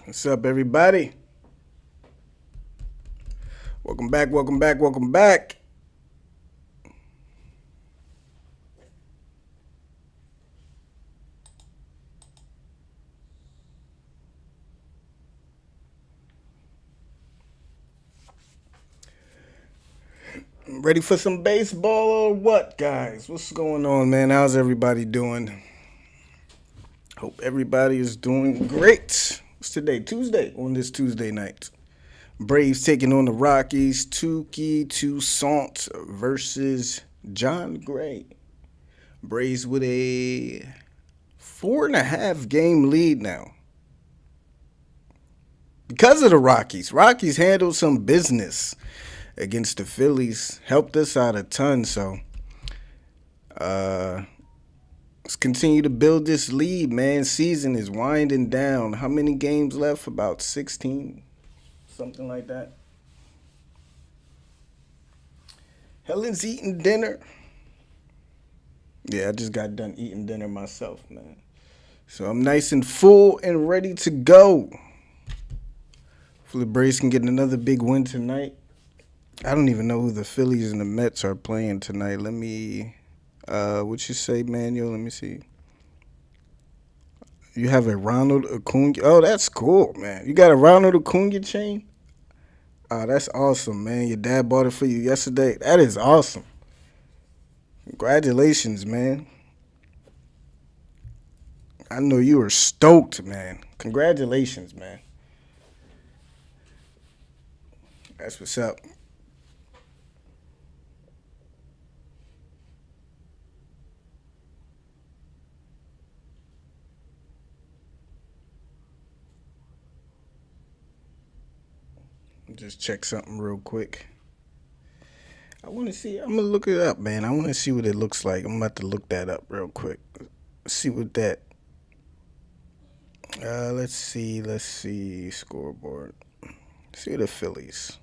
What's up, everybody? Welcome back, welcome back, welcome back. Ready for some baseball or what, guys? What's going on, man? How's everybody doing? Hope everybody is doing great. What's today? Tuesday, on this Tuesday night. Braves taking on the Rockies. Toussaint versus John Gray. Braves with a 4.5 game lead now. Because of the Rockies. Rockies handled some business against the Phillies. Helped us out a ton, so let's continue to build this lead, man. Season is winding down. How many games left? About 16? Something like that. Helen's eating dinner. Yeah, I just got done eating dinner myself, man. So I'm nice and full and ready to go. Hopefully the Braves can get another big win tonight. I don't even know who the Phillies and the Mets are playing tonight. Let me, what you say, Manuel? Let me see. You have a Ronald Acuna. Oh, that's cool, man. You got a Ronald Acuna chain? Oh, that's awesome, man. Your dad bought it for you yesterday. That is awesome. Congratulations, man. I know you were stoked, man. Congratulations, man. That's what's up. Just check something real quick. I want to see. I'm gonna look it up, man. I want to see what it looks like. I'm about to look that up real quick. See what that. Let's see. Let's see. Scoreboard. See the Phillies.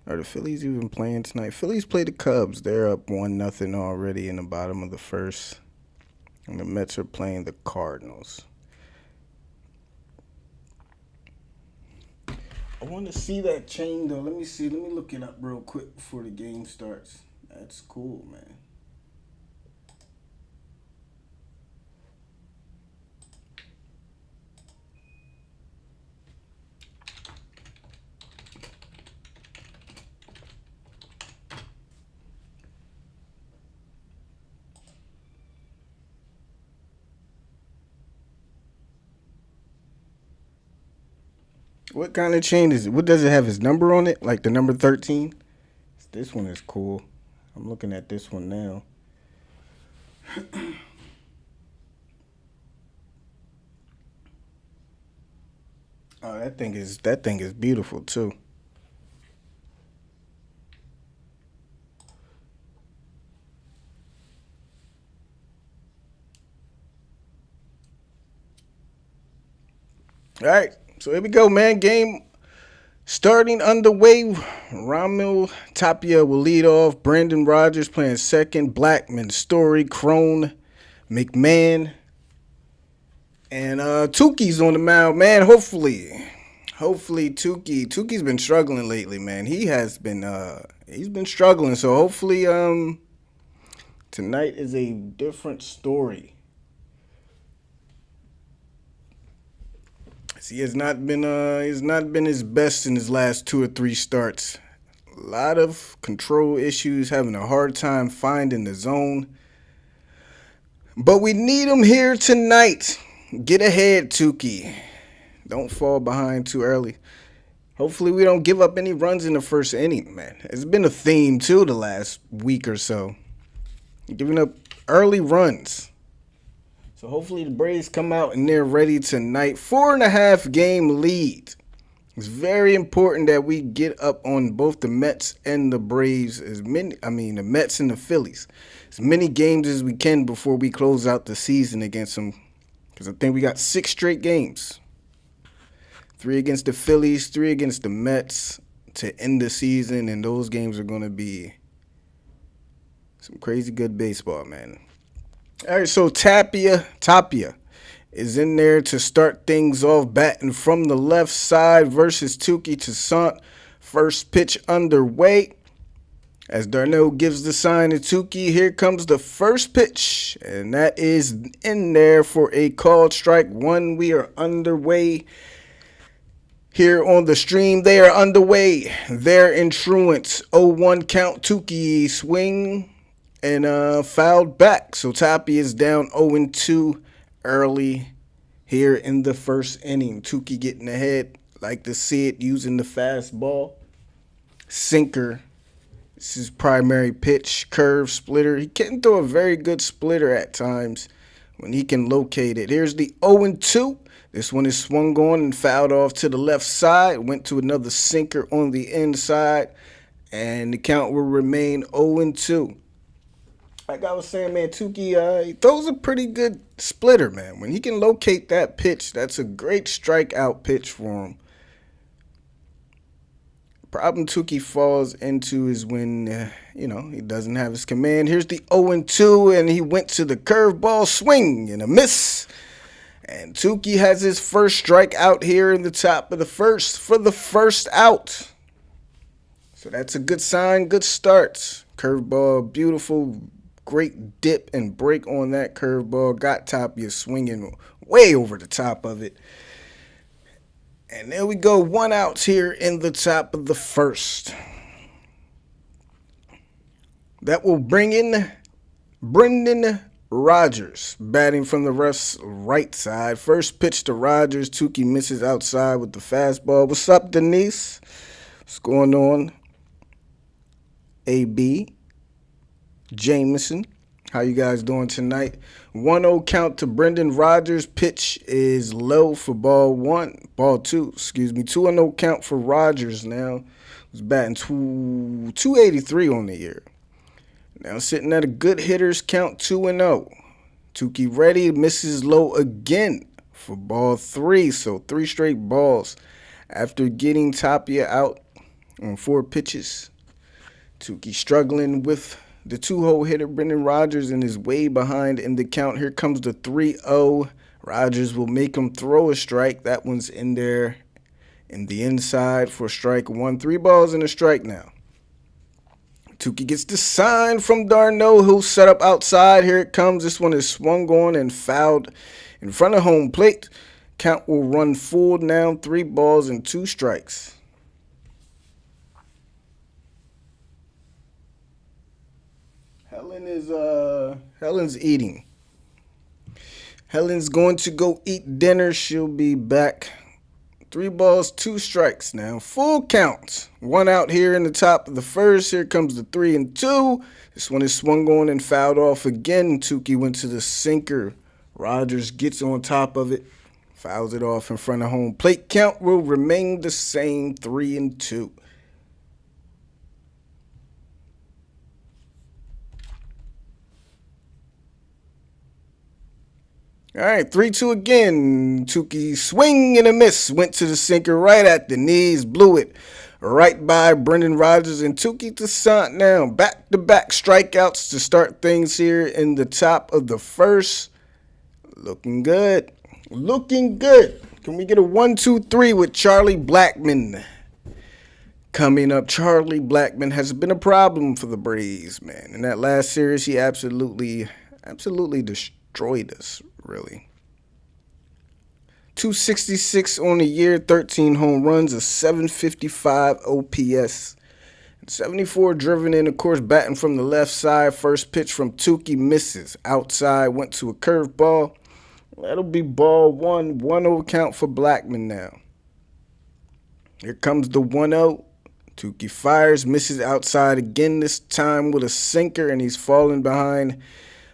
Are the Phillies even playing tonight? Phillies play the Cubs. They're up 1-0 already in the bottom of the first. And the Mets are playing the Cardinals. I want to see that chain, though. Let me see. Let me look it up real quick before the game starts. That's cool, man. What kind of chain is it? What does it have? His number on it? Like the number 13? This one is cool. I'm looking at this one now. Oh, that thing is beautiful too. All right, so here we go, man. Game starting underway. Ramil Tapia will lead off. Brandon Rodgers playing second. Blackmon, Story, Crone, McMahon, and Tukey's on the mound, man. Hopefully Tukey's been struggling lately, man. He's been struggling. So hopefully tonight is a different story. He has not been his best in his last 2 or 3 starts. A lot of control issues, having a hard time finding the zone. But we need him here tonight. Get ahead, Tukey. Don't fall behind too early. Hopefully we don't give up any runs in the first inning, man. It's been a theme too the last week or so. Giving up early runs. So hopefully the Braves come out and they're ready tonight. 4.5 game lead. It's very important that we get up on both the Mets and the Braves, the Mets and the Phillies, as many games as we can before we close out the season against them. Because I think we got 6 straight games. 3 against the Phillies, 3 against the Mets to end the season, and those games are going to be some crazy good baseball, man. All right, so Tapia is in there to start things off, batting from the left side versus Toussaint. First pitch underway. As Darno gives the sign to Tukey, here comes the first pitch, and that is in there for a called strike one. We are underway here on the stream. They are underway. They're in truants. 0-1 count. Tukey swing and fouled back. So Tapi is down 0-2 early here in the first inning. Tukey getting ahead. Like to see it using the fastball. Sinker. This is primary pitch, curve, splitter. He can throw a very good splitter at times when he can locate it. Here's the 0-2. This one is swung on and fouled off to the left side. Went to another sinker on the inside. And the count will remain 0-2. Like I was saying, man, Tukey, he throws a pretty good splitter, man. When he can locate that pitch, that's a great strikeout pitch for him. Problem Tukey falls into is when, he doesn't have his command. Here's the 0-2, and he went to the curveball swing and a miss. And Tukey has his first strikeout here in the top of the first for the first out. So that's a good sign, good start. Curveball, beautiful, great dip and break on that curveball. Got Tapia swinging way over the top of it. And there we go, one out here in the top of the first. That will bring in Brendan Rodgers, batting from the ref's right side. First pitch to Rodgers. Tukey misses outside with the fastball. What's up, Denise? What's going on? AB, Jameson. How you guys doing tonight? 1-0 count to Brendan Rodgers. Pitch is low for ball 2. 2-0 count for Rodgers now. He's batting 283 on the year. Now sitting at a good hitter's count, 2-0. Tukey ready, misses low again for ball 3. So 3 straight balls after getting Tapia out on 4 pitches. Tukey struggling with the 2-hole hitter, Brendan Rodgers, and is way behind in the count. Here comes the 3-0. Rodgers will make him throw a strike. That one's in there in the inside for strike 1. 3 balls and a strike now. Tukey gets the sign from Darno, who'll set up outside. Here it comes. This one is swung on and fouled in front of home plate. Count will run full now. 3 balls and 2 strikes. Helen's eating. Helen's going to go eat dinner. She'll be back. 3 balls, 2 strikes now. Full count. 1 out here in the top of the first. Here comes the 3-2. This one is swung on and fouled off again. Tukey went to the sinker. Rodgers gets on top of it. Fouls it off in front of home plate. Count will remain the same, 3-2. All right, 3-2 again. Tukey swing and a miss. Went to the sinker right at the knees. Blew it right by Brendan Rodgers and Tukey Toussaint now. Back-to-back strikeouts to start things here in the top of the first. Looking good. Looking good. Can we get a 1-2-3 with Charlie Blackmon? Coming up, Charlie Blackmon has been a problem for the Braves, man. In that last series, he absolutely destroyed us, really. 266 on the year, 13 home runs, a 755 OPS, and 74 driven in. Of course, batting from the left side. First pitch from Tukey misses. Outside, went to a curveball. That'll be ball 1. 1-0 count for Blackmon now. Here comes the 1-0. Tukey fires, misses outside again, this time with a sinker, and he's falling behind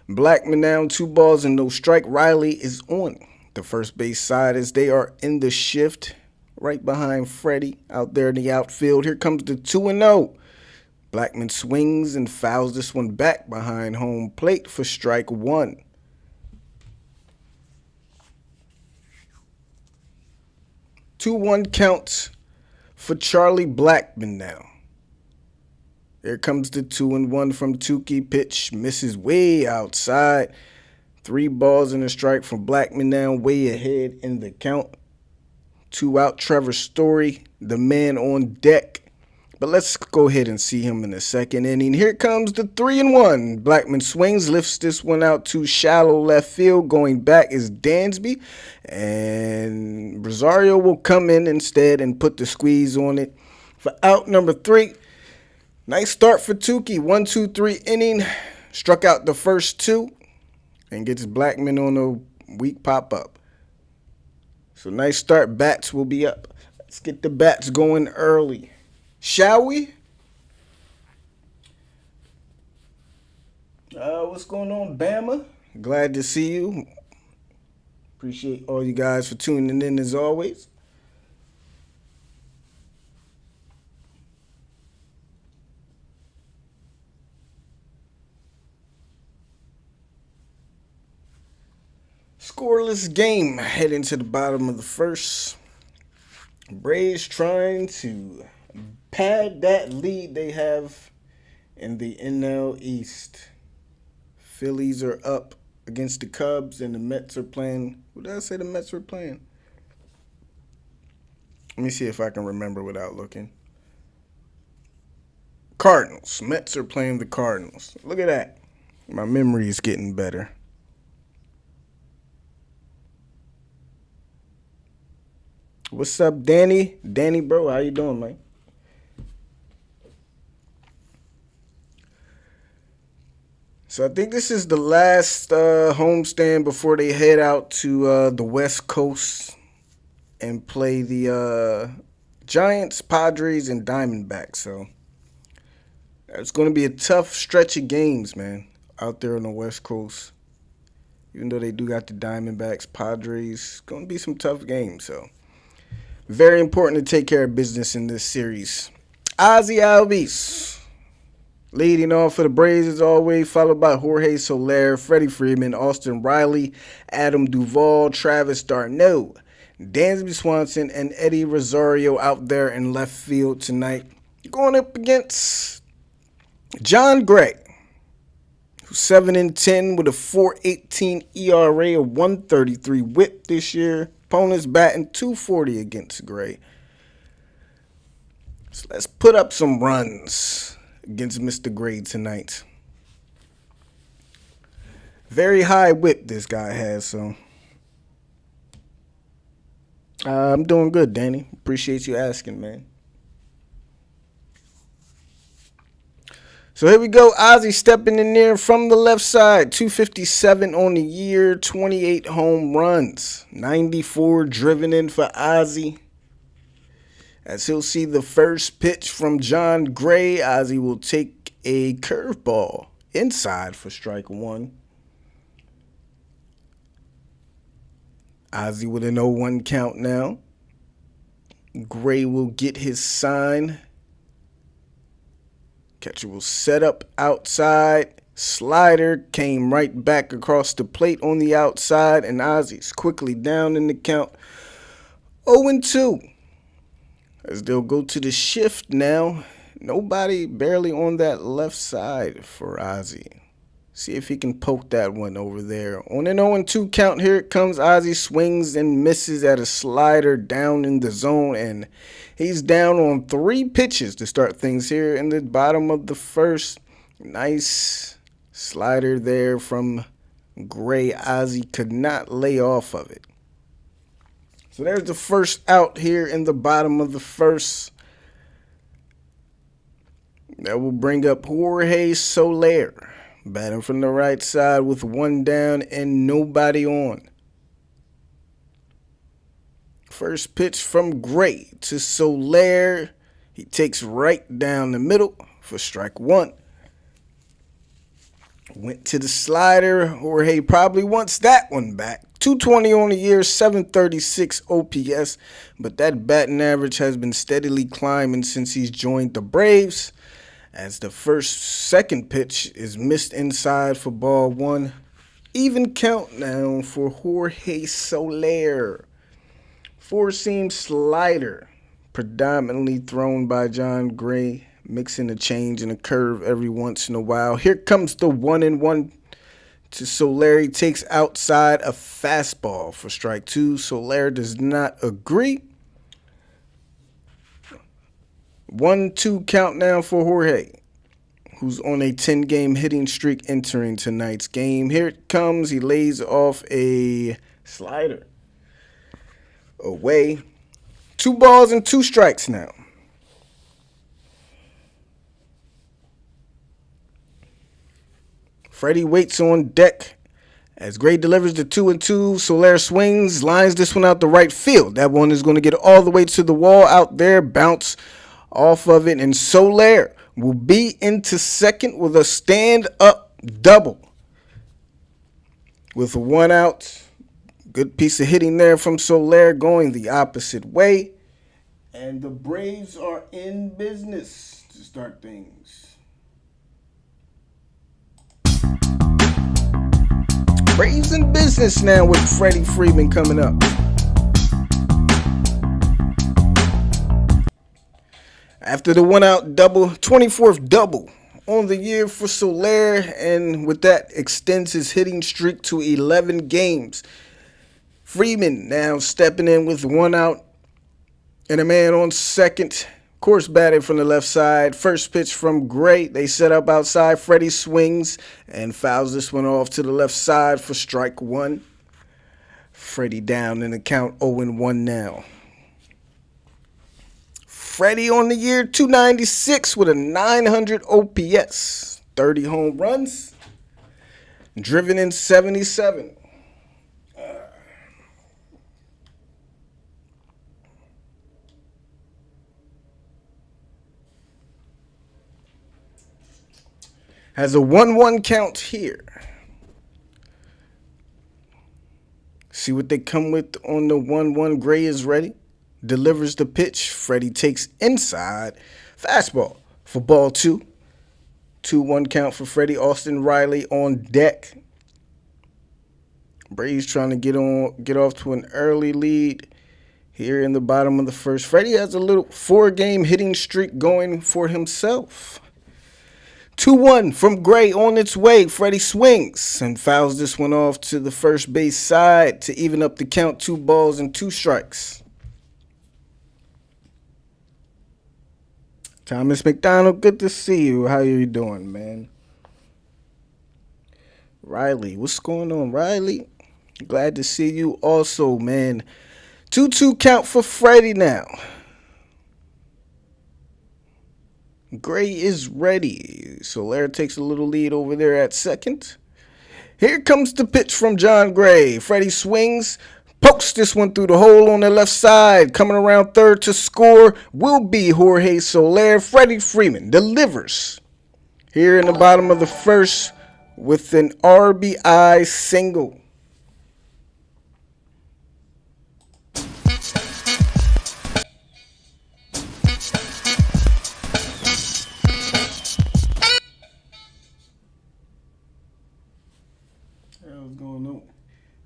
Blackmon down. 2 balls and no strike. Riley is on the first base side as they are in the shift right behind Freddy out there in the outfield. Here comes the 2-0. Blackmon swings and fouls this one back behind home plate for strike 1. 2-1 counts for Charlie Blackmon now. Here comes the 2-1 from Tukey. Pitch misses way outside. 3 balls and a strike from Blackmon now, way ahead in the count. 2 out, Trevor Story, the man on deck. But let's go ahead and see him in the second inning. Here comes the 3-1. Blackmon swings, lifts this one out to shallow left field. Going back is Dansby. And Rosario will come in instead and put the squeeze on it for out number 3. Nice start for Tukey. 1-2-3 inning. Struck out the first 2 and gets Blackmon on a weak pop-up. So nice start. Bats will be up. Let's get the bats going early. Shall we? What's going on, Bama? Glad to see you. Appreciate all you guys for tuning in as always. Scoreless game heading to the bottom of the first. Braves trying to pad that lead they have in the NL East. Phillies are up against the Cubs and the Mets are playing. Who did I say the Mets were playing? Let me see if I can remember without looking. Cardinals. Mets are playing the Cardinals. Look at that. My memory is getting better. What's up, Danny? Danny, bro, how you doing, man? So I think this is the last homestand before they head out to the West Coast and play the Giants, Padres, and Diamondbacks. So it's going to be a tough stretch of games, man, out there on the West Coast. Even though they do got the Diamondbacks, Padres, going to be some tough games. So very important to take care of business in this series. Ozzie Albies leading off for the Braves as always, followed by Jorge Soler, Freddie Freeman, Austin Riley, Adam Duvall, Travis d'Arnaud, Dansby Swanson, and Eddie Rosario out there in left field tonight. Going up against Jon Gray, who's 7-10 with a 4.18 ERA, a 133 WHIP this year. Opponents batting .240 against Gray. So let's put up some runs against Mr. Gray tonight. Very high whip this guy has, so I'm doing good, Danny. Appreciate you asking, man. So here we go. Ozzie stepping in there from the left side. 257 on the year, 28 home runs, 94 driven in for Ozzie. As he'll see the first pitch from Jon Gray, Ozzie will take a curveball inside for strike 1. Ozzie with an 0-1 count now. Gray will get his sign. Catcher will set up outside. Slider came right back across the plate on the outside, and Ozzie's quickly down in the count. 0-2. As they'll go to the shift now. Nobody barely on that left side for Ozzie. See if he can poke that one over there. On an 0-2 count, here it comes. Ozzie swings and misses at a slider down in the zone, and he's down on 3 pitches to start things here in the bottom of the first. Nice slider there from Gray. Ozzie could not lay off of it. So there's the first out here in the bottom of the first. That will bring up Jorge Soler, batting from the right side with 1 down and nobody on. First pitch from Gray to Soler. He takes right down the middle for strike 1. Went to the slider. Jorge probably wants that one back. 220 on the year, 736 OPS. But that batting average has been steadily climbing since he's joined the Braves. As the second pitch is missed inside for ball 1. Even count now for Jorge Soler. 4-seam slider, predominantly thrown by Jon Gray, mixing a change and a curve every once in a while. Here comes the 1-1 to Soler. He takes outside a fastball for strike two. Soler does not agree. 1-2 count now for Jorge, who's on a 10-game hitting streak entering tonight's game. Here it comes. He lays off a slider away. 2 balls and 2 strikes now. Freddy waits on deck as Gray delivers the 2-2. Soler swings, lines this one out the right field. That one is going to get all the way to the wall out there, bounce off of it, and Soler will be into second with a stand-up double. With 1 out, good piece of hitting there from Soler going the opposite way. And the Braves are in business to start things. Braves in business now with Freddy Freeman coming up. After the 1-out double, 24th double on the year for Soler, and with that extends his hitting streak to 11 games. Freeman now stepping in with 1 out and a man on second. Of course, batted from the left side. First pitch from Gray. They set up outside. Freddy swings and fouls this one off to the left side for strike 1. Freddy down in the count, 0-1 now. Freddy on the year, 296 with a 900 OPS. 30 home runs. Driven in 77. Has a 1-1 count here. See what they come with on the 1-1. Gray is ready. Delivers the pitch. Freddy takes inside. Fastball for ball 2. 2-1 count for Freddy. Austin Riley on deck. Braves trying to get off to an early lead here in the bottom of the first. Freddy has a little 4-game hitting streak going for himself. 2-1 from Gray on its way. Freddy swings and fouls this one off to the first base side to even up the count. 2 balls and 2 strikes. Thomas McDonald, good to see you. How you doing, man? Riley, what's going on, Riley? Glad to see you also, man. 2-2 count for Freddy now. Gray is ready. Soler takes a little lead over there at second. Here comes the pitch from John Gray. Freddy swings, pokes this one through the hole on the left side. Coming around third to score will be Jorge Soler. Freddy Freeman delivers here in the bottom of the first with an RBI single.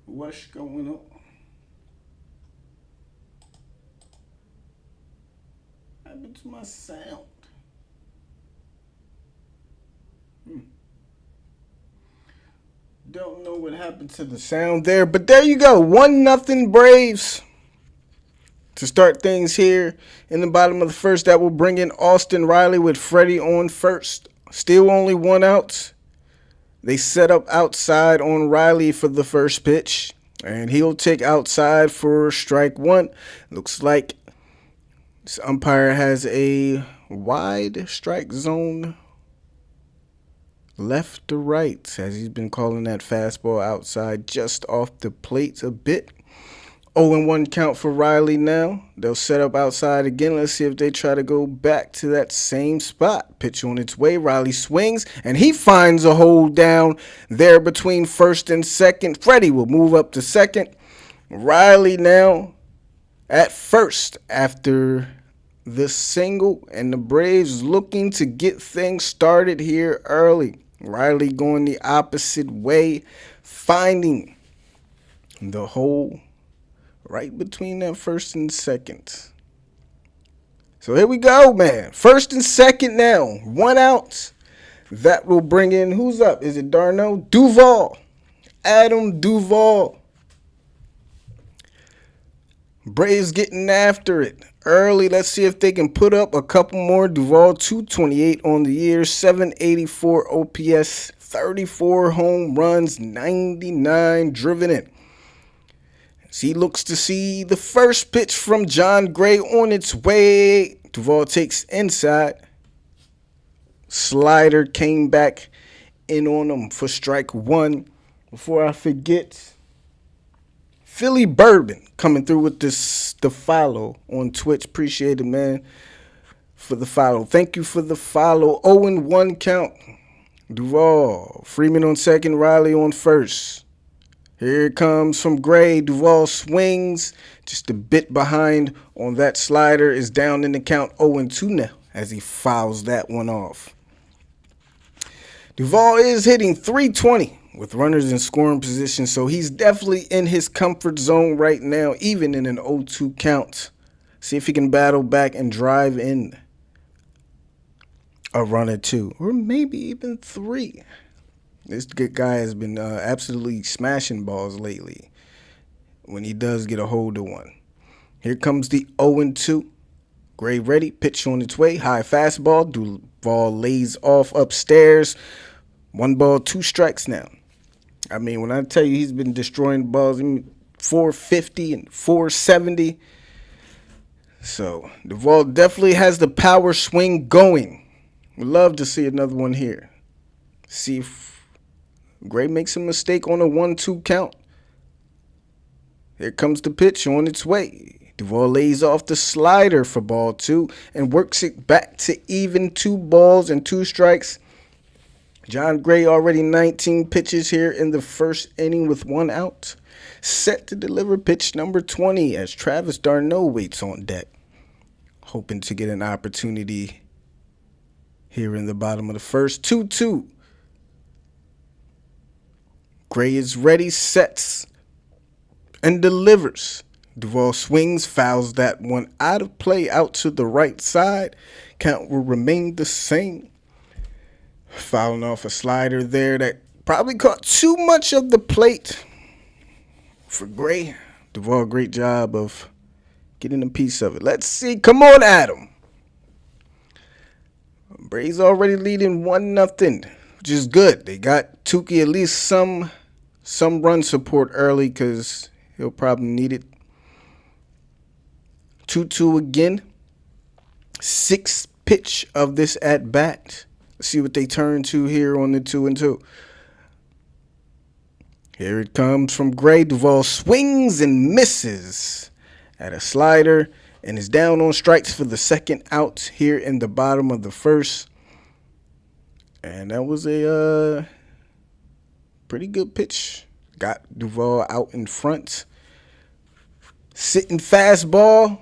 What's going on? What happened to my sound? Don't know what happened to the sound there, but there you go. 1-0 Braves to start things here in the bottom of the first. That will bring in Austin Riley with Freddy on first. Still only 1 out. They set up outside on Riley for the first pitch, and he'll take outside for strike 1. Looks like this umpire has a wide strike zone left to right, as he's been calling that fastball outside just off the plate a bit. 0-1 count for Riley now. They'll set up outside again. Let's see if they try to go back to that same spot. Pitch on its way. Riley swings, and he finds a hole down there between first and second. Freddy will move up to second. Riley now at first after the single, and the Braves looking to get things started here early. Riley going the opposite way, finding the hole right between that first and second. So here we go, man. First and second now. 1 out. That will bring in, who's up? Is it Darno? Duvall. Adam Duvall. Braves getting after it early. Let's see if they can put up a couple more. Duvall 228 on the year, 784 OPS, 34 home runs, 99 driven in. As he looks to see the first pitch from John Gray on its way. Duvall takes inside. Slider came back in on him for strike one. Before I forget, Philly Bourbon coming through with the follow on Twitch. Appreciate it, man, for the follow. Thank you for the follow. 0-1 count. Duvall. Freeman on second. Riley on first. Here it comes from Gray. Duvall swings. Just a bit behind on that slider. Is down in the count 0-2 now as he fouls that one off. Duvall is hitting .320 with runners in scoring position, so he's definitely in his comfort zone right now, even in an 0-2 count. See if he can battle back and drive in a run or two, or maybe even three. This good guy has been absolutely smashing balls lately when he does get a hold of one. Here comes the 0-2. Gray ready, pitch on its way, high fastball. Duvall lays off upstairs. 1 ball, 2 strikes now. I mean, when I tell you he's been destroying balls, 450 and 470. So Duvall definitely has the power swing going. We'd love to see another one here. See if Gray makes a mistake on a 1-2 count. Here comes the pitch on its way. Duvall lays off the slider for ball 2 and works it back to even 2 balls and 2 strikes. John Gray already 19 pitches here in the first inning with 1 out. Set to deliver pitch number 20 as Travis d'Arnaud waits on deck. Hoping to get an opportunity here in the bottom of the first. 2-2. Gray is ready, sets, and delivers. Duvall swings, fouls that one out of play out to the right side. Count will remain the same. Fouling off a slider there that probably caught too much of the plate for Gray. Duvall, great job of getting a piece of it. Let's see. Come on, Adam. Braves already leading 1-0, which is good. They got Tukey at least some run support early because he'll probably need it. 2-2 again. 6th pitch of this at bat. Let's see what they turn to here on the 2-2. Here it comes from Gray. Duvall swings and misses at a slider and is down on strikes for the second out here in the bottom of the first. And that was a pretty good pitch. Got Duvall out in front. Sitting fastball.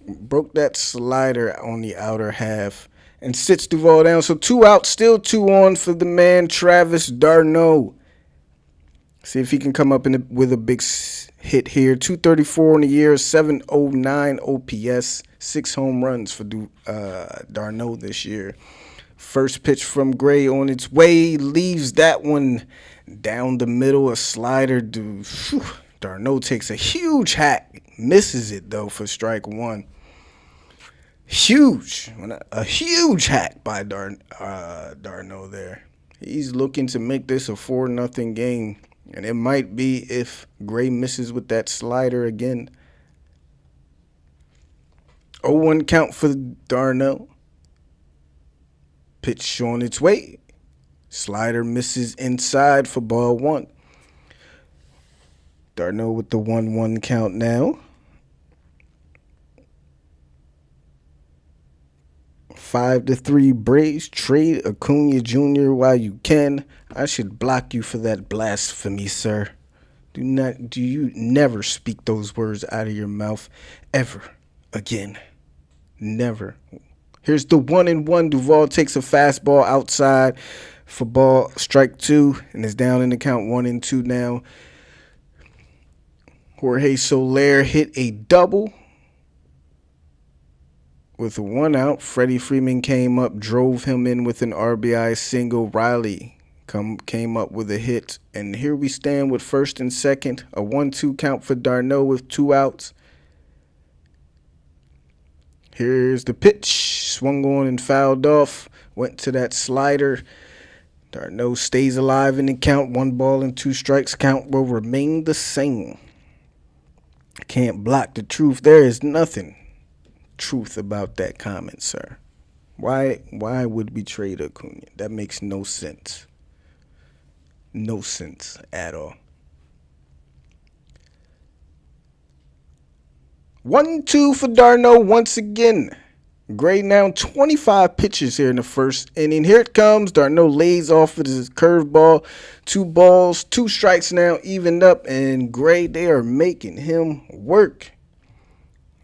Broke that slider on the outer half and sits Duvall down. So 2 out, still 2 on for the man, Travis d'Arnaud. See if he can come up with a big hit here. 234 on the year, 709 OPS, 6 home runs for d'Arnaud this year. First pitch from Gray on its way, leaves that one down the middle, a slider. d'Arnaud takes a huge hack, misses it though for strike 1. A huge hack by d'Arnaud there. He's looking to make this a 4-0 game, and it might be if Gray misses with that slider again. 0-1 count for d'Arnaud. Pitch on its way. Slider misses inside for ball 1. d'Arnaud with the 1-1 count now. 5-3 Braves. Trade Acuna Jr. while you can. I should block you for that blasphemy, sir. Do you never speak those words out of your mouth ever again. Never. Here's the 1-1. Duvall takes a fastball outside for ball strike 2 and is down in the count 1-2 now. Jorge Soler hit a double with 1 out. Freddy Freeman came up, drove him in with an RBI single. Riley came up with a hit. And here we stand with first and second. A 1-2 count for d'Arnaud with 2 outs. Here's the pitch. Swung on and fouled off. Went to that slider. d'Arnaud stays alive in the count. 1 ball and 2 strikes. Count will remain the same. Can't block the truth. There is nothing truth about that comment, sir. Why would we trade Acuna? That makes no sense. No sense at all. 1-2 for d'Arnaud once again. Gray now 25 pitches here in the first inning. Here it comes. d'Arnaud lays off with his curveball. 2 balls, 2 strikes now, evened up. And Gray, they are making him work.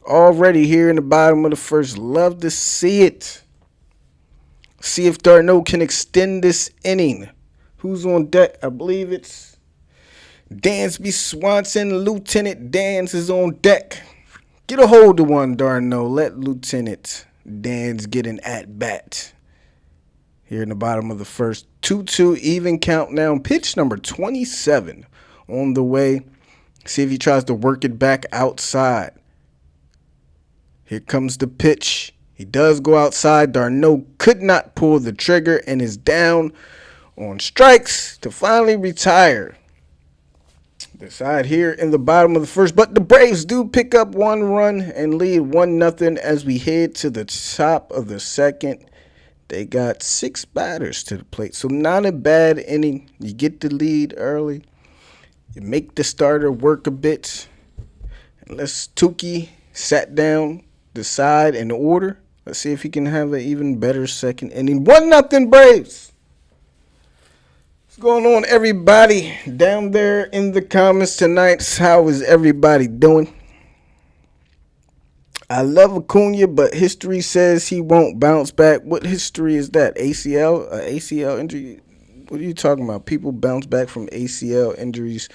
Already here in the bottom of the first. Love to see it. See if d'Arnaud can extend this inning. Who's on deck? I believe it's Dansby Swanson. Lieutenant Dans is on deck. Get a hold of one, d'Arnaud. Let Lieutenant Dans get an at-bat. Here in the bottom of the first. 2-2 even count now. Pitch number 27 on the way. See if he tries to work it back outside. Here comes the pitch. He does go outside. d'Arnaud could not pull the trigger and is down on strikes to finally retire. The side here in the bottom of the first, but the Braves do pick up 1 run and lead 1-0 as we head to the top of the second. They got 6 batters to the plate, so not a bad inning. You get the lead early. You make the starter work a bit. Unless Tukey sat down the side in order. Let's see if he can have an even better second inning. 1-0 Braves. What's going on, everybody down there in the comments tonight? How is everybody doing? I love Acuna, but history says he won't bounce back. What history is that? ACL? ACL injury? What are you talking about? People bounce back from ACL injuries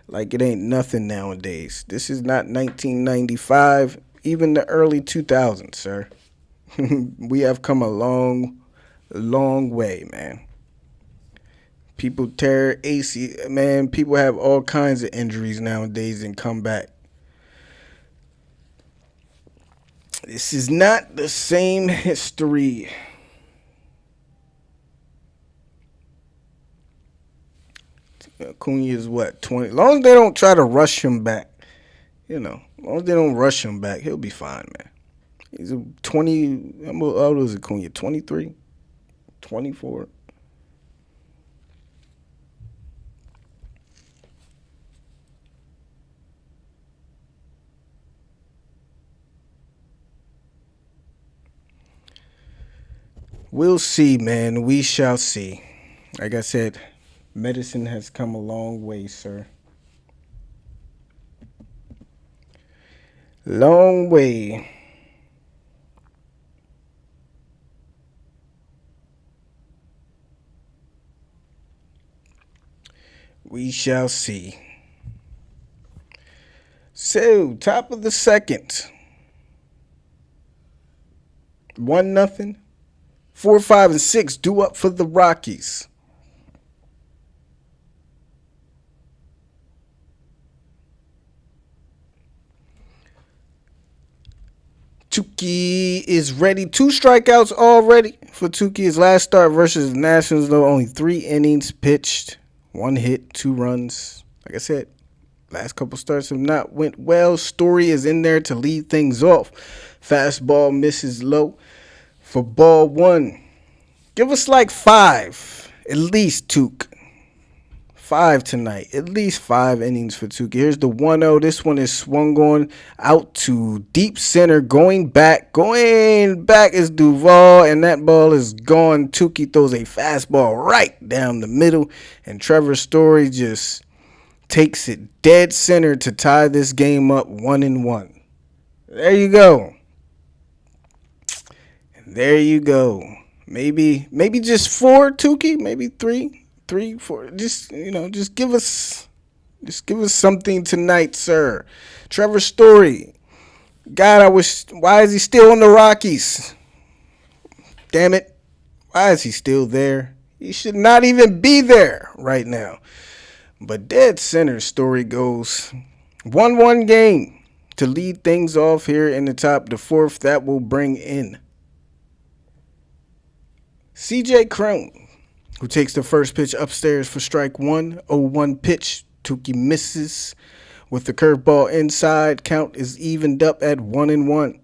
like it ain't nothing nowadays. This is not 1995, even the early 2000s, sir. We have come a long, long way, man. People tear ACL, man. People have all kinds of injuries nowadays and come back. This is not the same history. Acuna is what, 20? As long as they don't try to rush him back, as long as they don't rush him back, he'll be fine, man. He's a 20. How old is Acuna? 23? 24? We'll see, man. We shall see. Like I said, medicine has come a long way, sir. Long way. We shall see. So, top of the second. 1-0. 4, 5, and 6 due up for the Rockies. Tukey is ready. 2 strikeouts already for Tukey. His last start versus the Nationals, though, only 3 innings pitched. 1 hit, 2 runs. Like I said, last couple starts have not went well. Story is in there to lead things off. Fastball misses low for ball 1. Give us like 5, at least, Tuke. 5 tonight. At least 5 innings for Tukey. Here's the 1-0. This one is swung on out to deep center. Going back is Duvall, and that ball is gone. Tukey throws a fastball right down the middle, and Trevor Story just takes it dead center to tie this game up 1-1. There you go. And there you go. Maybe just 4, Tukey. Maybe 3, 4. Just give us something tonight, sir. Trevor Story. God, why is he still on the Rockies? Damn it. Why is he still there? He should not even be there right now. But dead center story goes 1-1 game to lead things off here in the top of the fourth. That will bring in CJ Cron, who takes the first pitch upstairs for strike one. 0-1 pitch. Touki misses with the curveball inside. Count is evened up at 1-1.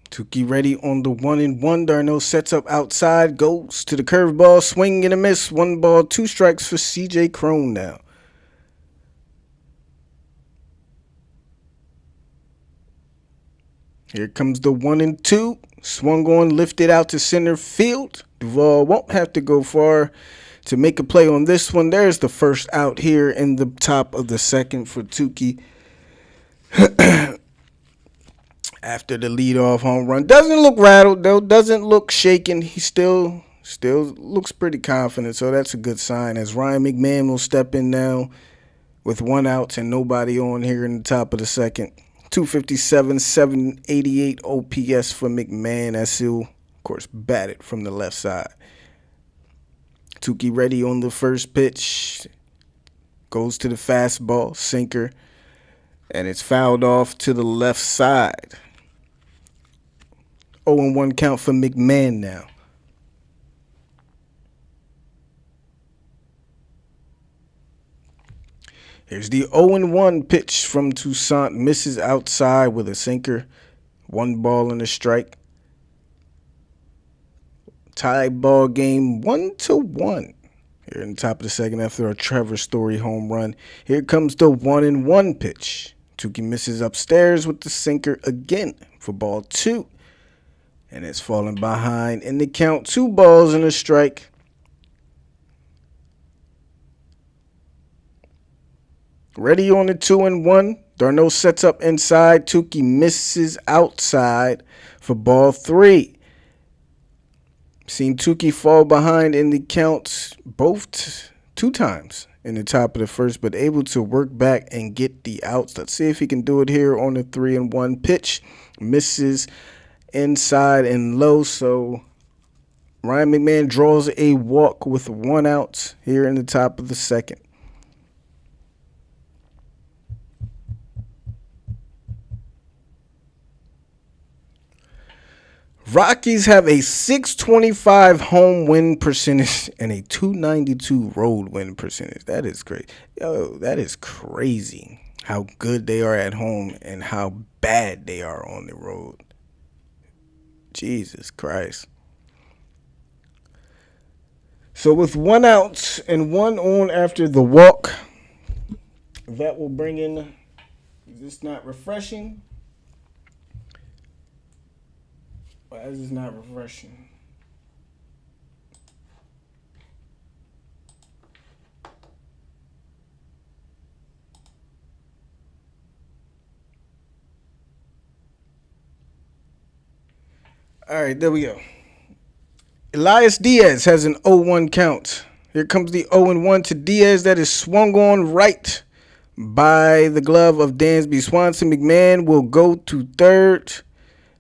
Touki ready on the 1-1. Darno sets up outside, goes to the curveball, swing and a miss. 1 ball, 2 strikes for CJ Cron now. Here comes the 1-2. Swung on, lifted out to center field. Duvall won't have to go far to make a play on this one. There's the first out here in the top of the second for Touki. After the leadoff home run. Doesn't look rattled, though. Doesn't look shaken. He still looks pretty confident, so that's a good sign. As Ryan McMahon will step in now with 1 out and nobody on here in the top of the second. 257, 788 OPS for McMahon as he'll, of course, bat it from the left side. Touki ready on the first pitch. Goes to the fastball, sinker, and it's fouled off to the left side. 0-1 count for McMahon now. Here's the 0-1 pitch from Toussaint. Misses outside with a sinker. 1 ball and a strike. Tie ball game 1-1. Here in the top of the second after a Trevor Story home run. Here comes the 1-1 pitch. Touki misses upstairs with the sinker again for ball 2. And it's falling behind in the count. 2 balls and a strike. Ready on the 2-1. Darno sets up inside. Touki misses outside for ball 3. Seen Touki fall behind in the counts both 2 times in the top of the first, but able to work back and get the outs. Let's see if he can do it here on the 3-1 pitch. Misses inside and low, so Ryan McMahon draws a walk with 1 out here in the top of the second. Rockies have a 625 home win percentage and a 292 road win percentage. That is great. Yo, that is crazy how good they are at home and how bad they are on the road. Jesus Christ. So with 1 out and 1 on after the walk, that will bring in, is this not refreshing? Why is this not refreshing? All right, there we go. Elias Diaz has an 0-1 count. Here comes the 0-1 to Diaz. That is swung on right by the glove of Dansby Swanson. McMahon will go to third.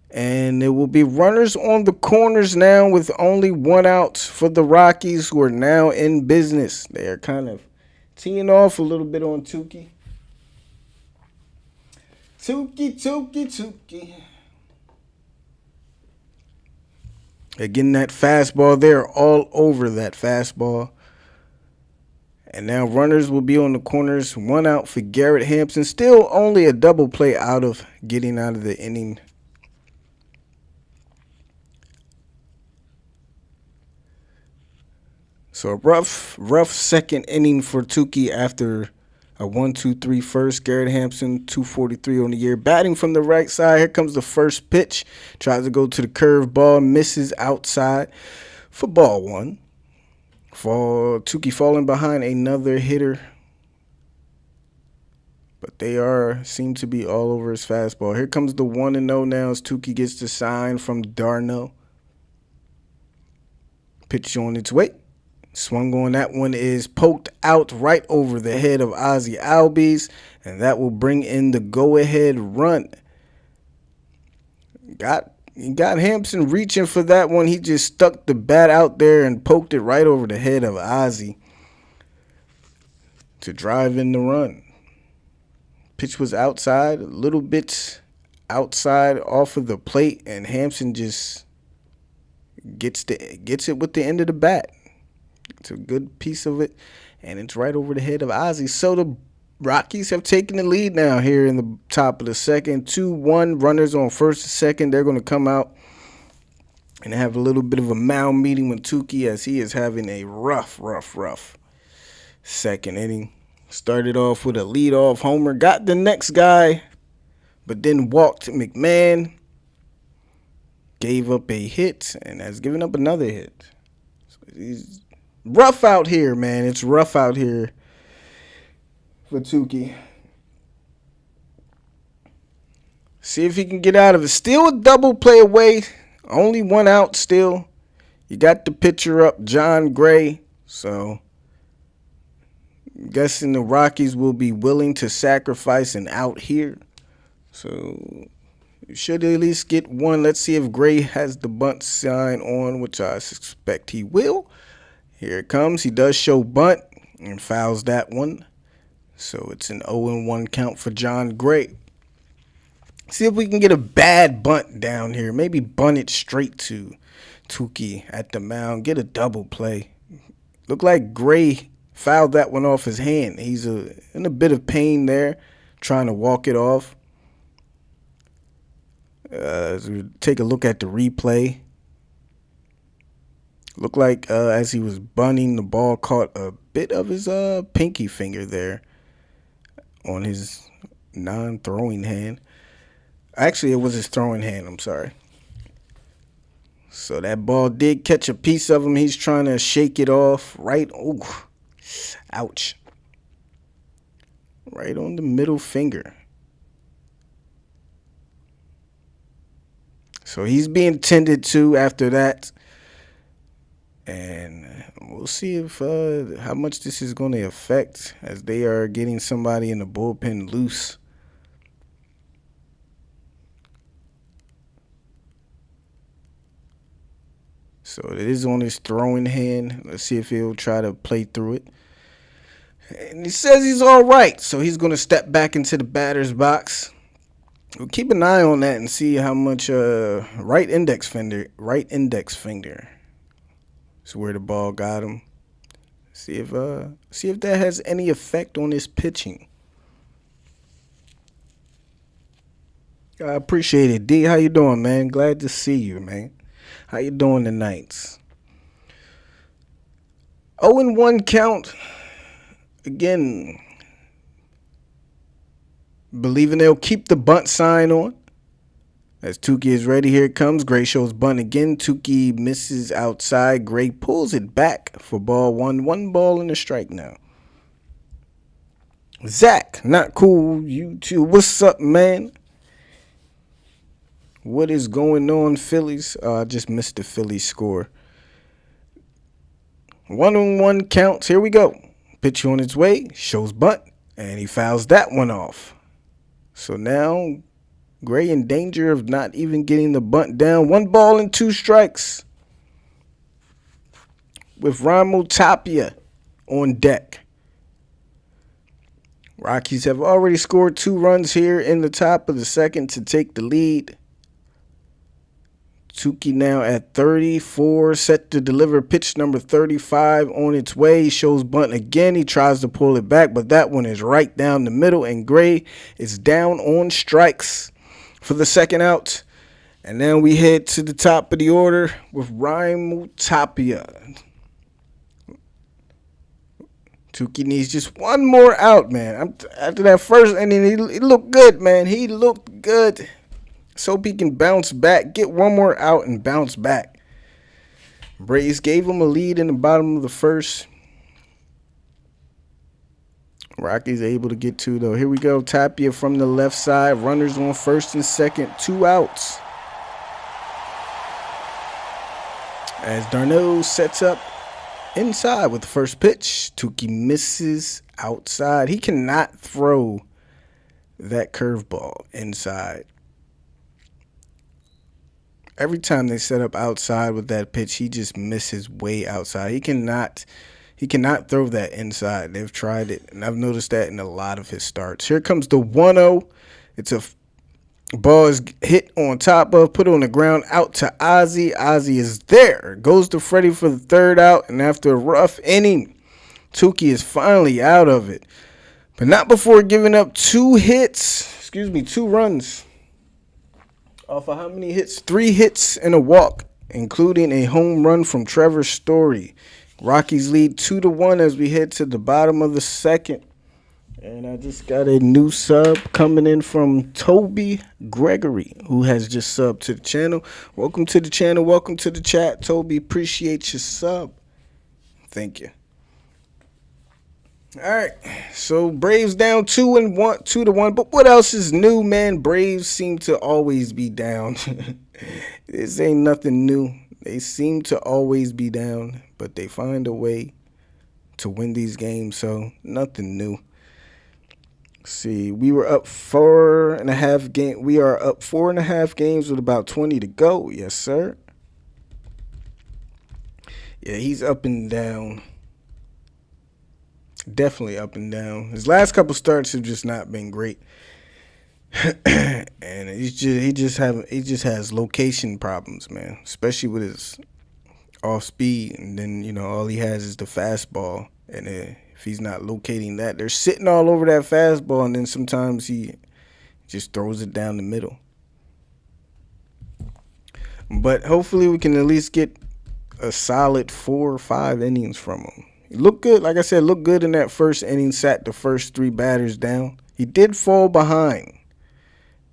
And there will be runners on the corners now with only 1 out for the Rockies, who are now in business. They are kind of teeing off a little bit on Touki. Touki. They're getting that fastball. They're all over that fastball. And now runners will be on the corners. 1 out for Garrett Hampson. Still only a double play out of getting out of the inning. So a rough second inning for Touki after a 1-2-3 first. Garrett Hampson, 243 on the year. Batting from the right side. Here comes the first pitch. Tries to go to the curve ball. Misses outside for ball 1. For Touki falling behind another hitter. But they seem to be all over his fastball. Here comes the 1-0 now as Touki gets the sign from Darno. Pitch on its way. Swung on, that one is poked out right over the head of Ozzie Albies, and that will bring in the go-ahead run. Got He got Hampson reaching for that one. He just stuck the bat out there and poked it right over the head of Ozzie to drive in the run. Pitch was outside, a little bit outside off of the plate, and Hampson just gets it with the end of the bat. It's a good piece of it, and it's right over the head of Ozzie. So the Rockies have taken the lead now here in the top of the second. 2-1, runners on first and second. They're going to come out and have a little bit of a mound meeting with Toussaint as he is having a rough second inning. Started off with a leadoff homer, got the next guy, but then walked McMahon. Gave up a hit and has given up another hit. So he's rough out here, man. It's rough out here for Toussaint. See if he can get out of it. Still a double play away. Only one out still. You got the pitcher up, John Gray. So I'm guessing the Rockies will be willing to sacrifice an out here. So you should at least get one. Let's see if Gray has the bunt sign on, which I suspect he will. Here it comes. He does show bunt and fouls that one. So it's an 0-1 count for John Gray. See if we can get a bad bunt down here. Maybe bunt it straight to Toussaint at the mound. Get a double play. Look like Gray fouled that one off his hand. He's in a bit of pain there, trying to walk it off. As we take a look at the replay. Looked like as he was bunting, the ball caught a bit of his pinky finger there on his non-throwing hand. Actually, it was his throwing hand, I'm sorry. So that ball did catch a piece of him. He's trying to shake it off right. Ooh, ouch. Right on the middle finger. So he's being tended to after that. And we'll see if how much this is going to affect as they are getting somebody in the bullpen loose. So it is on his throwing hand. Let's see if he'll try to play through it. And he says he's all right, so he's going to step back into the batter's box. We'll keep an eye on that and see how much right index finger is where the ball got him. See if that has any effect on his pitching. I appreciate it, D. How you doing, man? Glad to see you, man. How you doing tonight? 0-1 count. Again, believing they'll keep the bunt sign on. As Toussaint is ready, here it comes. Gray shows bunt again. Toussaint misses outside. Gray pulls it back for ball one. 1 ball and a strike now. Zach, not cool. You too. What's up, man? What is going on, Phillies? I just missed the Phillies score. 1-1 counts. Here we go. Pitch on its way. Shows bunt. And he fouls that one off. So now Gray in danger of not even getting the bunt down. 1 ball and 2 strikes. With Raimel Tapia on deck. Rockies have already scored 2 runs here in the top of the second to take the lead. Toussaint now at 34, set to deliver pitch number 35 on its way. He shows bunt again. He tries to pull it back, but that one is right down the middle, and Gray is down on strikes for the second out. And then we head to the top of the order with Raimel Tapia. Toussaint needs just 1 more out, man. After that first inning, he looked good, man. He looked good. So hope he can bounce back, get 1 more out, and bounce back. Braves gave him a lead in the bottom of the first. Rockies able to get 2, though. Here we go. Tapia from the left side. Runners on first and second. 2 outs. As Darno sets up inside with the first pitch. Toussaint misses outside. He cannot throw that curveball inside. Every time they set up outside with that pitch, he just misses way outside. He cannot throw that inside. They've tried it, and I've noticed that in a lot of his starts. Here comes the 1-0. It's a ball is hit on top of, put on the ground, out to Ozzy. Ozzy is there. Goes to Freddy for the third out, and after a rough inning, Tukey is finally out of it. But not before giving up two runs. Off of how many hits? 3 hits and a walk, including a home run from Trevor Story. Rockies lead 2-1 as we head to the bottom of the second. And I just got a new sub coming in from Toby Gregory, who has just subbed to the channel. Welcome to the channel. Welcome to the chat, Toby. Appreciate your sub. Thank you. All right, so Braves down 2-1. But what else is new, man? Braves seem to always be down. This ain't nothing new. They seem to always be down, but they find a way to win these games. So nothing new. See, we were up 4.5 games. We are up 4.5 games with about 20 to go. Yes, sir. Yeah, he's up and down. Definitely up and down. His last couple starts have just not been great, and he just has location problems, man. Especially with his off speed, and then all he has is the fastball, and if he's not locating that, they're sitting all over that fastball, and then sometimes he just throws it down the middle. But hopefully we can at least get a solid 4 or 5 innings from him. He looked good, like I said, looked good in that first inning, sat the first 3 batters down. He did fall behind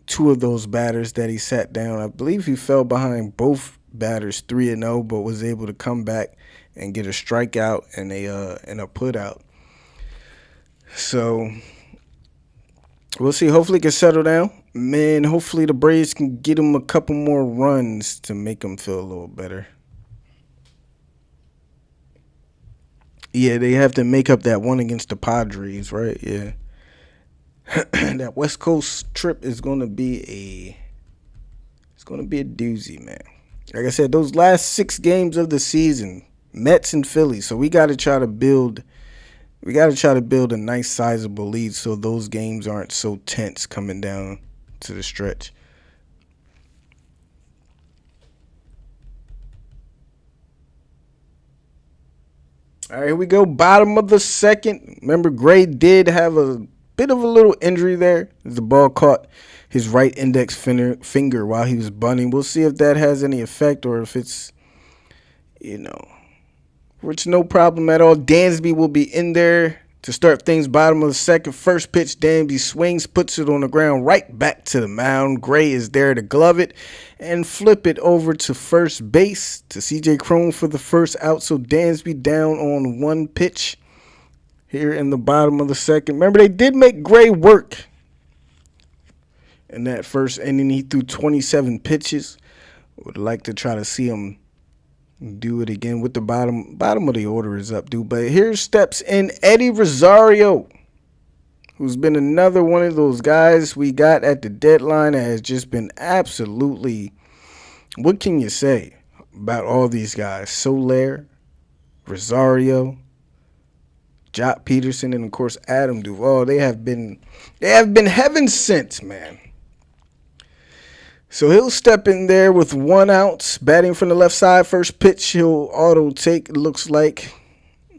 2 of those batters that he sat down. I believe he fell behind both batters 3-0, but was able to come back and get a strikeout and a put out. So we'll see. Hopefully he can settle down. Man, hopefully the Braves can get him a couple more runs to make him feel a little better. Yeah, they have to make up that one against the Padres, right? Yeah. That West Coast trip is going to be a doozy, man. Like I said, those last 6 games of the season, Mets and Phillies. So we got to try to build a nice sizable lead so those games aren't so tense coming down to the stretch. All right, here we go. Bottom of the second. Remember, Gray did have a bit of a little injury there. The ball caught his right index finger while he was bunting. We'll see if that has any effect or if it's, it's no problem at all. Dansby will be in there to start things bottom of the second. First pitch, Dansby swings, puts it on the ground, right back to the mound. Gray is there to glove it and flip it over to first base to CJ Cron for the first out. So Dansby down on 1 pitch here in the bottom of the second. Remember, they did make Gray work in that first inning. He threw 27 pitches. Would like to try to see him do it again with the bottom of the order is up, dude. But here steps in Eddie Rosario, who's been another one of those guys we got at the deadline that has just been absolutely, what can you say about all these guys? Soler, Rosario, Jock Peterson, and of course Adam Duvall. They have been heaven sent, man. So he'll step in there with 1 out, batting from the left side. First pitch, he'll auto take, it looks like,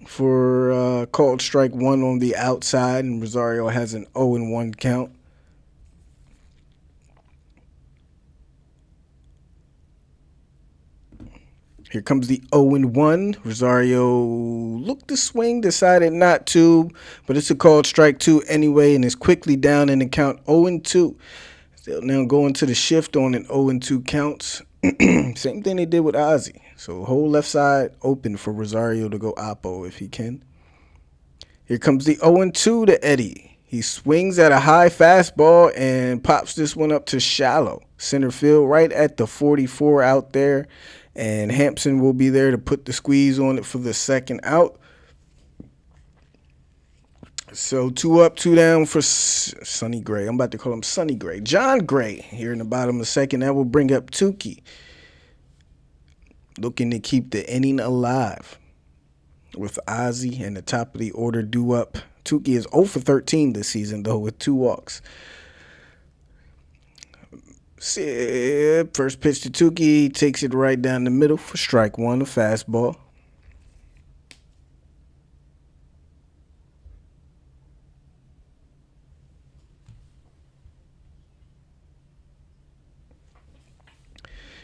for called strike 1 on the outside, and Rosario has an 0-1 count. Here comes the 0-1. Rosario looked to swing, decided not to, but it's a called strike 2 anyway, and is quickly down in the count 0-2. They'll now go into the shift on an 0-2 counts. Same thing they did with Ozzy. So whole left side open for Rosario to go oppo if he can. Here comes the 0-2 to Eddie. He swings at a high fastball and pops this one up to shallow center field right at the 44 out there. And Hampson will be there to put the squeeze on it for the second out. So 2 up, 2 down for Sonny Gray. I'm about to call him Sonny Gray. John Gray here in the bottom of the second. That will bring up Tukey. looking to keep the inning alive. With Ozzie and the top of the order due up. Toussaint is 0 for 13 this season, though, with 2 walks. First pitch to Toussaint, takes it right down the middle for strike one, a fastball.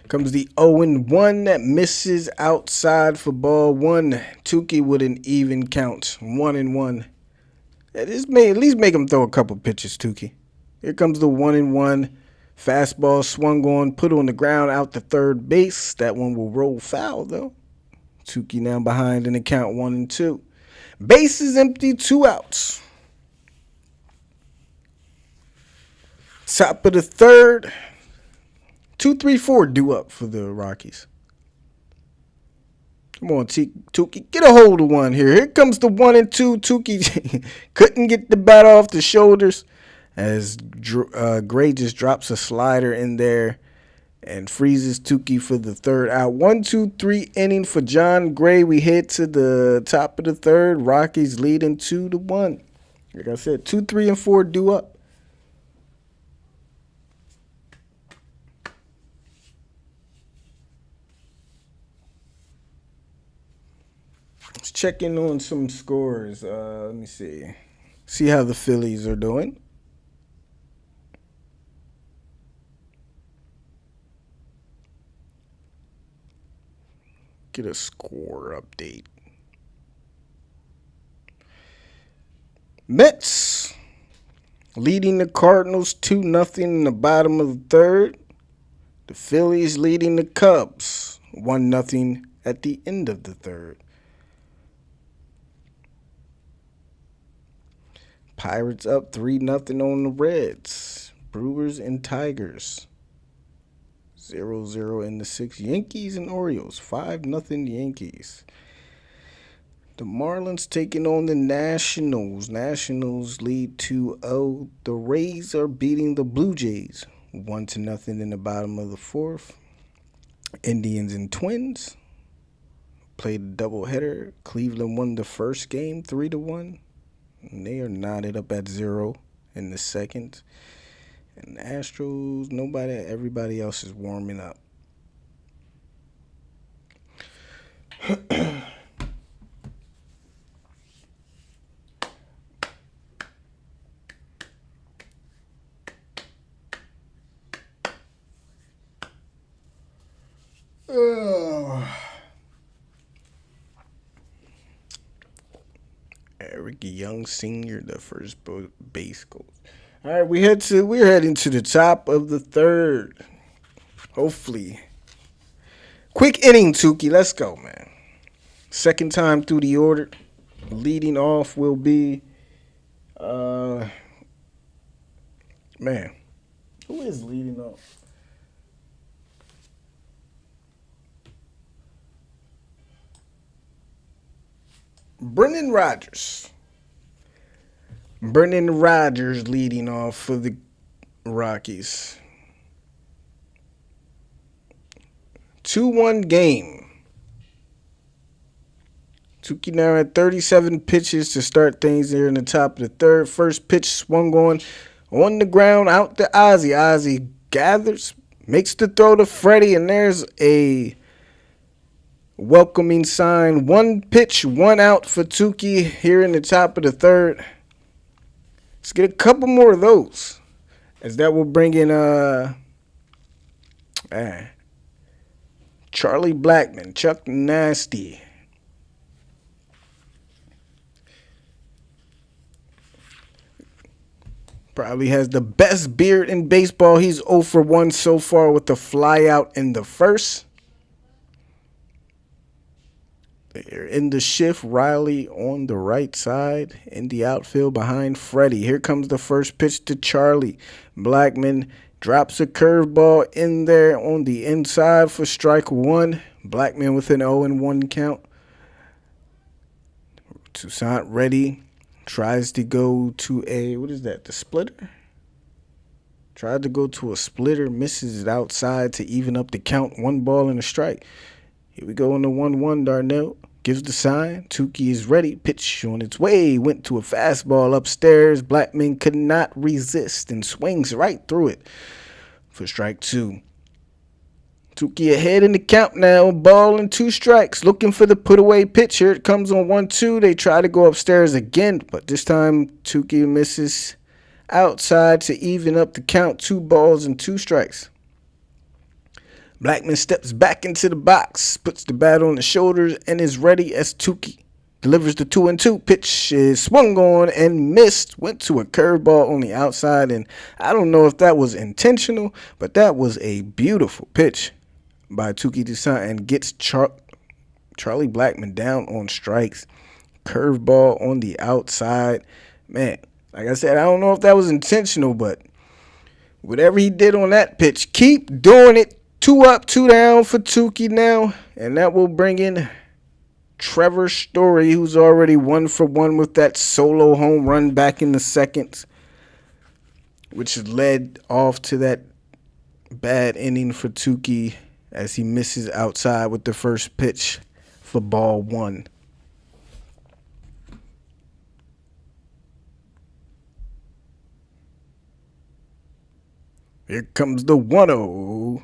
Comes the 0-1 that misses outside for ball one. Toussaint with an even count, 1-1. At least make him throw a couple pitches, Toussaint. Here comes the 1-1. Fastball swung on, put on the ground out to third base. That one will roll foul, though. Toussaint now behind in the count 1-2. Bases empty, 2 outs. Top of the third. 2-3-4 due up for the Rockies. Come on, Toussaint, get a hold of one here. Here comes the 1-2. Toussaint couldn't get the bat off the shoulders as Gray just drops a slider in there and freezes Toussaint for the third out. 1-2-3 inning for John Gray. We head to the top of the third. Rockies leading 2-1. Like I said, 2, 3, and 4 due up. Let's check in on some scores. Let me see. See how the Phillies are doing. Get a score update. Mets leading the Cardinals 2-0 in the bottom of the third. The Phillies leading the Cubs 1-0 at the end of the third. Pirates up 3-0 on the Reds. Brewers and Tigers 0-0 in the 6th. Yankees and Orioles 5-0 Yankees. The Marlins taking on the Nationals. Nationals lead 2-0. The Rays are beating the Blue Jays 1-0 in the bottom of the 4th. Indians and Twins played a doubleheader. Cleveland won the first game 3-1. And they are knotted up at 0 in the second. And the Astros, everybody else is warming up. Eric Young Sr., the first base coach. All right, we're heading to the top of the third. Hopefully. Quick inning, Toussaint. Let's go, man. Second time through the order. Leading off will be, man, who is leading off? Brendan Rodgers. Brendan Rodgers leading off for the Rockies. 2-1 game. Toussaint now at 37 pitches to start things there in the top of the third. First pitch swung on the ground out to Ozzie. Ozzie gathers, makes the throw to Freddy, and there's a welcoming sign. 1 pitch, 1 out for Toussaint here in the top of the third. Let's get a couple more of those, as that will bring in Charlie Blackmon, Chuck Nasty. Probably has the best beard in baseball. He's 0 for 1 so far with the fly out in the first. They're in the shift. Riley on the right side in the outfield behind Freddy. Here comes the first pitch to Charlie. Blackmon drops a curveball in there on the inside for strike one. Blackmon with an 0-1 count. Toussaint ready. Tries to go to the splitter? Tried to go to a splitter. Misses it outside to even up the count. 1 ball and a strike. Here we go on the 1-1. Darnell gives the sign. Tukey is ready. Pitch on its way. Went to a fastball upstairs. Blackmon could not resist and swings right through it for strike 2. Tukey ahead in the count now. Ball and 2 strikes. Looking for the put-away pitch. Here it comes on 1-2. They try to go upstairs again, but this time Tukey misses outside to even up the count. 2 balls and 2 strikes. Blackmon steps back into the box, puts the bat on the shoulders, and is ready as Tukey delivers the 2-2. Pitch is swung on and missed. Went to a curveball on the outside, and I don't know if that was intentional, but that was a beautiful pitch by Toussaint and gets Charlie Blackmon down on strikes. Curveball on the outside. Man, like I said, I don't know if that was intentional, but whatever he did on that pitch, keep doing it. 2 up, 2 down for Tukey now, and that will bring in Trevor Story, who's already 1 for 1 with that solo home run back in the second, which led off to that bad inning for Tukey as he misses outside with the first pitch for ball 1. Here comes the 1-0.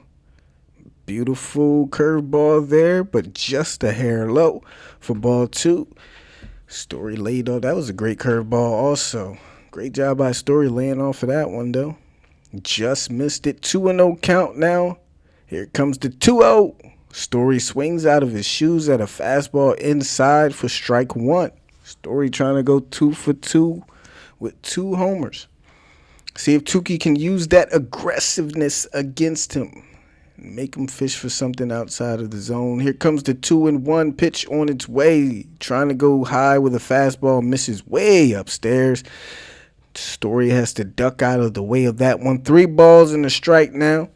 Beautiful curveball there, but just a hair low for ball 2. Story laid off. That was a great curveball also. Great job by Story laying off of that one, though. Just missed it. 2-0 count now. Here comes the 2-0. Story swings out of his shoes at a fastball inside for strike 1. Story trying to go 2 for 2 with 2 homers. See if Tukey can use that aggressiveness against him. Make him fish for something outside of the zone. Here comes the 2-1 pitch on its way. Trying to go high with a fastball. Misses way upstairs. Story has to duck out of the way of that one. 3 balls and a strike now.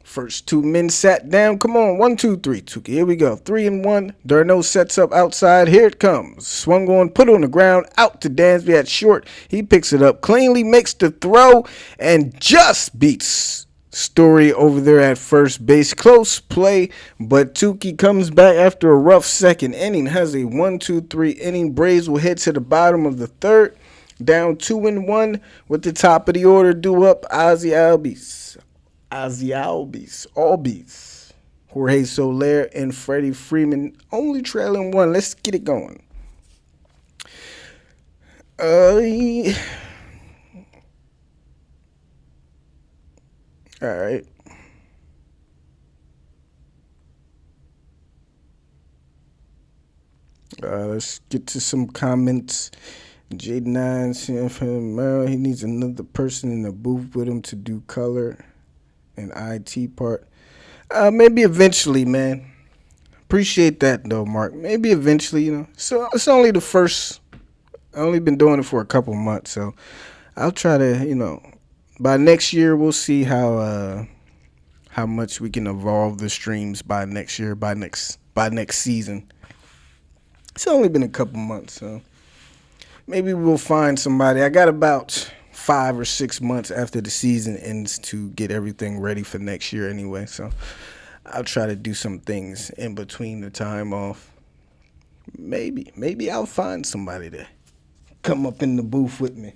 First 2 men sat down. Come on, 1, 2, 3. Tukey, here we go. 3-1. Darno sets up outside. Here it comes. Swung on, put on the ground. Out to Dansby at short. He picks it up cleanly, makes the throw, and just beats Story over there at first base. Close play, but Tukey comes back after a rough second inning. Has a 1-2-3 inning. Braves will head to the bottom of the third. Down 2-1 with the top of the order due up. Ozzy Albies, Jorge Soler, and Freddy Freeman only trailing 1. Let's get it going. All right. Let's get to some comments. J9 saying for him, he needs another person in the booth with him to do color and IT part. Maybe eventually, man. Appreciate that though, Mark. Maybe eventually, So it's only the first. I only been doing it for a couple months, so I'll try to, by next year we'll see how much we can evolve the streams by next year, by next season. It's only been a couple months, so maybe we'll find somebody. I got about 5 or 6 months after the season ends to get everything ready for next year anyway. So I'll try to do some things in between the time off. Maybe I'll find somebody to come up in the booth with me.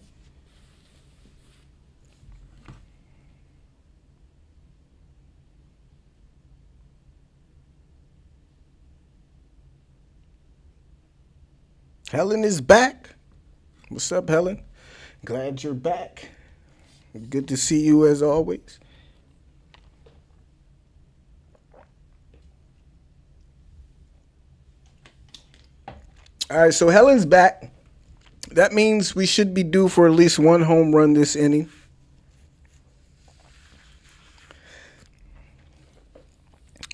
Helen is back. What's up, Helen? Glad you're back. Good to see you as always. All right, so Helen's back. That means we should be due for at least 1 home run this inning.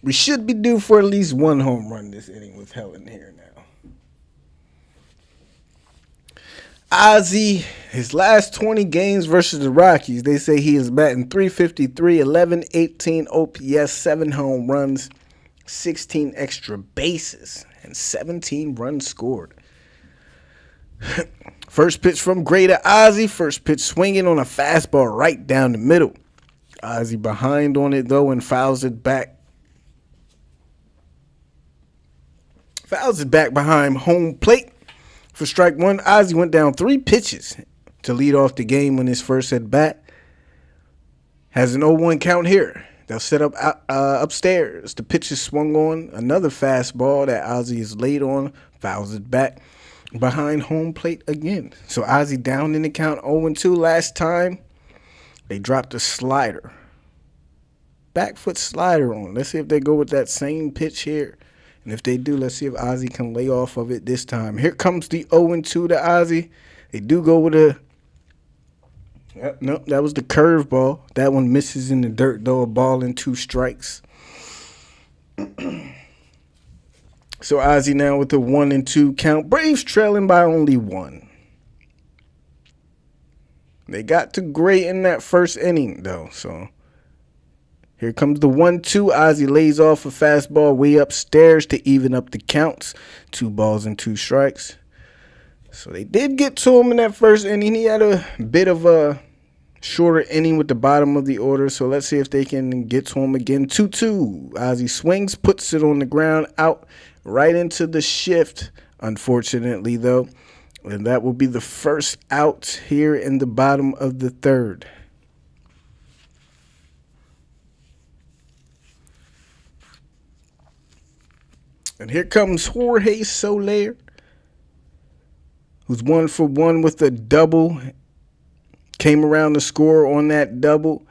We should be due for at least 1 home run this inning with Helen here now. Ozzy, his last 20 games versus the Rockies, they say he is batting .353, 11-18 OPS, 7 home runs, 16 extra bases, and 17 runs scored. First pitch from Greater Ozzy. First pitch swinging on a fastball right down the middle. Ozzie behind on it, though, and fouls it back. Fouls it back behind home plate for strike one. Ozzie went down 3 pitches to lead off the game when his first at bat. Has an 0-1 count here. They'll set up upstairs. The pitch is swung on. Another fastball that Ozzie is late on. Fouls it back behind home plate again. So Ozzie down in the count 0-2. Last time, they dropped a slider. Back foot slider on. Let's see if they go with that same pitch here. And if they do, let's see if Ozzie can lay off of it this time. Here comes the 0-2 to Ozzie. They do go with a... Nope, that was the curveball. That one misses in the dirt, though. A ball and 2 strikes. So Ozzie now with a 1-2 count. Braves trailing by only 1. They got to Gray in that first inning, though. So here comes the 1-2. Ozzie lays off a fastball way upstairs to even up the counts. 2 balls and 2 strikes. So they did get to him in that first inning. He had a bit of a shorter inning with the bottom of the order. So let's see if they can get to him again. 2-2. Ozzie swings, puts it on the ground, out right into the shift, unfortunately, though. And that will be the first out here in the bottom of the third. And here comes Jorge Soler, who's 1 for 1 with a double. Came around to score on that double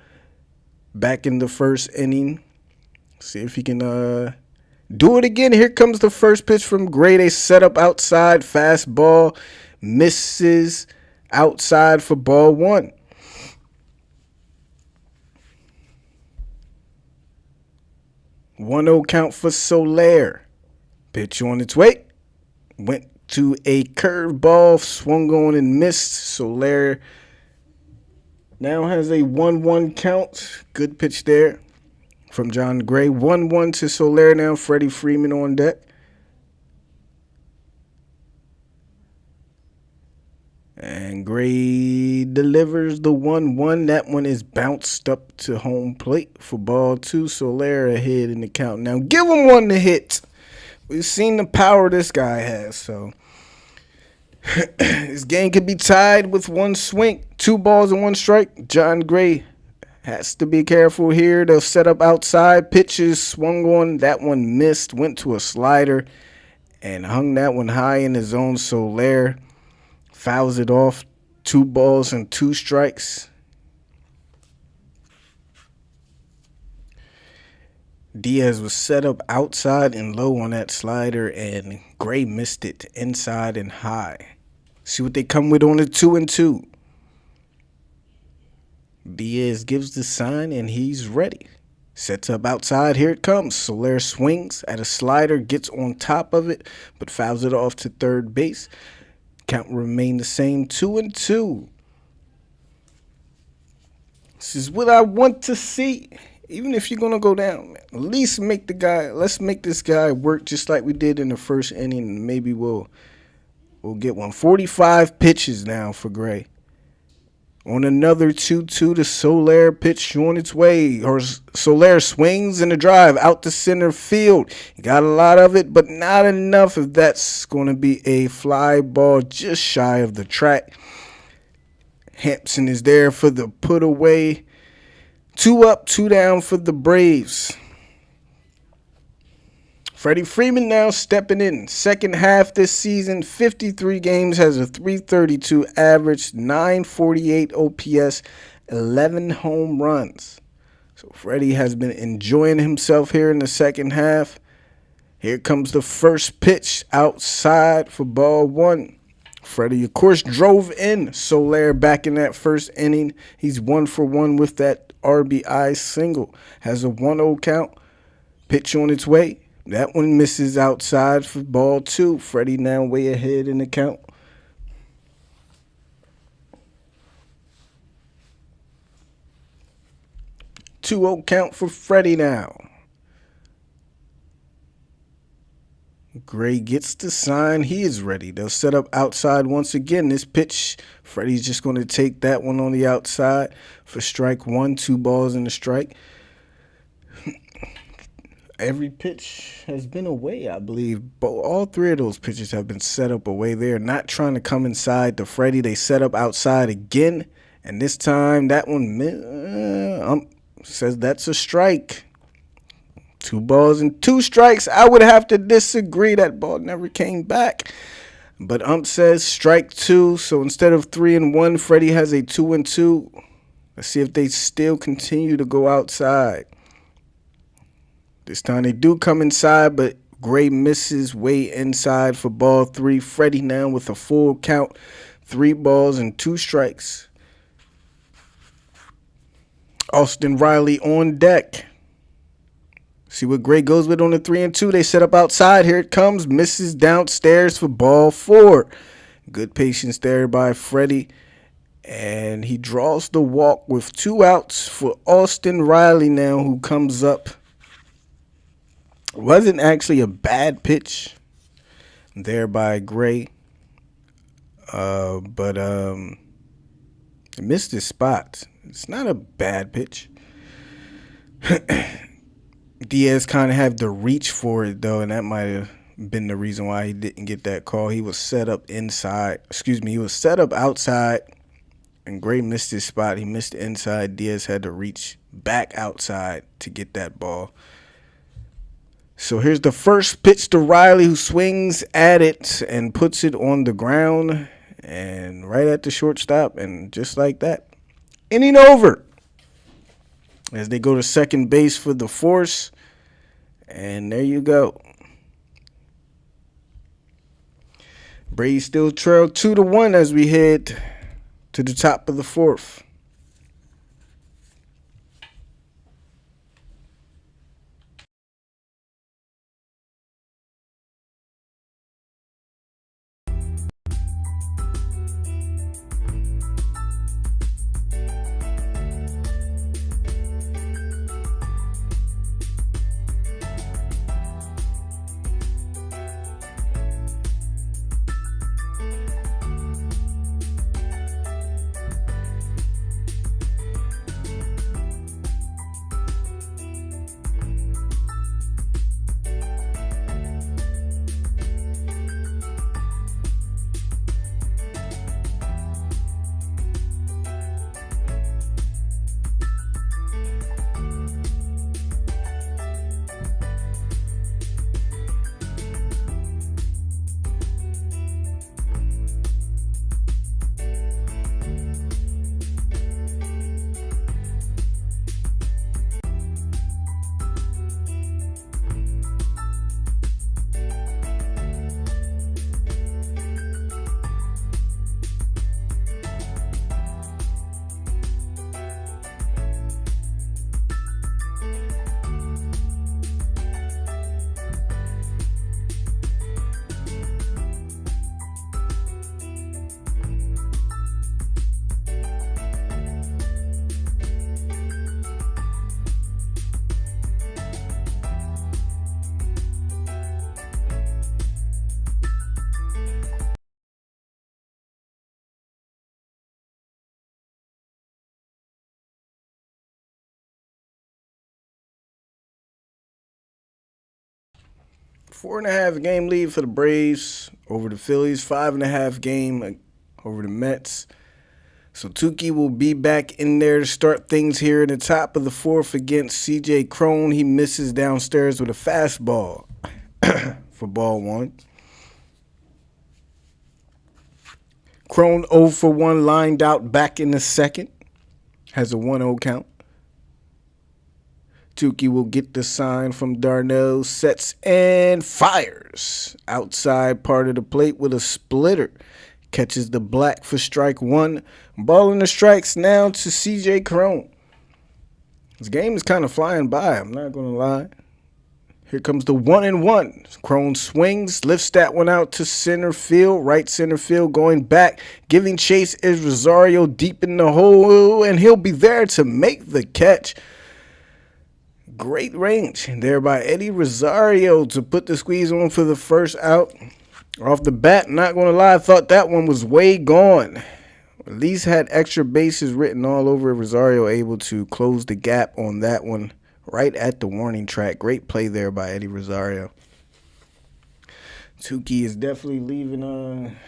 back in the first inning. See if he can do it again. Here comes the first pitch from Gray. They set up outside. Fastball misses outside for ball 1. One-0 count for Soler. Pitch on its way. Went to a curveball, swung on and missed. Soler now has a 1-1 count. Good pitch there from John Gray. 1-1 to Soler now. Freddy Freeman on deck. And Gray delivers the 1-1. That one is bounced up to home plate for ball 2. Soler ahead in the count. Now give him one to hit. We've seen the power this guy has, so this game could be tied with 1 swing, 2 balls and 1 strike. John Gray has to be careful here. They'll set up outside. Pitches swung on. That one missed. Went to a slider and hung that one high in the zone. Soler fouls it off. 2 balls and 2 strikes. Diaz was set up outside and low on that slider, and Gray missed it inside and high. See what they come with on the 2-2. Diaz gives the sign, and he's ready. Sets up outside. Here it comes. Soler swings at a slider, gets on top of it, but fouls it off to third base. Count will remain the same, 2-2. This is what I want to see. Even if you're going to go down, at least let's make this guy work just like we did in the first inning, and maybe we'll get one. 45 pitches now for Gray. On another 2-2, the Soler pitch on its way. Or Soler swings in the drive out to center field. He got a lot of it, but not enough if that's going to be a fly ball just shy of the track. Hampson is there for the put away. 2 up, 2 down for the Braves. Freddy Freeman now stepping in. Second half this season, 53 games, has a .332 average, .948 OPS, 11 home runs. So Freddy has been enjoying himself here in the second half. Here comes the first pitch outside for ball 1. Freddy, of course, drove in Soler back in that first inning. He's 1 for 1 with that RBI single. Has a 1-0 count. Pitch on its way. That one misses outside for ball 2. Freddy now way ahead in the count. Two-0 count for Freddy now. Gray gets the sign. He is ready. They'll set up outside once again. This pitch, Freddy's just going to take that one on the outside for strike one. 2 balls and a strike. Every pitch has been away, I believe. But all 3 of those pitches have been set up away. They're not trying to come inside to Freddy. They set up outside again. And this time, that one says that's a strike. 2 balls and 2 strikes. I would have to disagree. That ball never came back. But says strike 2. So instead of 3-1, Freddy has a 2-2. Let's see if they still continue to go outside. This time they do come inside, but Gray misses way inside for ball 3. Freddy now with a full count. 3 balls and 2 strikes. Austin Riley on deck. See what Gray goes with on the 3-2. They set up outside. Here it comes. Misses downstairs for ball 4. Good patience there by Freddy. And he draws the walk with 2 outs for Austin Riley now, who comes up. Wasn't actually a bad pitch there by Gray. But he missed his spot. It's not a bad pitch. Diaz kind of had to reach for it, though, and that might have been the reason why he didn't get that call. He was set up he was set up outside, and Gray missed his spot. He missed the inside. Diaz had to reach back outside to get that ball. So here's the first pitch to Riley, who swings at it and puts it on the ground and right at the shortstop, and just like that, inning over. As they go to second base for the force. And there you go. Braves still trail 2-1 as we head to the top of the 4th. Four and a half game lead for the Braves over the Phillies. 5.5 game over the Mets. So Tukey will be back in there to start things here in the top of the 4th against C.J. Cron. He misses downstairs with a fastball for ball 1. Cron 0 for 1, lined out back in the second. Has a 1-0 count. Tukey will get the sign from Darnell, sets and fires. Outside part of the plate with a splitter. Catches the black for strike 1. Ball in the strikes now to C.J. Cron. This game is kind of flying by, I'm not going to lie. Here comes the 1-1. Cron swings, lifts that one out to center field. Right center field going back. Giving chase is Rosario deep in the hole, and he'll be there to make the catch. Great range there by Eddie Rosario to put the squeeze on for the first out. Off the bat, not going to lie, I thought that one was way gone. At least had extra bases written all over. Rosario able to close the gap on that one right at the warning track. Great play there by Eddie Rosario. Toussaint is definitely leaving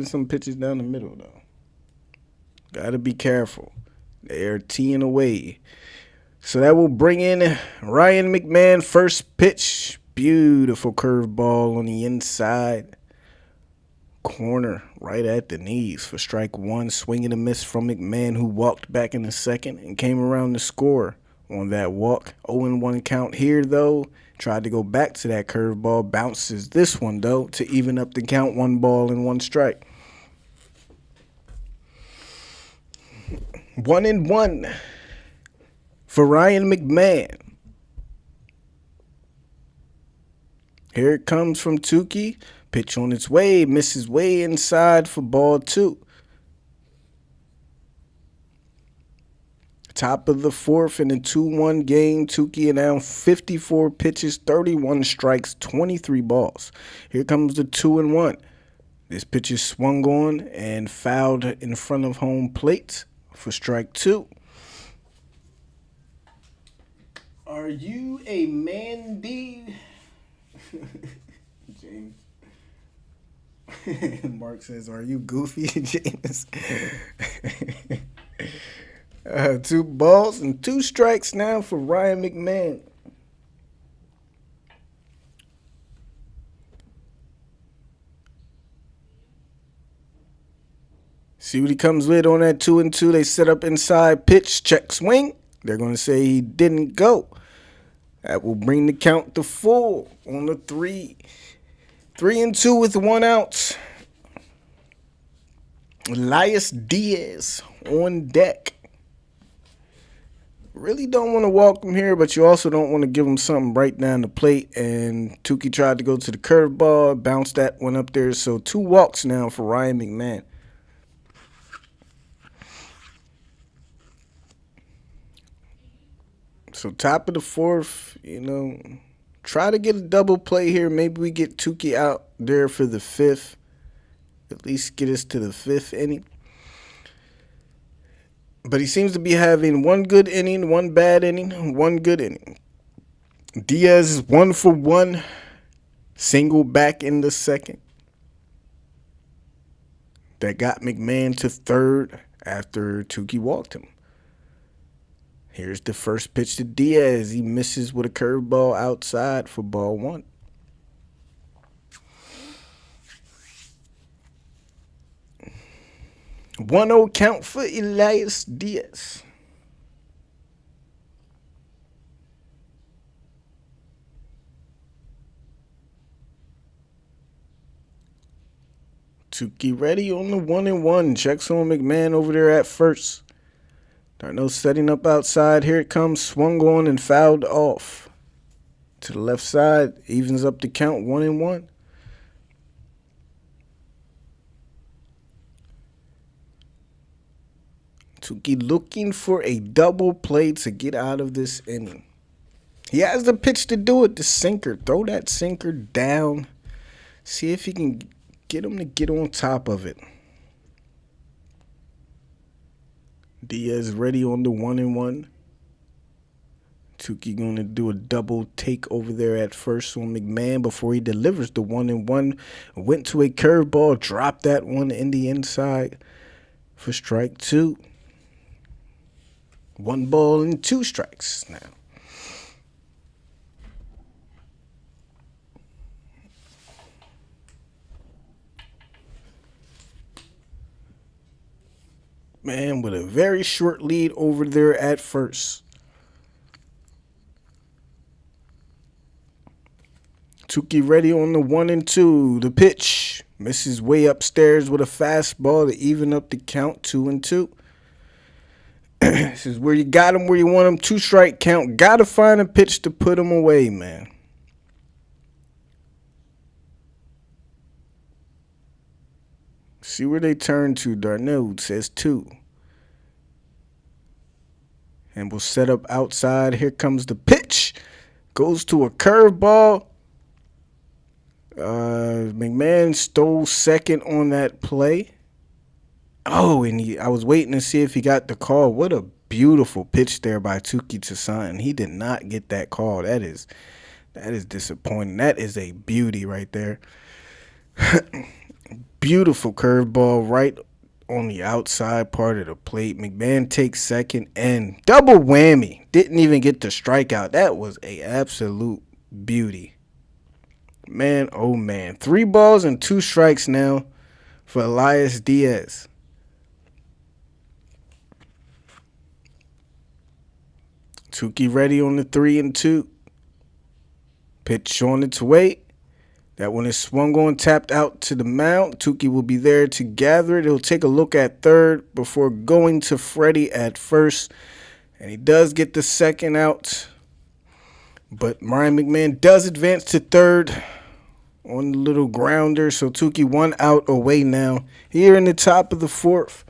some pitches down the middle, though. Gotta be careful. They're teeing away. So that will bring in Ryan McMahon. First pitch. Beautiful curveball on the inside corner, right at the knees for strike one. Swing and a miss from McMahon, who walked back in the second and came around to score on that walk. 0-1 count here, though. Tried to go back to that curveball. Bounces this one, though, to even up the count. 1 ball and 1 strike. 1-1 for Ryan McMahon. Here it comes from Toussaint. Pitch on its way. Misses way inside for ball 2. Top of the 4th in a 2-1 game. Toussaint now 54 pitches, 31 strikes, 23 balls. Here comes the 2-1. This pitch is swung on and fouled in front of home plate for strike 2. Are you a man, D? James. Mark says, are you goofy, James? 2 balls and 2 strikes now for Ryan McMahon. See what he comes with on that 2-2. They set up inside pitch, check swing. They're going to say he didn't go. That will bring the count to full on the 3. 3-2 with 1 out. Elias Diaz on deck. Really don't want to walk him here, but you also don't want to give him something right down the plate. And Toussaint tried to go to the curveball, bounced that one up there. So 2 walks now for Ryan McMahon. So top of the 4th, try to get a double play here. Maybe we get Toussaint out there for the 5th. At least get us to the 5th inning. But he seems to be having 1 good inning, 1 bad inning, 1 good inning. Diaz is 1 for 1. Single back in the 2nd. That got McMahon to 3rd after Toussaint walked him. Here's the first pitch to Diaz. He misses with a curveball outside for ball 1. One 0 count for Elias Diaz. Toussaint ready on the 1-1. Checks on McMahon over there at first. Darno setting up outside. Here it comes. Swung on and fouled off. To the left side. Evens up the count. 1-1. Toussaint looking for a double play to get out of this inning. He has the pitch to do it. The sinker. Throw that sinker down. See if he can get him to get on top of it. Diaz ready on the 1-1. Toussaint going to do a double take over there at first on McMahon before he delivers the 1-1. Went to a curveball. Dropped that one in the inside for strike 2. 1 ball and 2 strikes now. Man, with a very short lead over there at first. Toussaint ready on the 1-2. The pitch misses way upstairs with a fastball to even up the count. 2-2. This is where you got him, where you want him. 2 strike count. Got to find a pitch to put him away, man. See where they turn to. Darno says 2. And we'll set up outside. Here comes the pitch. Goes to a curveball. McMahon stole second on that play. Oh, and I was waiting to see if he got the call. What a beautiful pitch there by Toussaint. He did not get that call. That is disappointing. That is a beauty right there. Beautiful curveball right on the outside part of the plate. McMahon takes second and double whammy. Didn't even get the strikeout. That was a absolute beauty. Man, oh man. 3 balls and 2 strikes now for Elias Diaz. Tukey ready on the 3-2. Pitch on its way. That one is swung on, tapped out to the mound. Tukey will be there to gather it. He'll take a look at third before going to Freddy at first. And he does get the second out. But Ryan McMahon does advance to third on the little grounder. So Tukey 1 out away now. Here in the top of the 4th.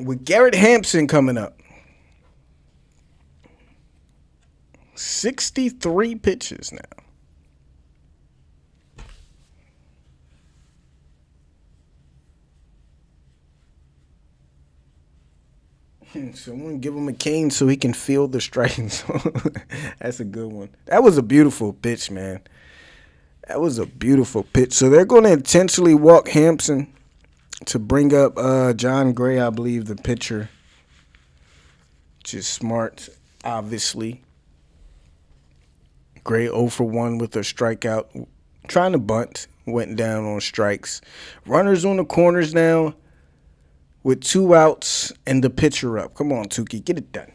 With Garrett Hampson coming up. 63 pitches now. Someone give him a cane so he can feel the strikes. That's a good one. That was a beautiful pitch, man. That was a beautiful pitch. So they're going to intentionally walk Hampson to bring up John Gray, I believe, the pitcher. Which is smart, obviously. Gray 0 for 1 with a strikeout. Trying to bunt. Went down on strikes. Runners on the corners now. With 2 outs and the pitcher up. Come on, Tukey, get it done.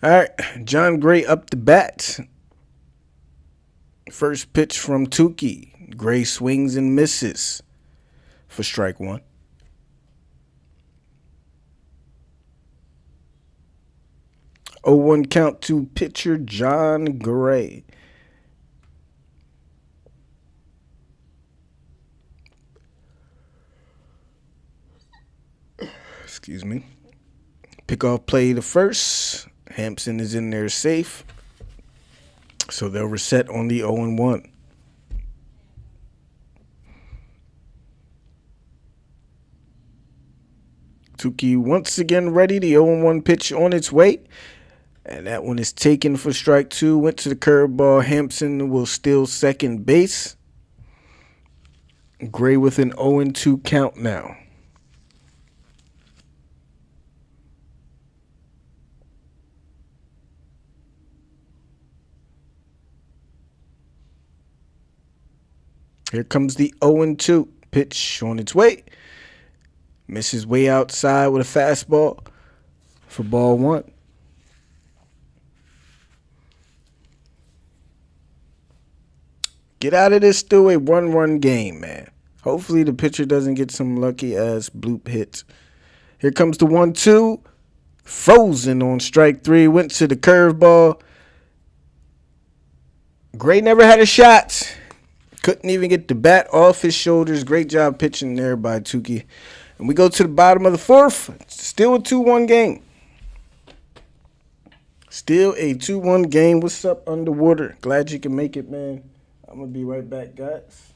All right, John Gray up the bat. First pitch from Tukey. Gray swings and misses for strike 1. 0-1 count to pitcher John Gray. Excuse me. Pickoff play to first. Hampson is in there safe. So they'll reset on the 0-1. Tukey once again ready. The 0-1 pitch on its way. And that one is taken for strike 2. Went to the curveball. Hampson will steal second base. Gray with an 0-2 count now. Here comes the 0-2 pitch on its way. Misses way outside with a fastball for ball 1. Get out of this still a 1-run game, man. Hopefully the pitcher doesn't get some lucky ass bloop hits. Here comes the 1-2. Frozen on strike 3. Went to the curveball. Gray never had a shot. Couldn't even get the bat off his shoulders. Great job pitching there by Tukey. And we go to the bottom of the 4th. Still a 2-1 game. Still a 2-1 game. What's up, Underwater? Glad you can make it, man. I'm going to be right back, guys.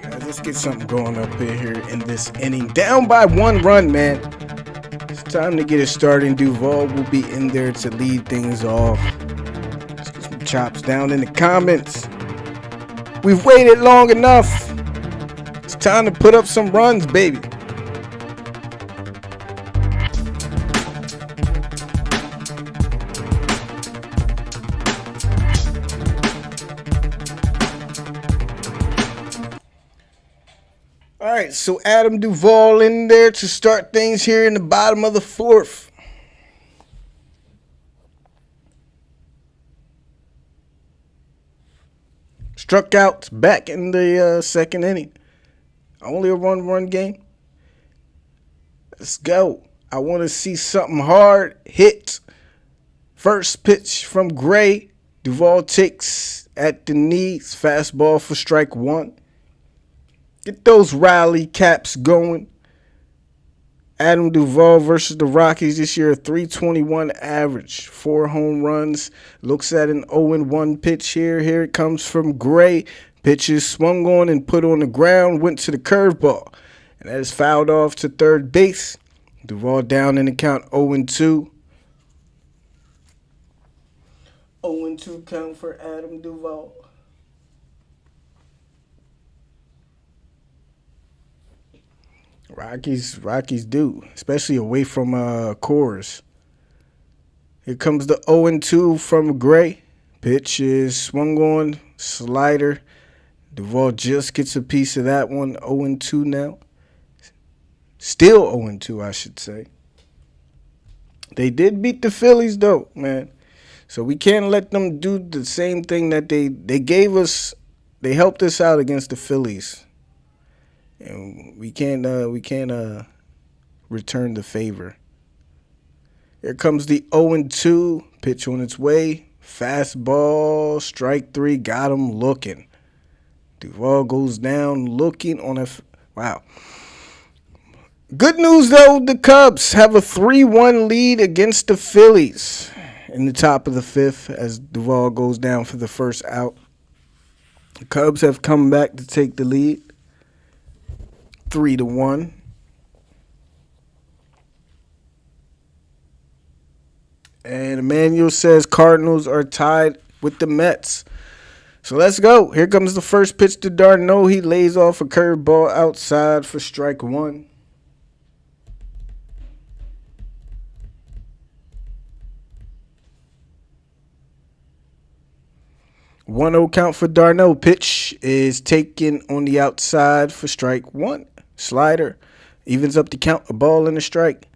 Guys, let's get something going up here in this inning. Down by 1 run, man. It's time to get it started. Duvall will be in there to lead things off. Let's get some chops down in the comments. We've waited long enough. It's time to put up some runs, baby. All right, so Adam Duvall in there to start things here in the bottom of the 4th. Struck out back in the 2nd inning. Only a 1-run game. Let's go. I want to see something hard hit. First pitch from Gray. Duvall takes at the knees. Fastball for strike 1. Get those rally caps going. Adam Duvall versus the Rockies this year, a 321 average, 4 home runs. Looks at an 0-1 pitch here. Here it comes from Gray. Pitches swung on and put on the ground, went to the curveball. And that is fouled off to third base. Duvall down in the count 0-2. 0-2 count for Adam Duvall. Rockies do, especially away from Coors. Here comes the 0-2 from Gray. Pitch is swung on, slider. Duvall just gets a piece of that one. 0-2 now. Still 0-2, I should say. They did beat the Phillies, though, man. So we can't let them do the same thing that they gave us. They helped us out against the Phillies. And we can't return the favor. Here comes the 0-2. Pitch on its way. Fastball, strike 3. Got him looking. Duvall goes down looking on a... Wow. Good news, though. The Cubs have a 3-1 lead against the Phillies in the top of the 5th as Duvall goes down for the first out. The Cubs have come back to take the lead. 3-1. And Emmanuel says Cardinals are tied with the Mets. So let's go. Here comes the first pitch to d'Arnaud. He lays off a curveball outside for strike 1. 1-0 count for d'Arnaud. Pitch is taken on the outside for strike 1. Slider evens up the count. A ball and a strike.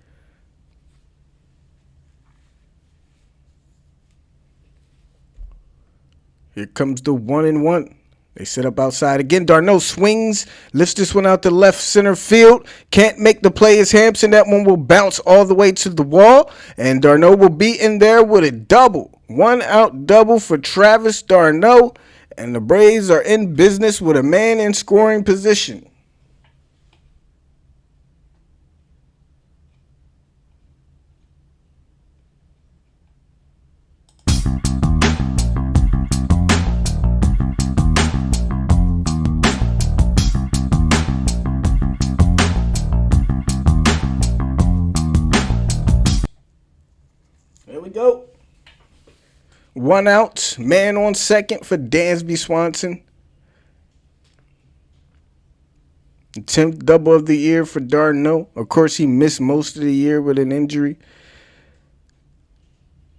Here comes the 1-1. They set up outside again. d'Arnaud swings, lifts this one out to left center field. Can't make the play as Hampson. That one will bounce all the way to the wall. And d'Arnaud will be in there with a double. 1-out double for Travis d'Arnaud. And the Braves are in business with a man in scoring position. There we go. 1 out, man on second for Dansby Swanson. 10th double of the year for d'Arnaud. Of course, he missed most of the year with an injury.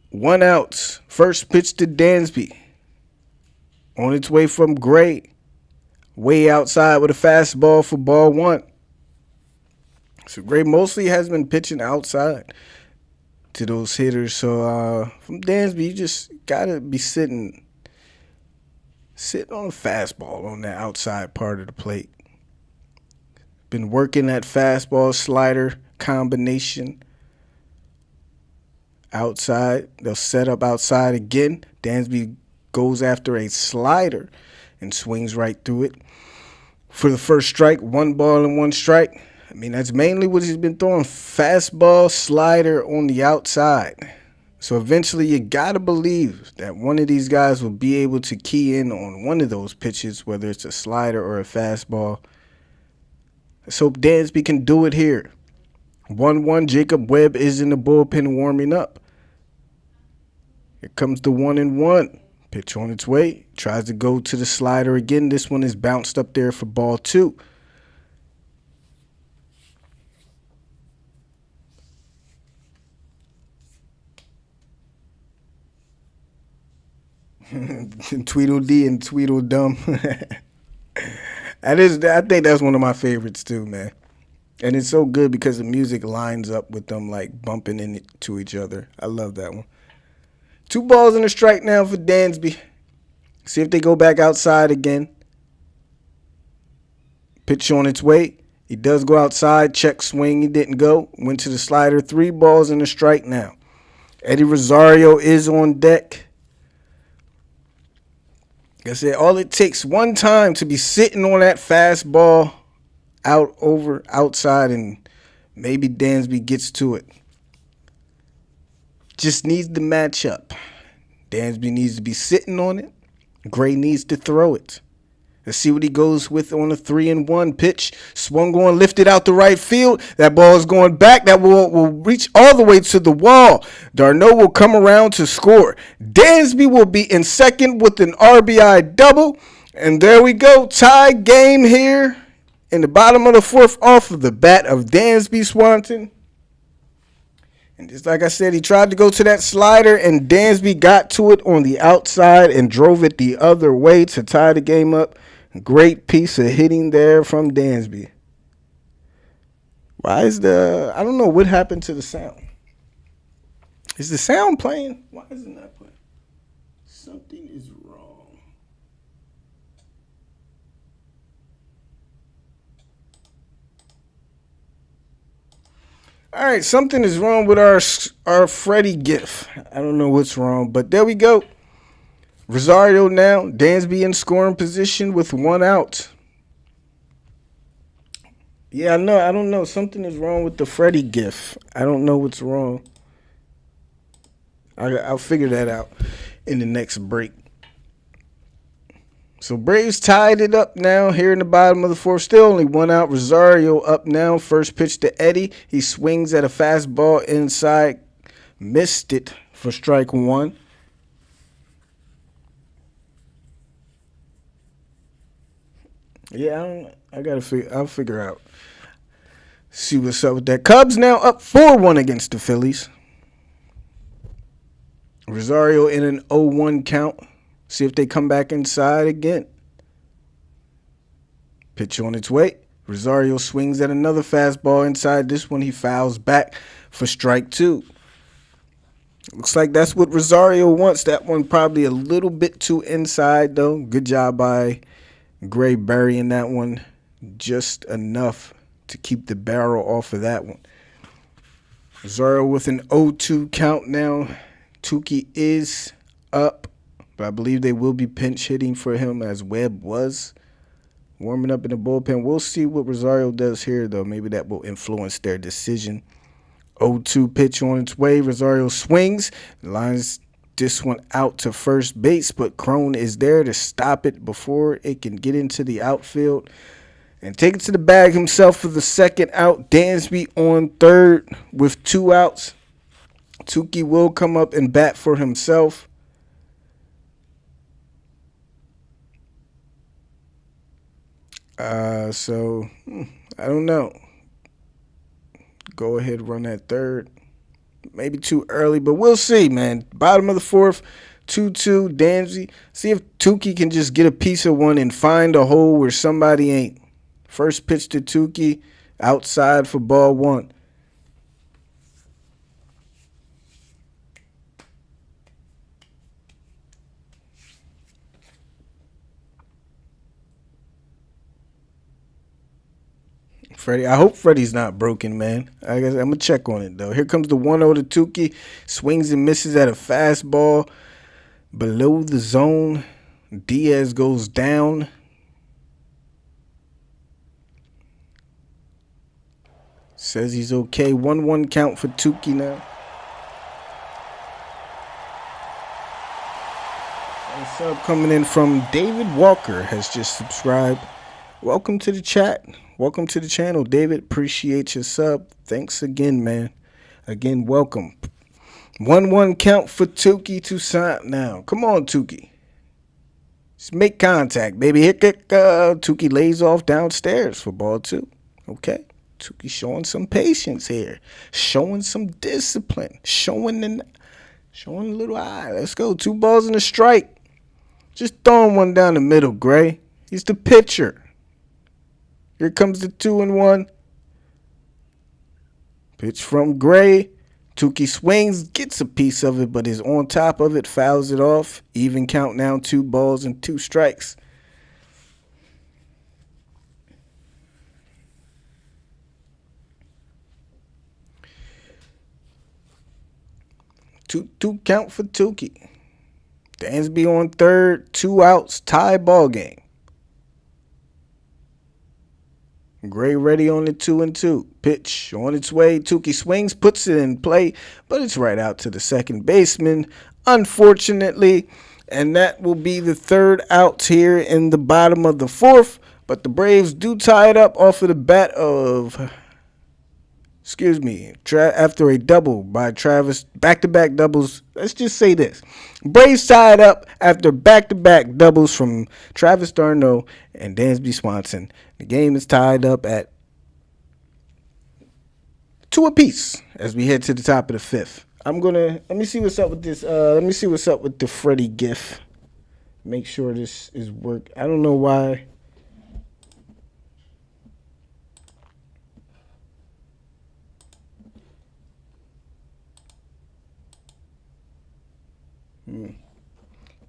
1 out. First pitch to Dansby. On its way from Gray. Way outside with a fastball for ball 1. So Gray mostly has been pitching outside to those hitters. So from Dansby, you just gotta be sitting on a fastball on that outside part of the plate. Been working that fastball slider combination outside. They'll set up outside again. Dansby goes after a slider and swings right through it. For the first strike, 1 ball and 1 strike. I mean, that's mainly what he's been throwing. Fastball, slider on the outside. So eventually you got to believe that one of these guys will be able to key in on one of those pitches, whether it's a slider or a fastball. Let's hope Dansby can do it here. 1-1, Jacob Webb is in the bullpen warming up. Here comes the 1-1. Pitch on its way. Tries to go to the slider again. This one is bounced up there for ball 2. Tweedledee and Tweedledum. I think that's one of my favorites too, man. And it's so good because the music lines up with them like bumping into each other. I love that one. 2 balls and a strike now for Dansby. See if they go back outside again. Pitch on its way. He does go outside. Check swing. He didn't go. Went to the slider. 3 balls and a strike now. Eddie Rosario is on deck. Like I said, all it takes one time to be sitting on that fastball outside, and maybe Dansby gets to it. Just needs to match up. Dansby needs to be sitting on it. Gray needs to throw it. Let's see what he goes with on a 3-1 pitch. Swung on, lifted out the right field. That ball is going back. That will reach all the way to the wall. Darno will come around to score. Dansby will be in second with an RBI double. And there we go. Tie game here in the bottom of the 4th off of the bat of Dansby Swanson. And just like I said, he tried to go to that slider, and Dansby got to it on the outside and drove it the other way to tie the game up. Great piece of hitting there from Dansby. I don't know what happened to the sound. Is the sound playing? Why isn't that playing? Something is wrong. All right, something is wrong with our Freddy GIF. I don't know what's wrong, but there we go. Rosario now, Dansby in scoring position with 1 out. Yeah, I don't know. Something is wrong with the Freddy GIF. I don't know what's wrong. I'll figure that out in the next break. So Braves tied it up now here in the bottom of the 4th. Still only 1 out. Rosario up now. First pitch to Eddie. He swings at a fastball inside. Missed it for strike 1. Yeah, I'll figure out. See what's up with that. Cubs now up 4-1 against the Phillies. Rosario in an 0-1 count. See if they come back inside again. Pitch on its way. Rosario swings at another fastball inside. This one he fouls back for strike 2. Looks like that's what Rosario wants. That one probably a little bit too inside, though. Good job by Gray burying that one just enough to keep the barrel off of that one. Rosario with an 0-2 count now. Tukey is up, but I believe they will be pinch hitting for him as Webb was warming up in the bullpen. We'll see what Rosario does here, though. Maybe that will influence their decision. 0-2 pitch on its way. Rosario swings, lines this one out to first base, but Crone is there to stop it before it can get into the outfield and take it to the bag himself for the 2nd out. Dansby on 3rd with 2 outs. Tukey will come up and bat for himself. So I don't know. Go ahead, run that 3rd. Maybe too early, but we'll see, man. Bottom of the 4th, 2-2, Dansby. See if Tukey can just get a piece of one and find a hole where somebody ain't. First pitch to Tukey, outside for ball 1. Freddy, I hope Freddy's not broken, man. I guess I'm going to check on it, though. Here comes the 1-0 to Tukey. Swings and misses at a fastball below the zone. Diaz goes down. Says he's okay. 1-1 count for Tukey now. Sub coming in from David Walker has just subscribed. Welcome to the chat. Welcome to the channel, David. Appreciate your sub. Thanks again, man. Again, welcome. 1-1 count for Toussaint now. Come on, Tukey. Just make contact, baby. Hit Tukey lays off downstairs for ball 2. Okay. Tukey showing some patience here. Showing some discipline. Showing a little eye. Let's go. 2 balls and a strike. Just throwing one down the middle, Gray. He's the pitcher. Here comes the 2-1. Pitch from Gray. Tukey swings, gets a piece of it, but is on top of it, fouls it off. Even count now, 2 balls and 2 strikes. Two count for Tukey. Dansby on third, 2 outs, tie ball game. Gray ready on the 2-2. Pitch on its way. Tukey swings, puts it in play, but it's right out to the second baseman, unfortunately. And that will be the 3rd out here in the bottom of the 4th. But the Braves do tie it up off of the bat of, after a double by Travis. Back-to-back doubles. Let's just say this. Braves tie it up after back-to-back doubles from Travis d'Arnaud and Dansby Swanson. The game is tied up at 2 apiece as we head to the top of the 5th. Let me see what's up with this. Let me see what's up with the Freddy GIF. Make sure this is work. I don't know why.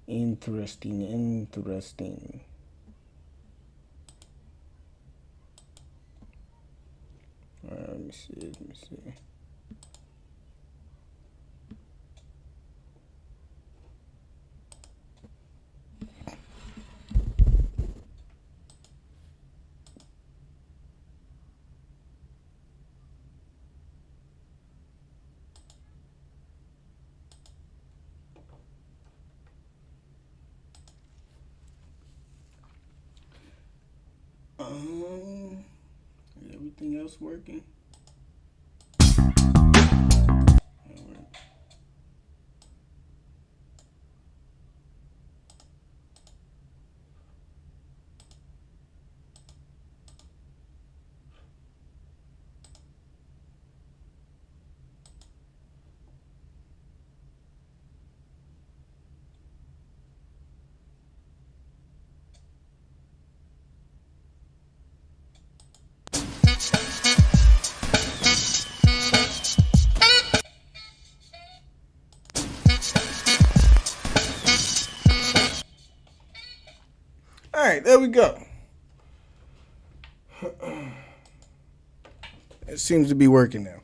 Interesting. Let me see. Is everything else working? All right, there we go. It seems to be working now.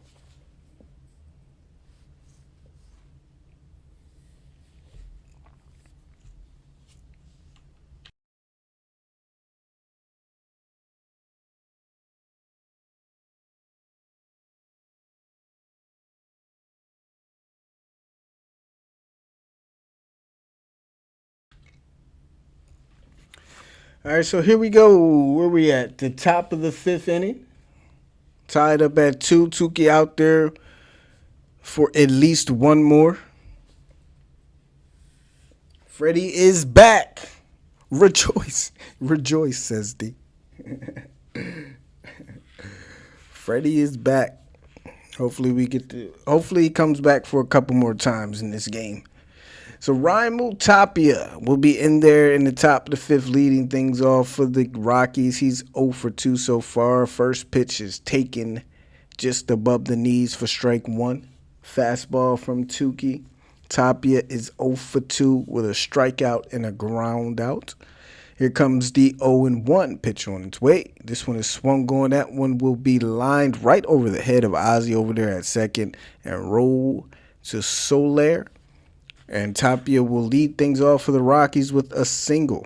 All right, so here we go. Where we at? The top of the 5th inning. Tied up at 2. Tukey out there for at least 1 more. Freddy is back. Rejoice. Rejoice, says D. Freddy is back. Hopefully he comes back for a couple more times in this game. So Raimel Tapia will be in there in the top of the 5th, leading things off for the Rockies. He's 0 for 2 so far. First pitch is taken just above the knees for strike 1. Fastball from Tukey. Tapia is 0 for 2 with a strikeout and a ground out. Here comes the 0-1 pitch on its way. This one is swung on. That one will be lined right over the head of Ozzy over there at second and roll to Soler. And Tapia will lead things off for the Rockies with a single.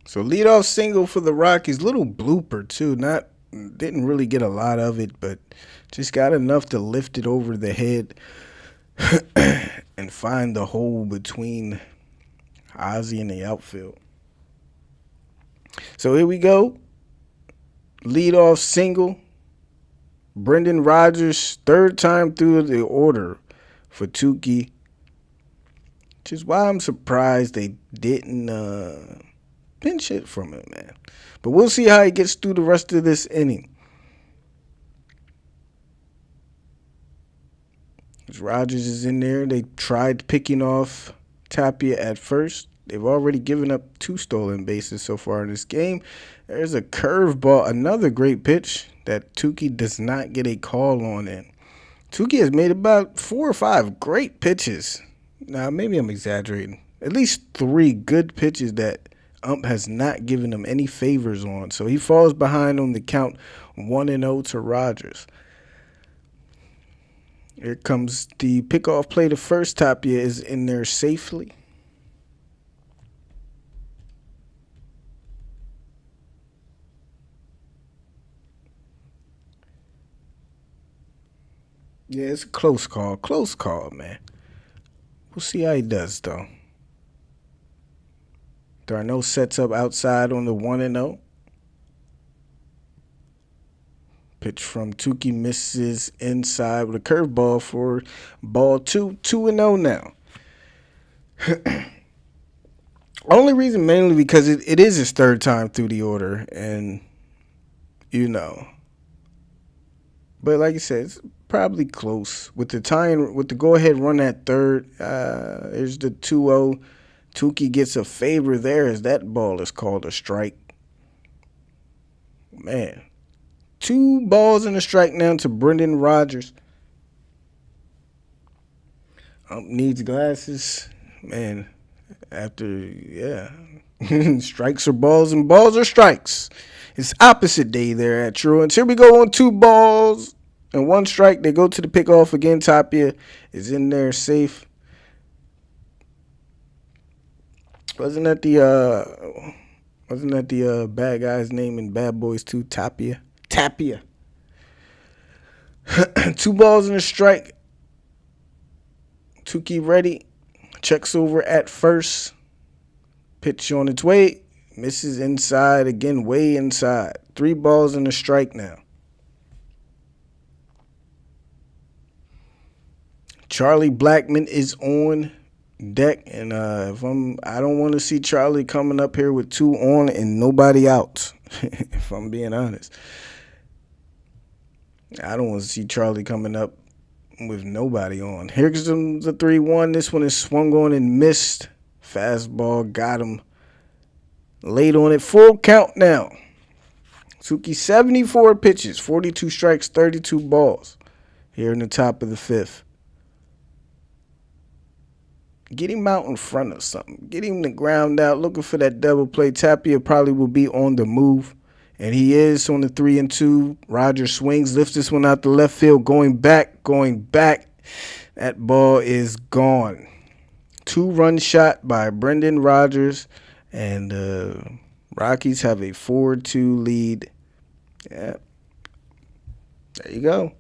So leadoff single for the Rockies. Little blooper too. Not Didn't really get a lot of it, but just got enough to lift it over the head and find the hole between Ozzy and the outfield. So here we go. Leadoff single. Brendan Rodgers, third time through the order for Tukey. Which is why I'm surprised they didn't pinch hit from him, man. But we'll see how he gets through the rest of this inning. As Rodgers is in there, they tried picking off Tapia at first. They've already given up 2 stolen bases so far in this game. There's a curveball, another great pitch that Tukey does not get a call on. And Tukey has made about 4 or 5 great pitches. Now, maybe I'm exaggerating. At least 3 good pitches that ump has not given him any favors on. So he falls behind on the count 1-0 to Rodgers. Here comes the pickoff play to first. Tapia is in there safely. Yeah, it's a close call. Close call, man. We'll see how he does, though. Darno sets up outside on the 1-0. Pitch from Tukey misses inside with a curveball for ball 2. 2-0 now. Only reason mainly because it is his third time through the order. And, But like I said, it's probably close. With the go-ahead run at third, there's the 2-0. Tukey gets a favor there as that ball is called a strike. Man. 2 balls and a strike now to Brendan Rodgers. Needs glasses. Man, strikes are balls and balls are strikes. It's opposite day there at Truants. Here we go on 2 balls and 1 strike. They go to the pickoff again. Tapia is in there safe. Wasn't that the bad guy's name in Bad Boys 2? Tapia. 2 balls and a strike. Tukey ready. Checks over at first. Pitch on its way. Misses inside again, way inside. 3 balls and a strike now. Charlie Blackmon is on deck, and I don't want to see Charlie coming up here with 2 on and nobody out. If I'm being honest, I don't want to see Charlie coming up with nobody on. Here's the 3-1. This one is swung on and missed. Fastball got him late on it. Full count now. Tukey 74 pitches, 42 strikes, 32 balls here in the top of the 5th. Get him out in front of something. Get him the ground out, looking for that double play. Tapia probably will be on the move, and he is on the 3-2. Rodgers swings, lifts this one out the left field, going back. That ball is gone. 2-run shot by Brendan Rodgers, and Rockies have a 4-2 lead. Yeah, there you go.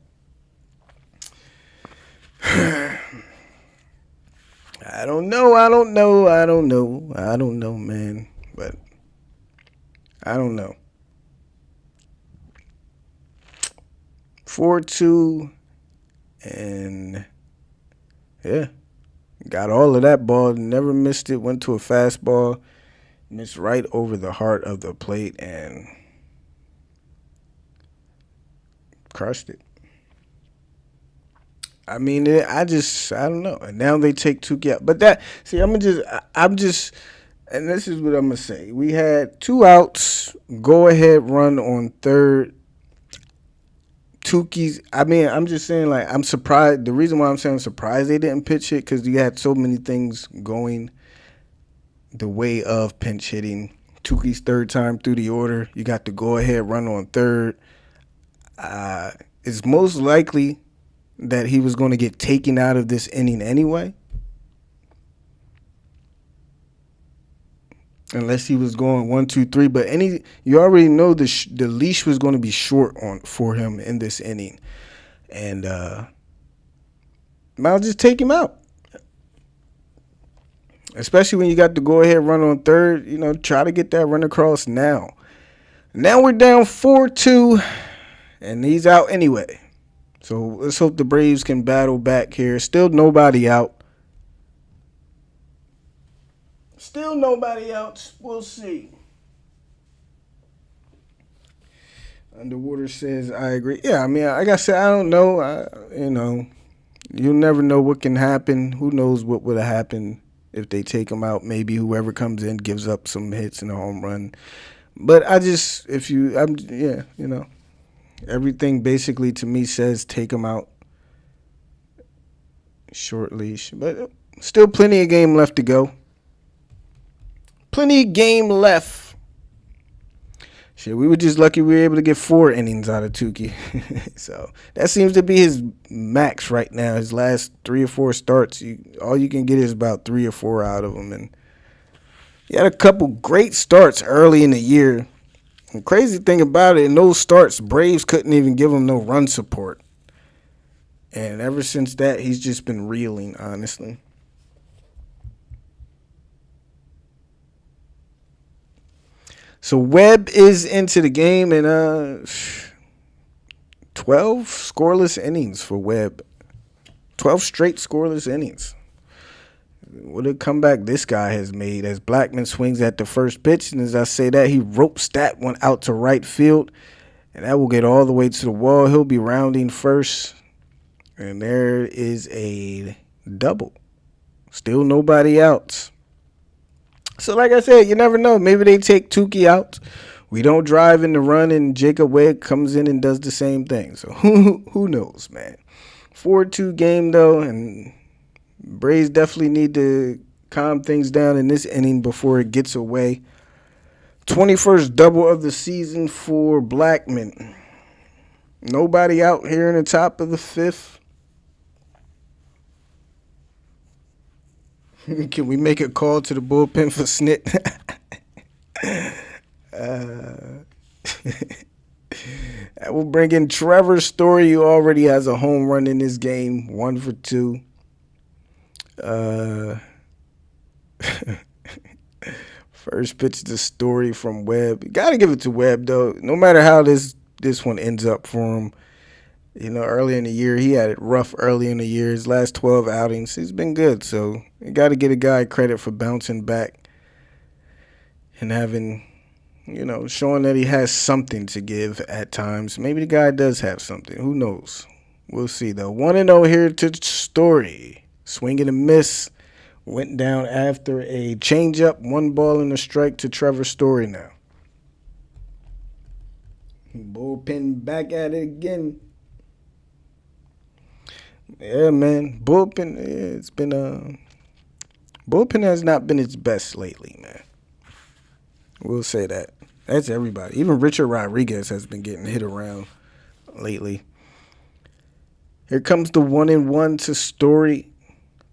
I don't know, man. But I don't know. 4-2, and yeah, got all of that ball. Never missed it. Went to a fastball, missed right over the heart of the plate, and crushed it. I mean, I don't know. And now they take Tukey out. But I'm just, and this is what I'm going to say. We had 2 outs, go ahead run on third. Tukey's, I'm just saying, like, I'm surprised. The reason why I'm saying I'm surprised they didn't pitch it, because you had so many things going the way of pinch hitting. Tukey's third time through the order. You got the go ahead run on third. It's most likely that he was going to get taken out of this inning anyway. unless he was going 1, 2, 3. But you already know the leash was going to be short on for him in this inning, and Might just take him out. Especially when you got the go ahead run on third, try to get that run across now. Now we're down 4-2, and he's out anyway. So let's hope the Braves can battle back here. Still nobody out. Still nobody out. We'll see. Underwater says, I agree. Yeah, I mean, like I said, I don't know. You'll never know what can happen. Who knows what would have happened if they take him out? Maybe whoever comes in gives up some hits and a home run. But everything basically to me says take him out. Short leash. But still plenty of game left to go. Plenty of game left. Shit, we were just lucky we were able to get 4 innings out of Tukey. So that seems to be his max right now. His last 3 or 4 starts, all you can get is about 3 or 4 out of him. And he had a couple great starts early in the year. The crazy thing about it, in those starts, Braves couldn't even give him no run support. And ever since that, he's just been reeling, honestly. So Webb is into the game, and 12 scoreless innings for Webb. 12 straight scoreless innings. What a comeback this guy has made as Blackmon swings at the first pitch. And as I say that, he ropes that one out to right field. And that will get all the way to the wall. He'll be rounding first. And there is a double. Still nobody out. So like I said, you never know. Maybe they take Tukey out. We don't drive in the run, and Jacob Webb comes in and does the same thing. So who knows, man. 4-2 game, though, and Braves definitely need to calm things down in this inning before it gets away. 21st double of the season for Blackmon. Nobody out here in the top of the 5th. Can we make a call to the bullpen for Snit? That will bring in Trevor Story, who already has a home run in this game, 1 for 2. First pitch to Story from Webb. You got to give it to Webb, though. No matter how this one ends up for him. Early in the year, he had it rough early in the year. His last 12 outings, he's been good. So you got to get a guy credit for bouncing back and having, showing that he has something to give at times. Maybe the guy does have something. Who knows? We'll see, though. 1-0 here to Story. Swing and a miss. Went down after a changeup. 1 ball and a strike to Trevor Story now. Bullpen back at it again. Yeah, man. Bullpen has not been its best lately, man. We'll say that. That's everybody. Even Richard Rodriguez has been getting hit around lately. Here comes the 1-1 to Story.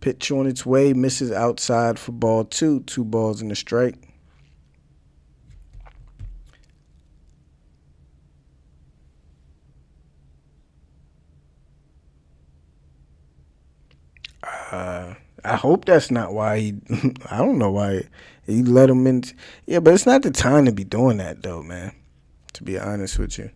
Pitch on its way. Misses outside for ball 2. 2 balls and a strike. I hope that's not why he. I don't know why he let him in. Yeah, but it's not the time to be doing that, though, man. To be honest with you,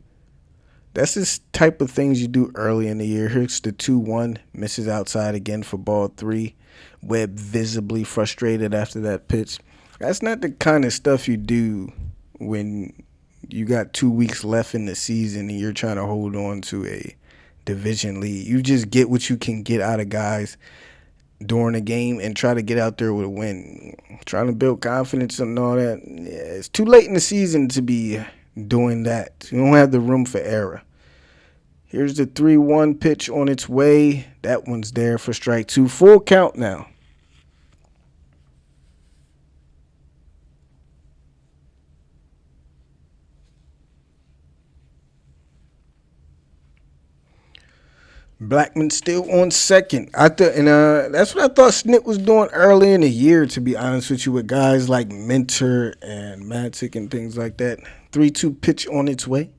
that's this type of things you do early in the year. Here's the 2-1, misses outside again for ball 3. Webb visibly frustrated after that pitch. That's not the kind of stuff you do when you got 2 weeks left in the season and you're trying to hold on to a division lead. You just get what you can get out of guys during a game and try to get out there with a win. Trying to build confidence and all that. Yeah, it's too late in the season to be doing that. You don't have the room for error. Here's the 3-1 pitch on its way. That one's there for strike 2. Full count now. Blackmon still on second. That's what I thought Snit was doing early in the year, to be honest with you, with guys like Minter and Matic and things like that. 3-2 pitch on its way.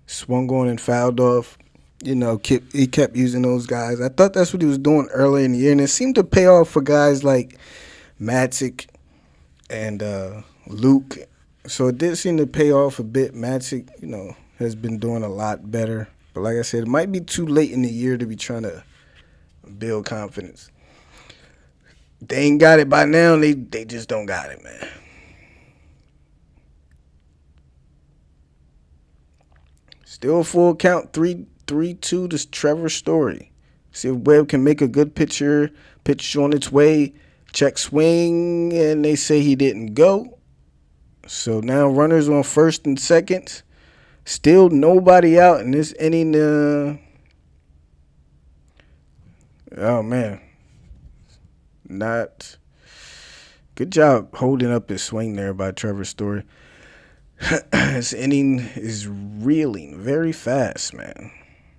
Swung on and fouled off. He kept using those guys. I thought that's what he was doing early in the year, and it seemed to pay off for guys like Matic and Luke. So it did seem to pay off a bit. Matic, has been doing a lot better. But like I said, it might be too late in the year to be trying to build confidence. They ain't got it by now. They just don't got it, man. Still full count, 3-2 to Trevor Story. See if Webb can make a good pitch on its way. Check swing, and they say he didn't go. So now runners on first and second. Still nobody out in this inning. Oh, man. Not. Good job holding up his swing there by Trevor Story. This inning is reeling very fast, man.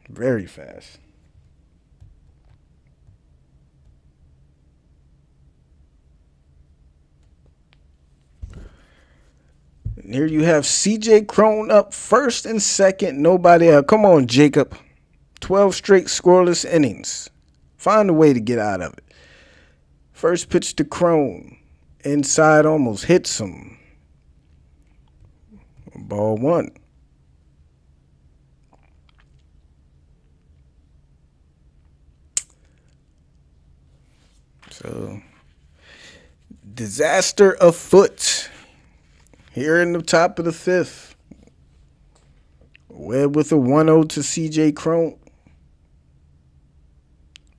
Very fast. And here you have C.J. Cron up first and second. Nobody out. Come on, Jacob. 12 straight scoreless innings. Find a way to get out of it. First pitch to Cron. Inside almost hits him. Ball one. So, disaster afoot. Here in the top of the fifth. Webb with a 1-0 to C.J. Cron.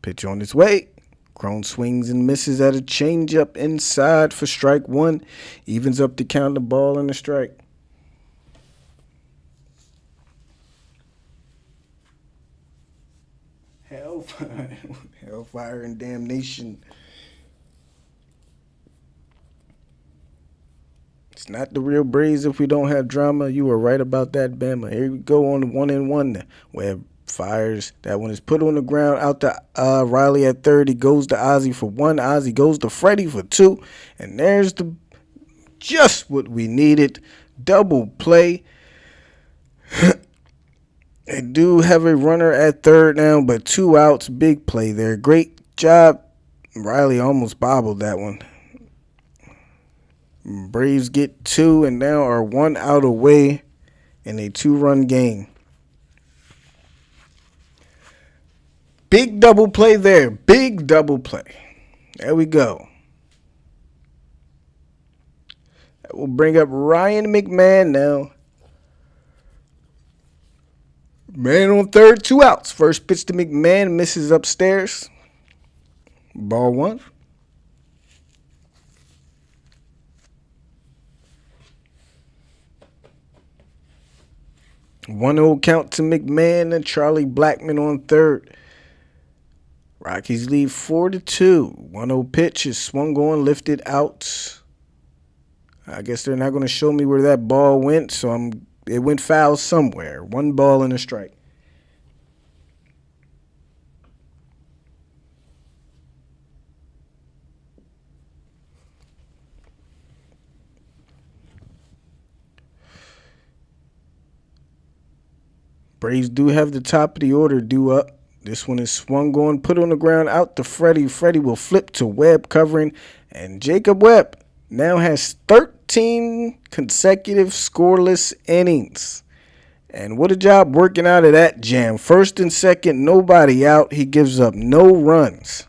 Pitch on its way. Cron swings and misses at a changeup inside for strike one. Evens up the count, the ball and the strike. Hellfire and damnation. It's not the real Braves if we don't have drama. You were right about that, Bama. Here we go on the 1-1. Webb fires. That one is put on the ground out to Riley at third. He goes to Ozzie for one. Ozzie goes to Freddy for two. And there's just what we needed. Double play. They do have a runner at third now, but 2 outs. Big play there. Great job. Riley almost bobbled that one. Braves get 2 and now are 1 out away in a 2-run game. Big double play there. Big double play. There we go. That will bring up Ryan McMahon now. Man on third, 2 outs. First pitch to McMahon, misses upstairs. Ball one. 1-0 count to McMahon and Charlie Blackmon on third. Rockies lead 4-2. 1-0 pitch is swung on, lifted out. I guess they're not going to show me where that ball went, so it went foul somewhere. 1 ball and a strike. Braves do have the top of the order due up. This one is swung on, put on the ground, out to Freddy. Freddy will flip to Webb covering, and Jacob Webb now has 13 consecutive scoreless innings. And what a job working out of that jam. First and second, nobody out. He gives up no runs.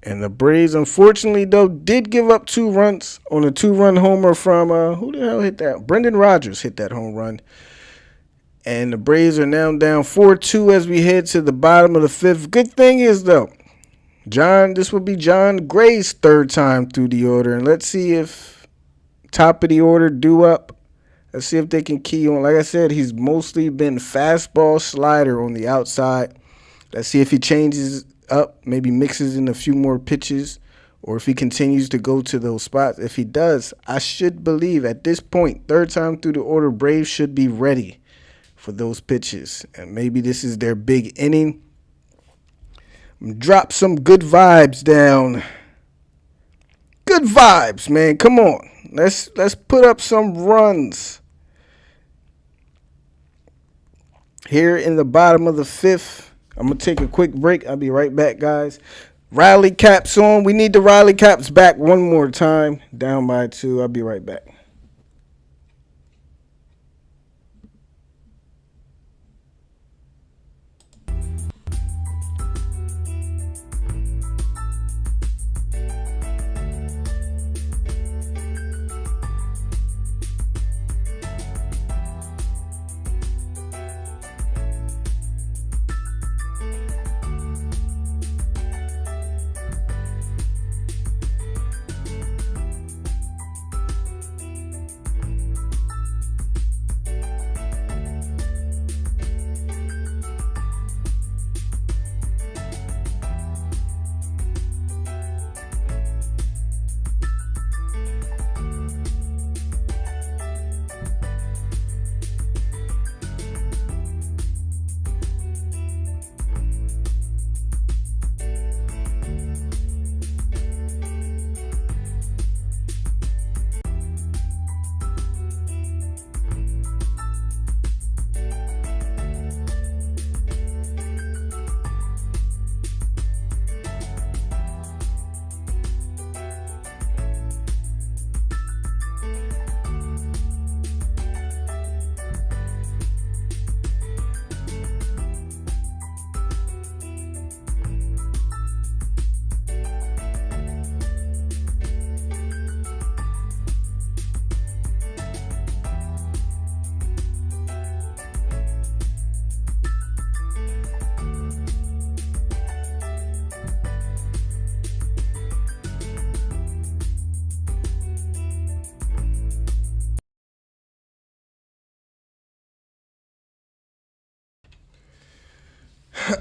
And the Braves, unfortunately, though, did give up 2 runs on a 2-run homer from, who the hell hit that? Brendan Rodgers hit that home run. And the Braves are now down 4-2 as we head to the bottom of the 5th. Good thing is, though, this will be John Gray's 3rd time through the order. And let's see if top of the order due up. Let's see if they can key on. Like I said, he's mostly been fastball slider on the outside. Let's see if he changes up, maybe mixes in a few more pitches, or if he continues to go to those spots. If he does, I should believe at this point, 3rd time through the order, Braves should be ready for those pitches. And maybe this is their big inning. Drop some good vibes down. Good vibes, man. Come on. Let's put up some runs. Here in the bottom of the fifth. I'm going to take a quick break. I'll be right back, guys. Riley caps on. We need the Riley caps back one more time. Down by 2. I'll be right back.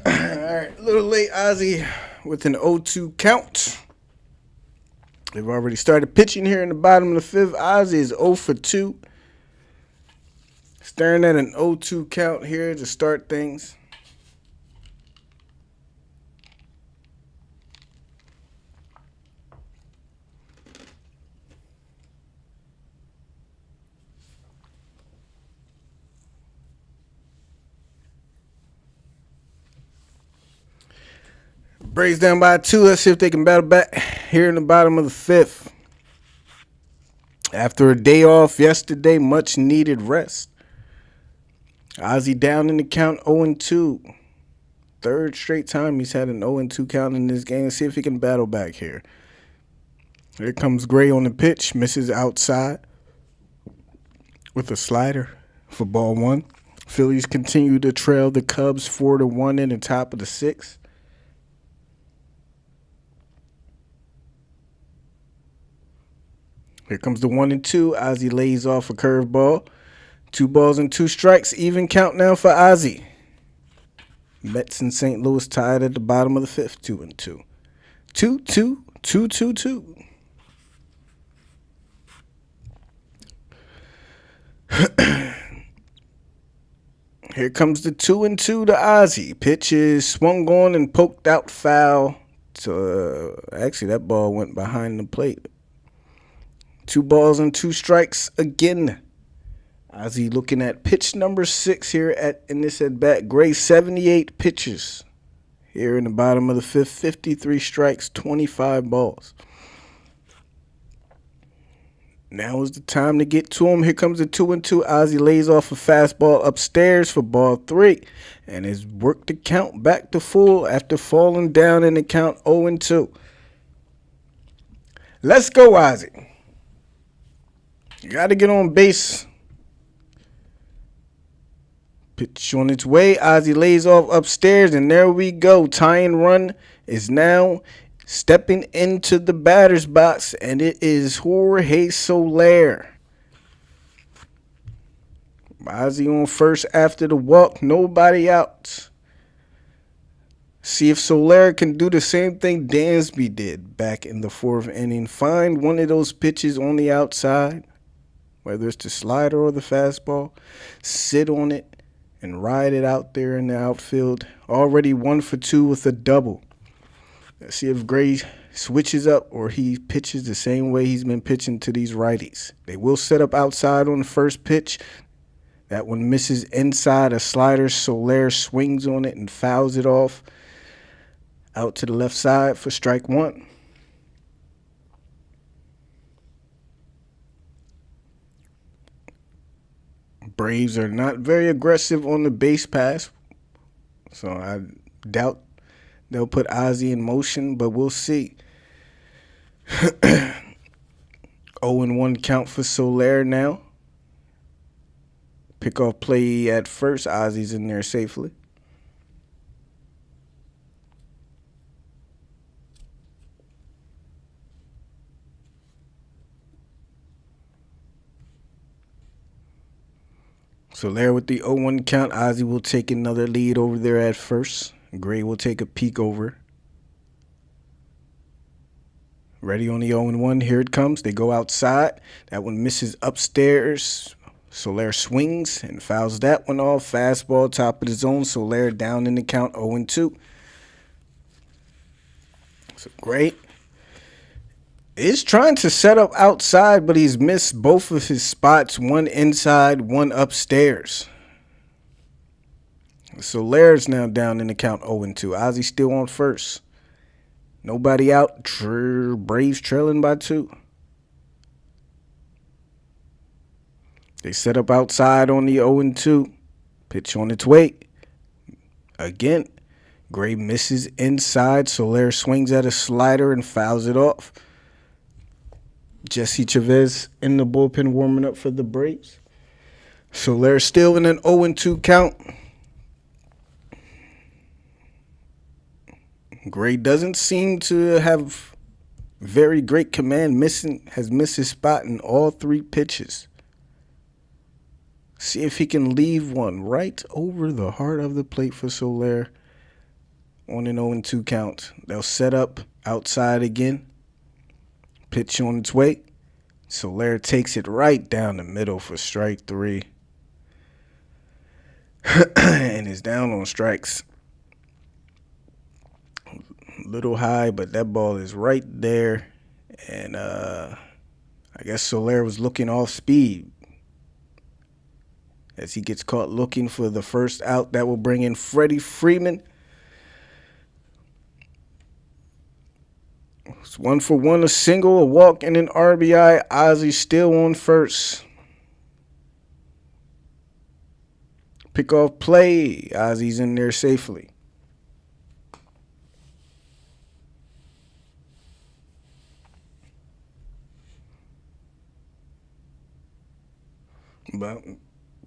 All right, a little late, Ozzy, with an 0-2 count. They've already started pitching here in the bottom of the fifth. Ozzy is 0 for 2. Staring at an 0-2 count here to start things. Braves down by 2. Let's see if they can battle back here in the bottom of the fifth. After a day off yesterday, much needed rest. Ozzy down in the count 0-2. Third straight time he's had an 0-2 count in this game. Let's see if he can battle back here. Here comes Gray on the pitch. Misses outside with a slider for ball 1. Phillies continue to trail the Cubs 4-1 in the top of the 6th. Here comes the 1-2. Ozzy lays off a curveball. 2 balls and 2 strikes. Even count now for Ozzy. Mets and St. Louis tied at the bottom of the 5th. 2-2. 2-2. 2-2-2. Here comes the 2-2 to Ozzy. Pitch is swung on and poked out foul. Actually, that ball went behind the plate. 2 balls and 2 strikes again. Ozzy looking at pitch number 6 here in this at bat. Gray 78 pitches here in the bottom of the 5th. 53 strikes, 25 balls. Now is the time to get to him. Here comes the 2-2. Ozzy lays off a fastball upstairs for ball 3 and has worked the count back to full after falling down in the count 0-2. Let's go, Ozzy. You got to get on base. Pitch on its way. Ozzy lays off upstairs, and there we go. Tying run is now stepping into the batter's box, and it is Jorge Soler. Ozzy on first after the walk. Nobody out. See if Soler can do the same thing Dansby did back in the 4th inning. Find one of those pitches on the outside, whether it's the slider or the fastball, sit on it, and ride it out there in the outfield. Already 1 for 2 with a double. Let's see if Gray switches up or he pitches the same way he's been pitching to these righties. They will set up outside on the first pitch. That one misses inside a slider. Soler swings on it and fouls it off out to the left side for strike one. Braves are not very aggressive on the base pass, so I doubt they'll put Ozzie in motion, but we'll see. 0-1 count for Soler now. Pickoff play at first. Ozzie's in there safely. Soler with the 0-1 count. Ozzie will take another lead over there at first. Gray will take a peek over. Ready on the 0-1. Here it comes. They go outside. That one misses upstairs. Soler swings and fouls that one off. Fastball, top of the zone. Soler down in the count, 0-2. So Gray is trying to set up outside, but he's missed both of his spots. One inside, one upstairs. Soler's now down in the count, 0-2. Ozzie still on first. Nobody out. Braves trailing by 2. They set up outside on the 0-2. Pitch on its way. Again, Gray misses inside. Soler swings at a slider and fouls it off. Jesse Chavez in the bullpen warming up for the Braves. Soler still in an 0-2 count. Gray doesn't seem to have very great command. Has missed his spot in all 3 pitches. See if he can leave one right over the heart of the plate for Soler on an 0-2 count. They'll set up outside again. Pitch on its way. Soler takes it right down the middle for strike 3. And is down on strikes. A little high, but that ball is right there. And I guess Soler was looking off speed. As he gets caught looking for the first out, that will bring in Freddy Freeman. It's 1 for 1, a single, a walk, and an RBI. Ozzie still on first. Pickoff play. Ozzie's in there safely. But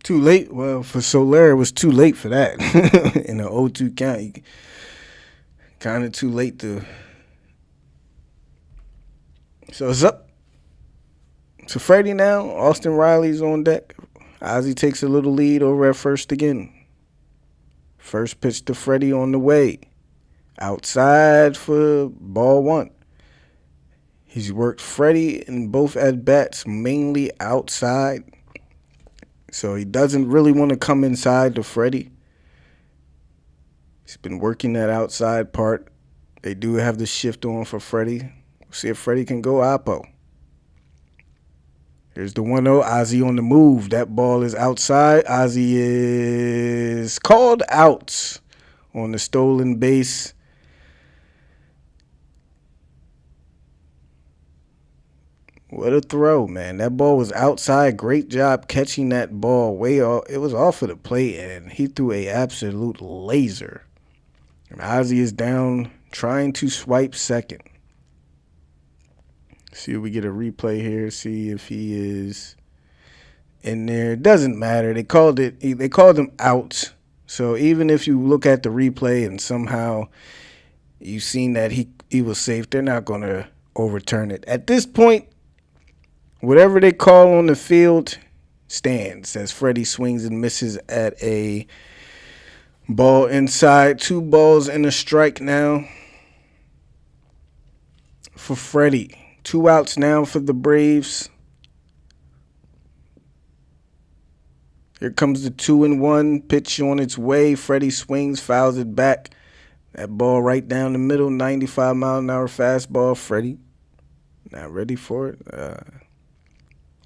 too late. Well, for Soler, it was too late for that. In an 0-2 count, kind of too late to. So it's up to Freddie now. Austin Riley's on deck. Ozzie takes a little lead over at first again. First pitch to Freddie on the way. Outside for ball 1. He's worked Freddie in both at-bats, mainly outside. So he doesn't really want to come inside to Freddie. He's been working that outside part. They do have the shift on for Freddie. See if Freddie can go oppo. Here's the 1-0. Ozzie on the move. That ball is outside. Ozzie is called out on the stolen base. What a throw, man. That ball was outside. Great job catching that ball way off. It was off of the plate, and he threw a absolute laser. And Ozzie is down trying to swipe second. See if we get a replay here. See if he is in there. It doesn't matter. They called him out. So even if you look at the replay and somehow you've seen that he was safe, they're not going to overturn it. At this point, whatever they call on the field stands as Freddie swings and misses at a ball inside. 2 balls and a strike now for Freddie. 2 outs now for the Braves. Here comes the 2-1 pitch on its way. Freddy swings, fouls it back. That ball right down the middle, 95-mile-an-hour fastball. Freddy not ready for it.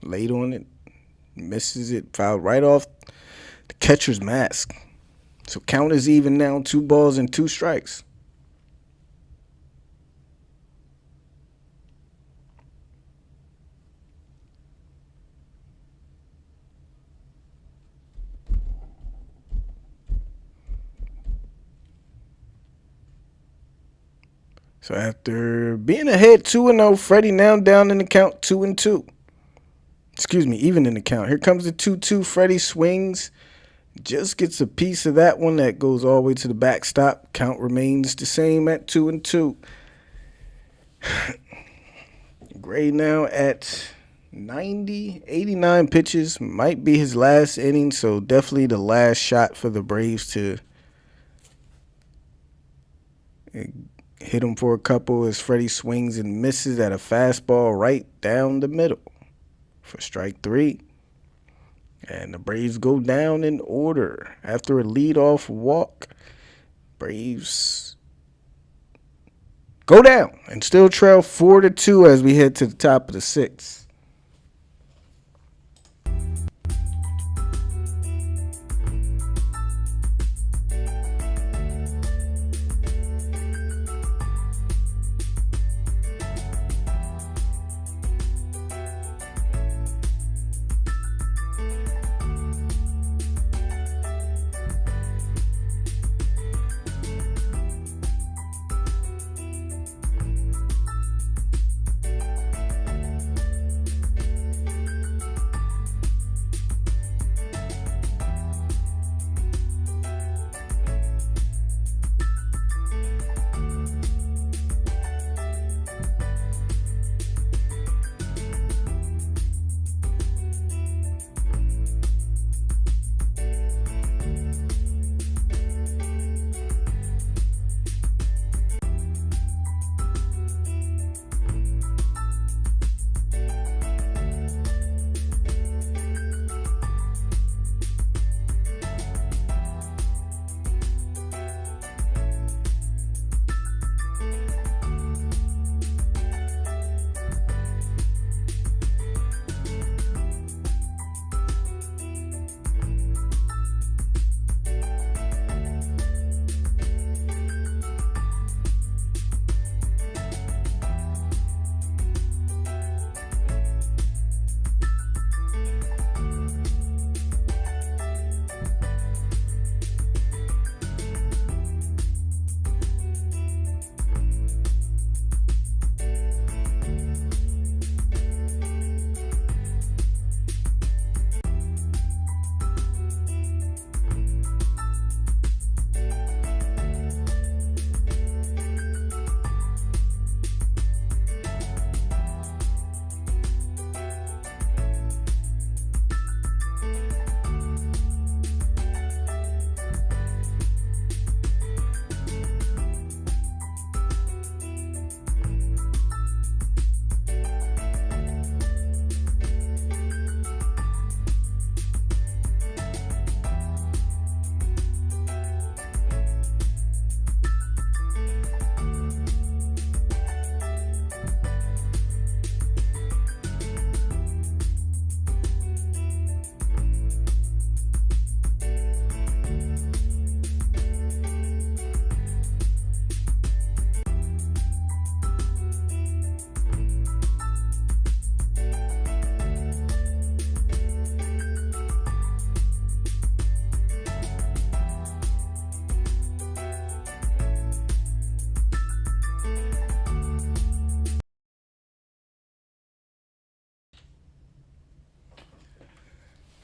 Late on it, misses it, fouled right off the catcher's mask. So count is even now, 2 balls and 2 strikes. So after being ahead 2-0, Freddy now down in the count 2-2. Excuse me, even in the count. Here comes the 2-2. Freddy swings. Just gets a piece of that one that goes all the way to the backstop. Count remains the same at 2-2. Gray now at 90, 89 pitches. Might be his last inning, so definitely the last shot for the Braves to hit him for a couple as Freddy swings and misses at a fastball right down the middle for strike 3. And the Braves go down in order after a leadoff walk. Braves go down and still trail 4-2 as we head to the top of the 6th.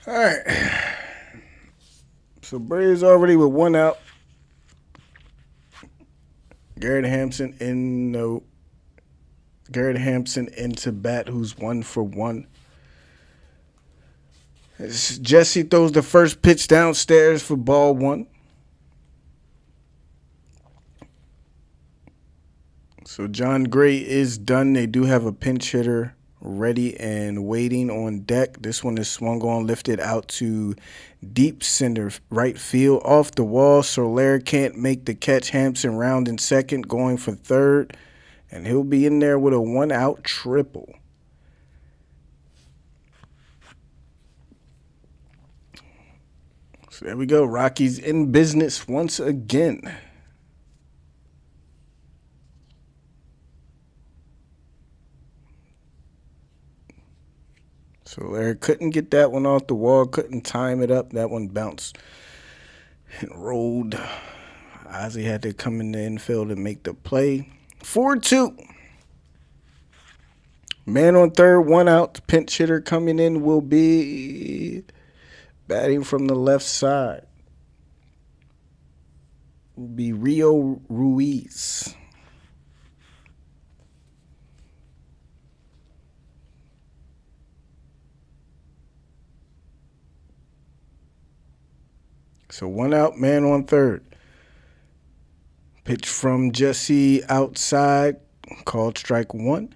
All right. So Braves already with 1 out. Garrett Hampson into bat, who's 1 for 1. Jesse throws the first pitch downstairs for ball 1. So John Gray is done. They do have a pinch hitter, ready and waiting on deck. This one is swung on, lifted out to deep center right field. Off the wall, Soler can't make the catch. Hampson rounding second, going for third. And he'll be in there with a 1-out triple. So there we go. Rockies in business once again. So Larry couldn't get that one off the wall, couldn't time it up. That one bounced and rolled. Ozzie had to come in the infield and make the play. 4-2. Man on third, 1 out. Pinch hitter coming in will be batting from the left side. Will be Rio Ruiz. So 1 out, man on third. Pitch from Jesse outside, called strike 1.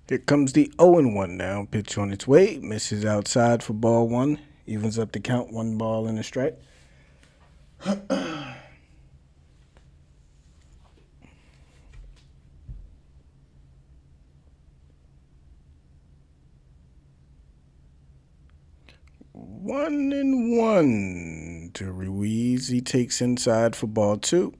Here comes the 0-1 now. Pitch on its way. Misses outside for ball 1. Evens up the count, 1 ball and a strike. 1-1 to Ruiz. He takes inside for ball 2.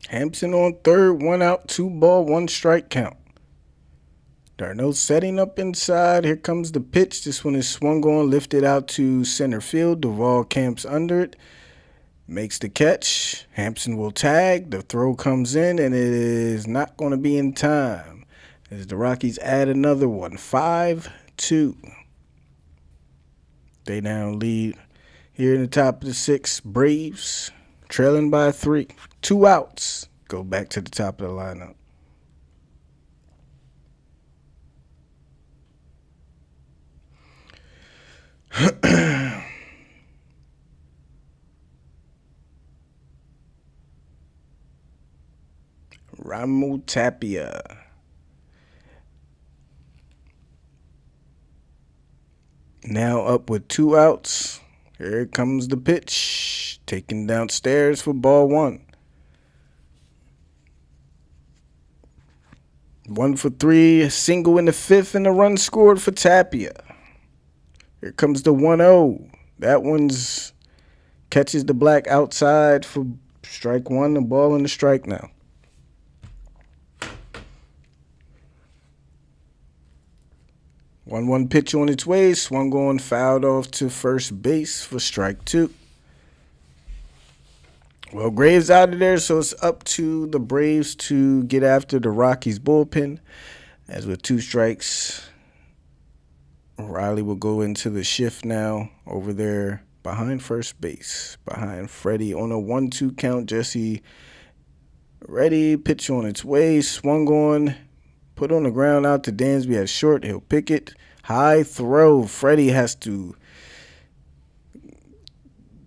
Hampson on third, 1 out, 2 ball, 1 strike count. Darno setting up inside. Here comes the pitch. This one is swung on, lifted out to center field. Duvall camps under it. Makes the catch. Hampson will tag. The throw comes in, and it is not going to be in time as the Rockies add another one. 5-2. They now lead here in the top of the 6th. Braves trailing by 3. 2 outs. Go back to the top of the lineup. Ramu Tapia. Now up with 2 outs. Here comes the pitch. Taken downstairs for ball 1. 1 for 3. A single in the 5th and a run scored for Tapia. Here comes the 1-0. That one's catches the black outside for strike 1. The ball and the strike now. 1-1 pitch on its way. Swung on, fouled off to first base for strike 2. Well, Graves out of there, so it's up to the Braves to get after the Rockies bullpen. As with 2 strikes, Riley will go into the shift now over there behind first base, behind Freddy on a 1-2 count. Jesse ready, pitch on its way, swung on, put on the ground out to Dansby at short. He'll pick it. High throw. Freddy has to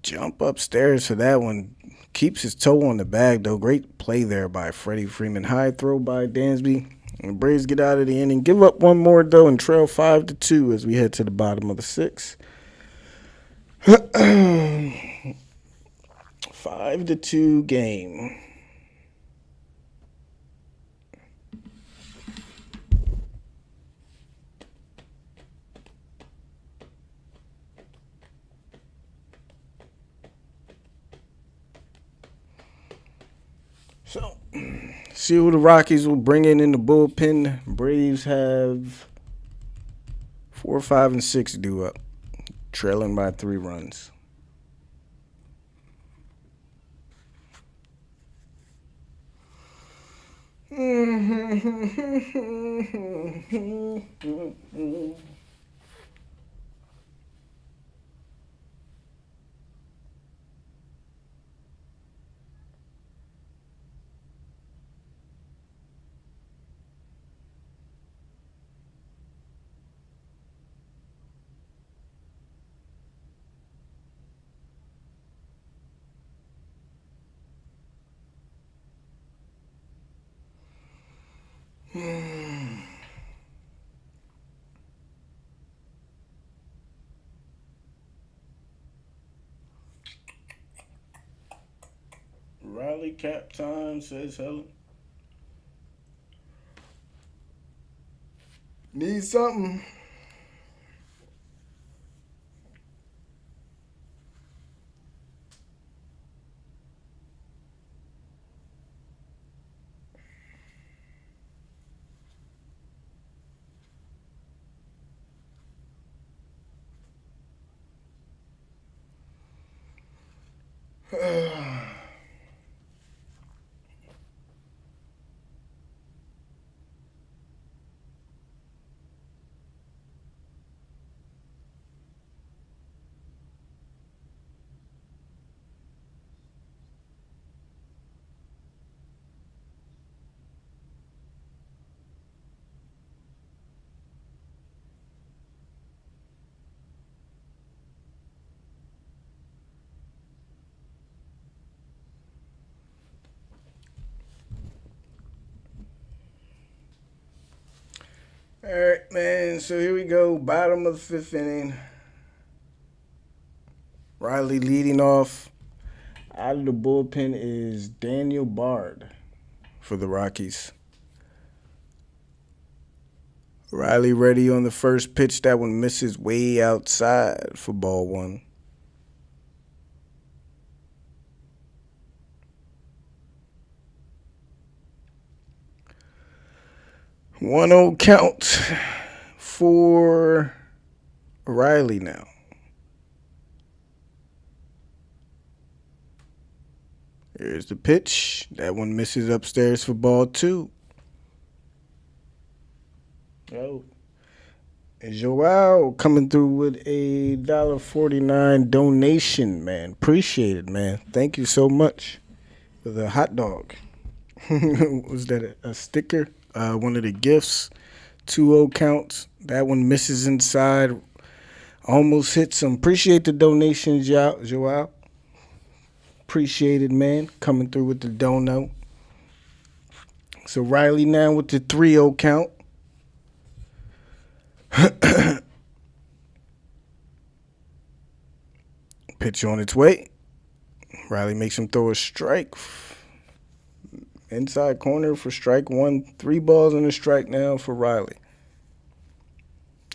jump upstairs for that one. Keeps his toe on the bag, though. Great play there by Freddy Freeman. High throw by Dansby. And the Braves get out of the inning. Give up 1 more, though, and trail 5-2 as we head to the bottom of the 6th. 5-2 game. So, see who the Rockies will bring in the bullpen. Braves have 4, 5, and 6 due up, trailing by 3 runs. Riley cap time, says Helen. Need something. All right, man. So here we go. Bottom of the fifth inning. Riley leading off. Out of the bullpen is Daniel Bard for the Rockies. Riley ready on the first pitch. That one misses way outside for ball one. 1-0 count for Riley now. Here's the pitch. That one misses upstairs for ball two. Oh. And Joao coming through with a $1.49 donation, man. Appreciate it, man. Thank you so much for the hot dog. Was that a sticker? One of the gifts. 2-0 counts. That one misses inside. Almost hits him. Appreciate the donation, Joao. Appreciate it, man. Coming through with the dono. So Riley now with the 3-0 count. Pitch on its way. Riley makes him throw a strike. Inside corner for strike one. 3 balls and a strike now for Riley.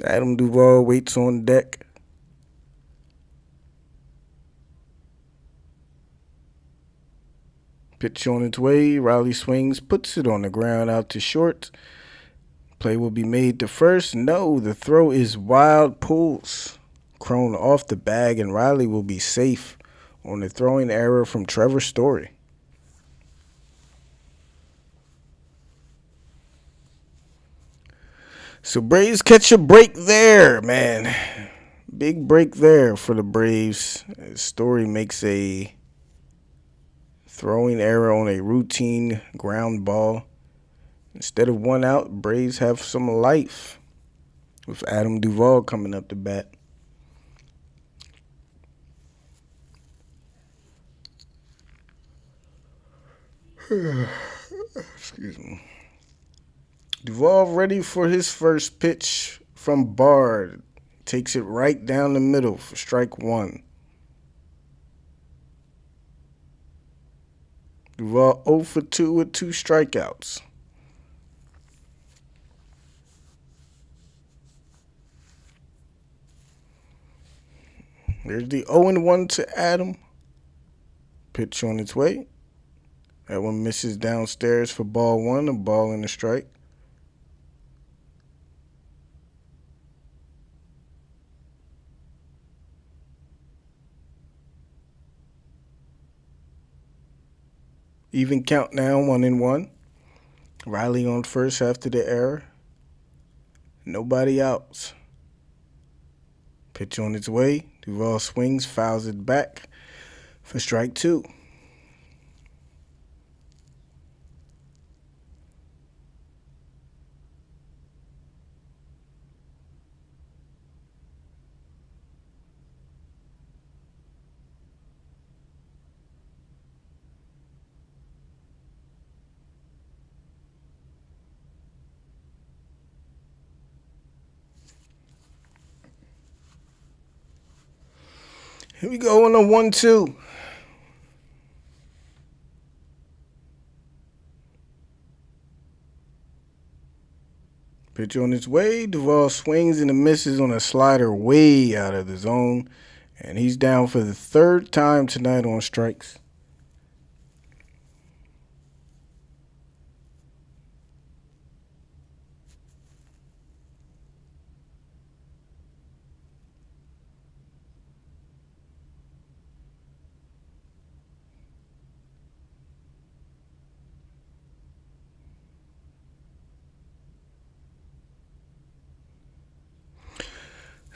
Adam Duvall waits on deck. Pitch on its way. Riley swings, puts it on the ground out to short. Play will be made to first. No, the throw is wild. Pulls Crone off the bag, and Riley will be safe on the throwing error from Trevor Story. So Braves catch a break there, man. Big break there for the Braves. Story makes a throwing error on a routine ground ball. Instead of 1 out, Braves have some life with Adam Duvall coming up to bat. Excuse me. Duvall ready for his first pitch from Bard. Takes it right down the middle for strike one. Duvall 0 for 2 with 2 strikeouts. There's the 0-1 to Adam. Pitch on its way. That one misses downstairs for ball one, a ball and a strike. Even count now, 1-1. Riley on first after the error. Nobody out. Pitch on its way. Duvall swings, fouls it back for strike two. Here we go on a 1-2. Pitch on its way. Duvall swings and misses on a slider way out of the zone. And he's down for the third time tonight on strikes.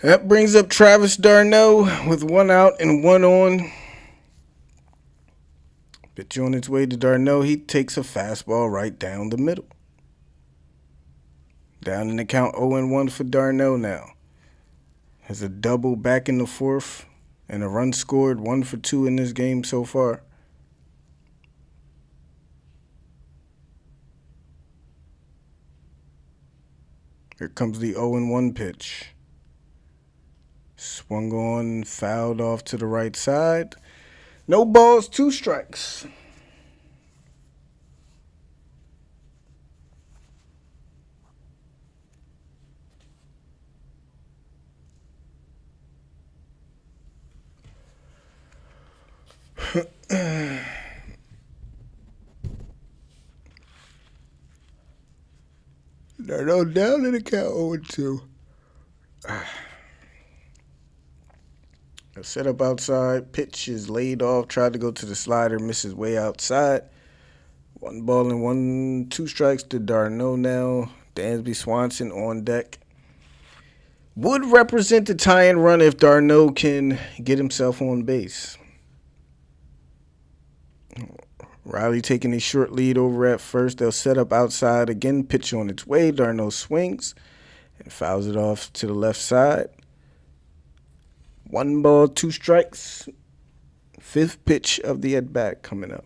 That brings up Travis d'Arnaud with one out and one on. Pitch on its way to d'Arnaud. He takes a fastball right down the middle. Down in the count 0-1 for d'Arnaud now. Has a double back in the fourth and a run scored, 1 for 2 in this game so far. Here comes the 0-1 pitch. Swung on, fouled off to the right side. No balls, 2 strikes. d'Arnaud down in the count 0-2. A setup outside. Pitch is laid off. Tried to go to the slider. Misses way outside. 1 ball and 2 strikes to d'Arnaud now. Dansby Swanson on deck. Would represent the tie-in run if d'Arnaud can get himself on base. Riley taking a short lead over at first. They'll set up outside again. Pitch on its way. d'Arnaud swings and fouls it off to the left side. 1 ball, 2 strikes. 5th pitch of the at-bat coming up.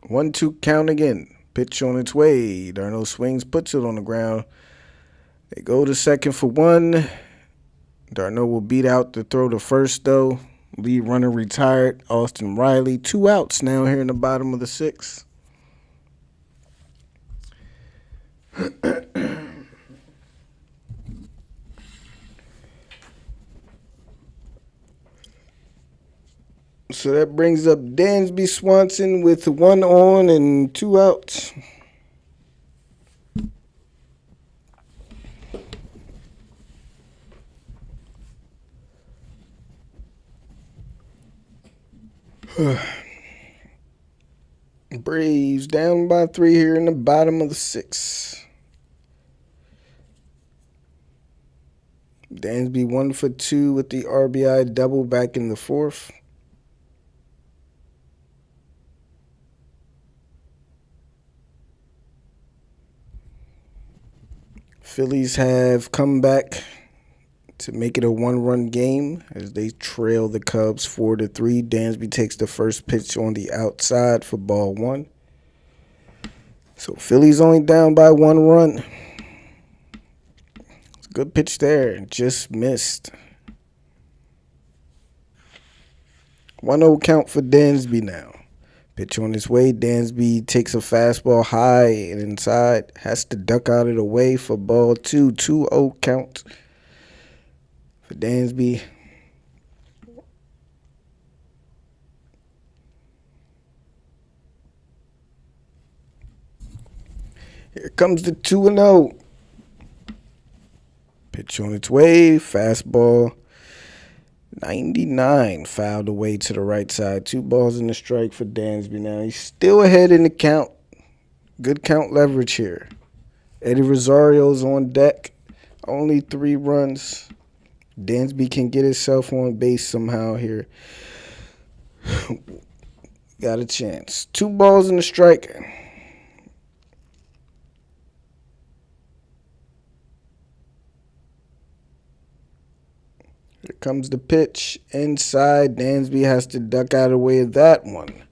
One, 2 count again. Pitch on its way. d'Arnaud swings, puts it on the ground. They go to second for 1. d'Arnaud will beat out the throw to first, though. Lead runner retired. Austin Riley. 2 outs now here in the bottom of the 6th. So that brings up Dansby Swanson with 1 on and 2 outs. Braves down by 3 here in the bottom of the 6th. Dansby 1 for 2 with the RBI double back in the 4th. Phillies have come back to make it a 1-run game as they trail the Cubs 4-3. Dansby takes the first pitch on the outside for ball 1. So Phillies only down by 1 run. It's a good pitch there, just missed. 1-0 count for Dansby now. Pitch on his way. Dansby takes a fastball high and inside. Has to duck out of the way for ball 2. 2-0 count for Dansby. Here comes the 2-0. Pitch on its way. Fastball. 99 fouled away to the right side. 2 balls in the strike for Dansby now. He's still ahead in the count. Good count leverage here. Eddie Rosario's on deck. Only 3 runs. Dansby can get himself on base somehow here. Got a chance. 2 balls in the strike. Here comes the pitch. Inside. Dansby has to duck out of the way of that one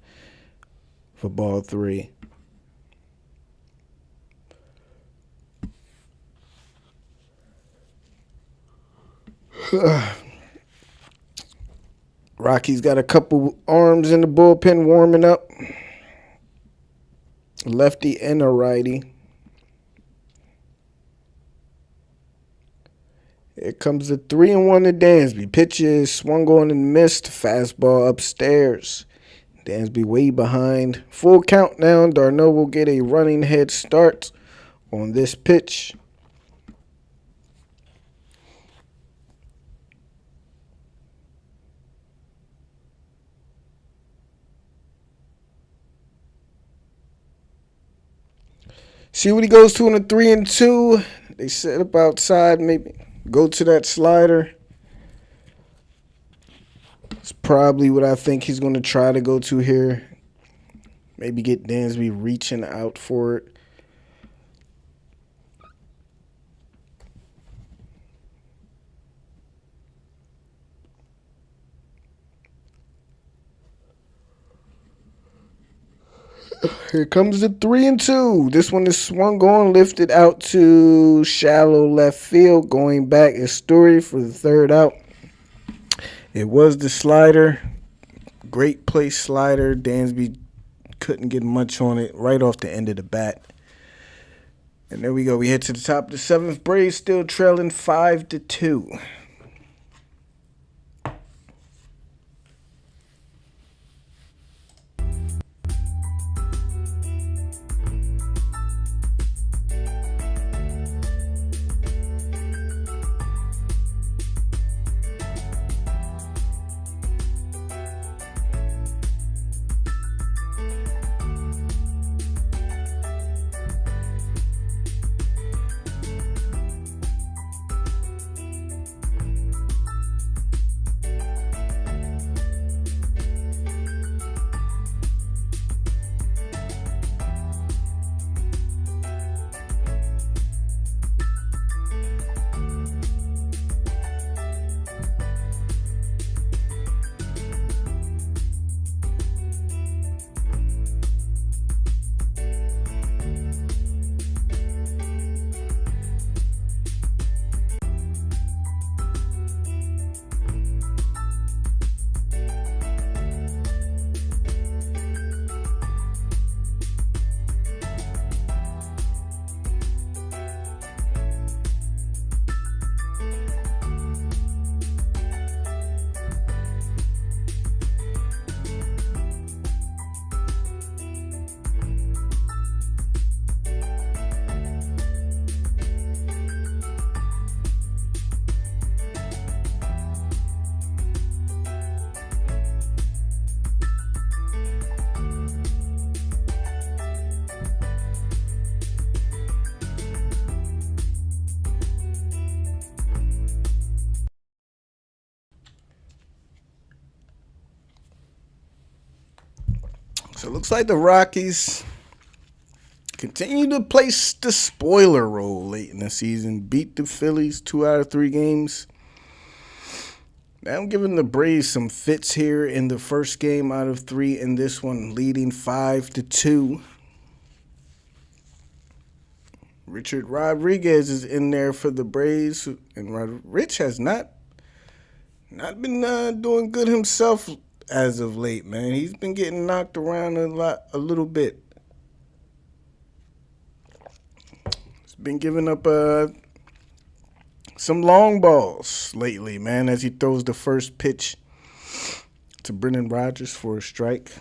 for ball 3. Rockies got a couple arms in the bullpen warming up. Lefty and a righty. Here comes the 3-1 to Dansby. Pitches swung on and missed. Fastball upstairs. Dansby way behind. Full count now. Darno will get a running head start on this pitch. See what he goes to in a 3-2. They set up outside, maybe go to that slider. It's probably what I think he's going to try to go to here. Maybe get Dansby reaching out for it. Here comes the 3-2. This one is swung on, lifted out to shallow left field. Going back is Story for the third out. It was the slider. Great place slider. Dansby couldn't get much on it right off the end of the bat. And there we go. We head to the top of the seventh. Braves still trailing 5-2. So it looks like the Rockies continue to play the spoiler role late in the season. Beat the Phillies 2 out of 3 games. Now I'm giving the Braves some fits here in the first game out of 3 in this one, leading 5-2. Richard Rodriguez is in there for the Braves, and Rich has not been doing good himself as of late, man. He's been getting knocked around a little bit. He's been giving up some long balls lately, man, as he throws the first pitch to Brendan Rodgers for a strike.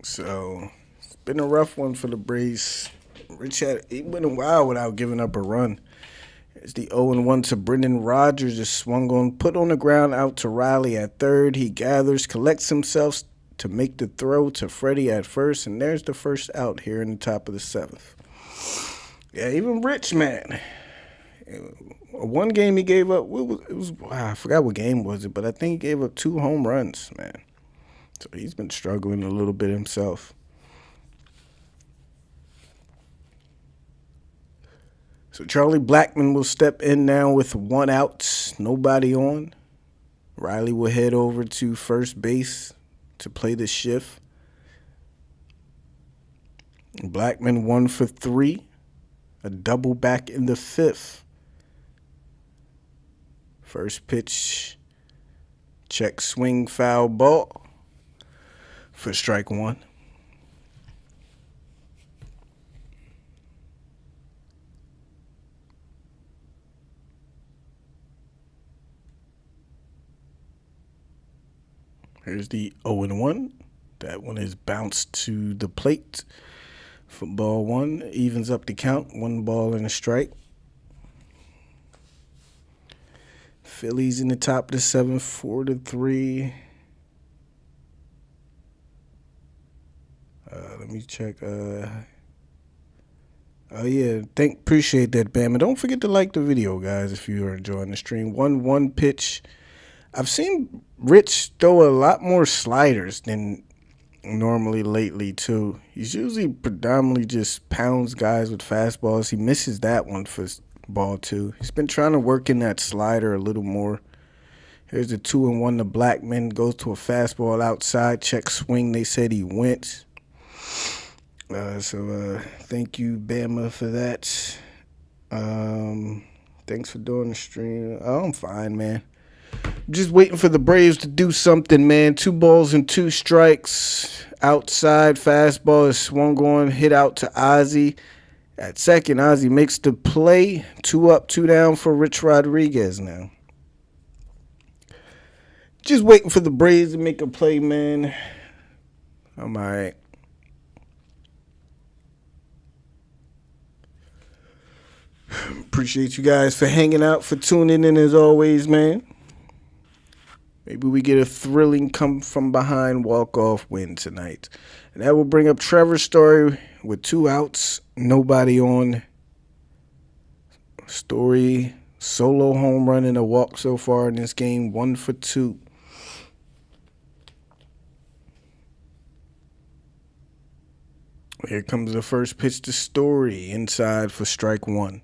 So it's been a rough one for the Braves. Rich he went a while without giving up a run. It's the 0-1 to Brendan Rodgers. Is swung on, put on the ground out to Riley at third. He gathers, collects himself to make the throw to Freddy at first, and there's the first out here in the top of the 7th. Yeah, even Rich, man. One game he gave up, I forgot what game was it, but I think he gave up 2 home runs, man. So he's been struggling a little bit himself. So Charlie Blackmon will step in now with 1 out, nobody on. Riley will head over to first base to play the shift. Blackmon 1 for 3, a double back in the 5th. First pitch, check swing, foul ball for strike one. Here's the 0-1. That one is bounced to the plate for ball one. Evens up the count. 1 ball and a strike. Phillies in the top of the 7th, 4-3. Let me check. Oh yeah, appreciate that, Bam. And don't forget to like the video, guys, if you are enjoying the stream. 1-1 pitch. I've seen Rich throw a lot more sliders than normally lately, too. He's usually predominantly just pounds guys with fastballs. He misses that one for ball 2. He's been trying to work in that slider a little more. Here's the 2-1 to Blackmon. Goes to a fastball outside. Check swing. They said he went. So thank you, Bama, for that. Thanks for doing the stream. Oh, I'm fine, man. Just waiting for the Braves to do something, man. 2 balls and 2 strikes. Outside fastball is swung on, hit out to Ozzie. At second, Ozzie makes the play. 2 up, 2 down for Rich Rodriguez now. Just waiting for the Braves to make a play, man. I'm all right. Appreciate you guys for hanging out, for tuning in as always, man. Maybe we get a thrilling come from behind walk-off win tonight. And that will bring up Trevor's story with 2 outs, nobody on. Story, solo home run and a walk so far in this game, 1 for 2. Here comes the first pitch to Story, inside for strike 1.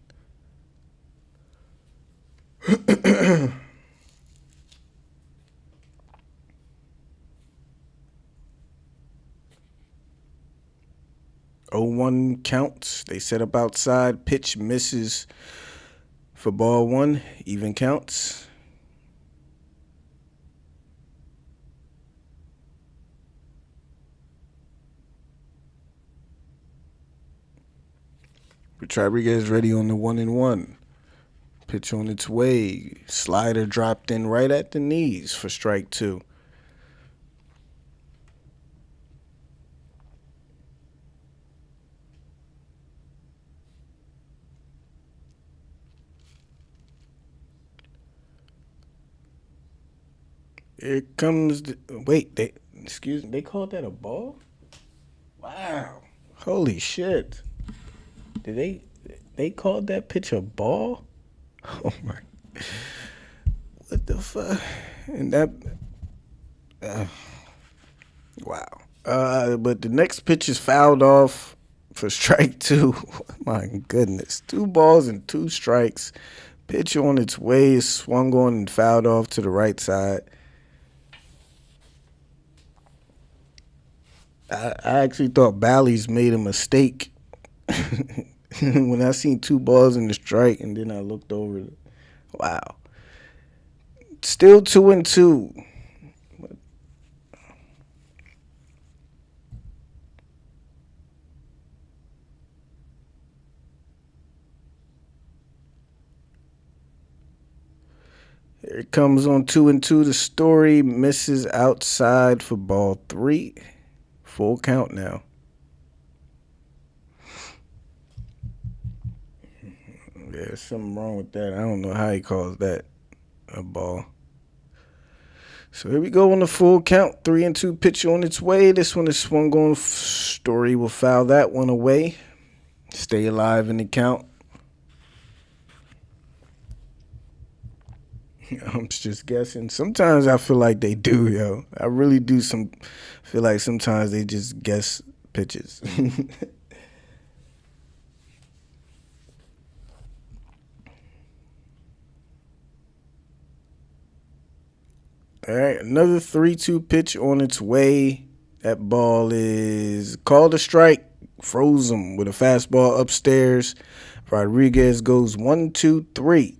Oh, 1 counts. They set up outside. Pitch misses for ball 1. Even counts. Rodriguez ready on the 1-1. Pitch on its way. Slider dropped in right at the knees for strike 2. Here comes the, wait, they called that a ball? Wow. Holy shit. Did they called that pitch a ball? Oh my. What the fuck? And that wow. But the next pitch is fouled off for strike 2. My goodness. 2 balls and 2 strikes. Pitch on its way is swung on and fouled off to the right side. I actually thought Bally's made a mistake when I seen 2 balls in the strike, and then I looked over. Wow. Still 2-2. Here it comes on 2-2. The Story misses outside for ball 3. Full count now. There's something wrong with that. I don't know how he calls that a ball. So here we go on the full count. 3-2 pitch on its way. This one is swung on. Story will foul that one away. Stay alive in the count. I'm just guessing. Sometimes I feel like they do, yo. I really do. Feel like sometimes they just guess pitches. All right, another 3-2 pitch on its way. That ball is called a strike. Froze him with a fastball upstairs. Rodriguez goes 1-2-3.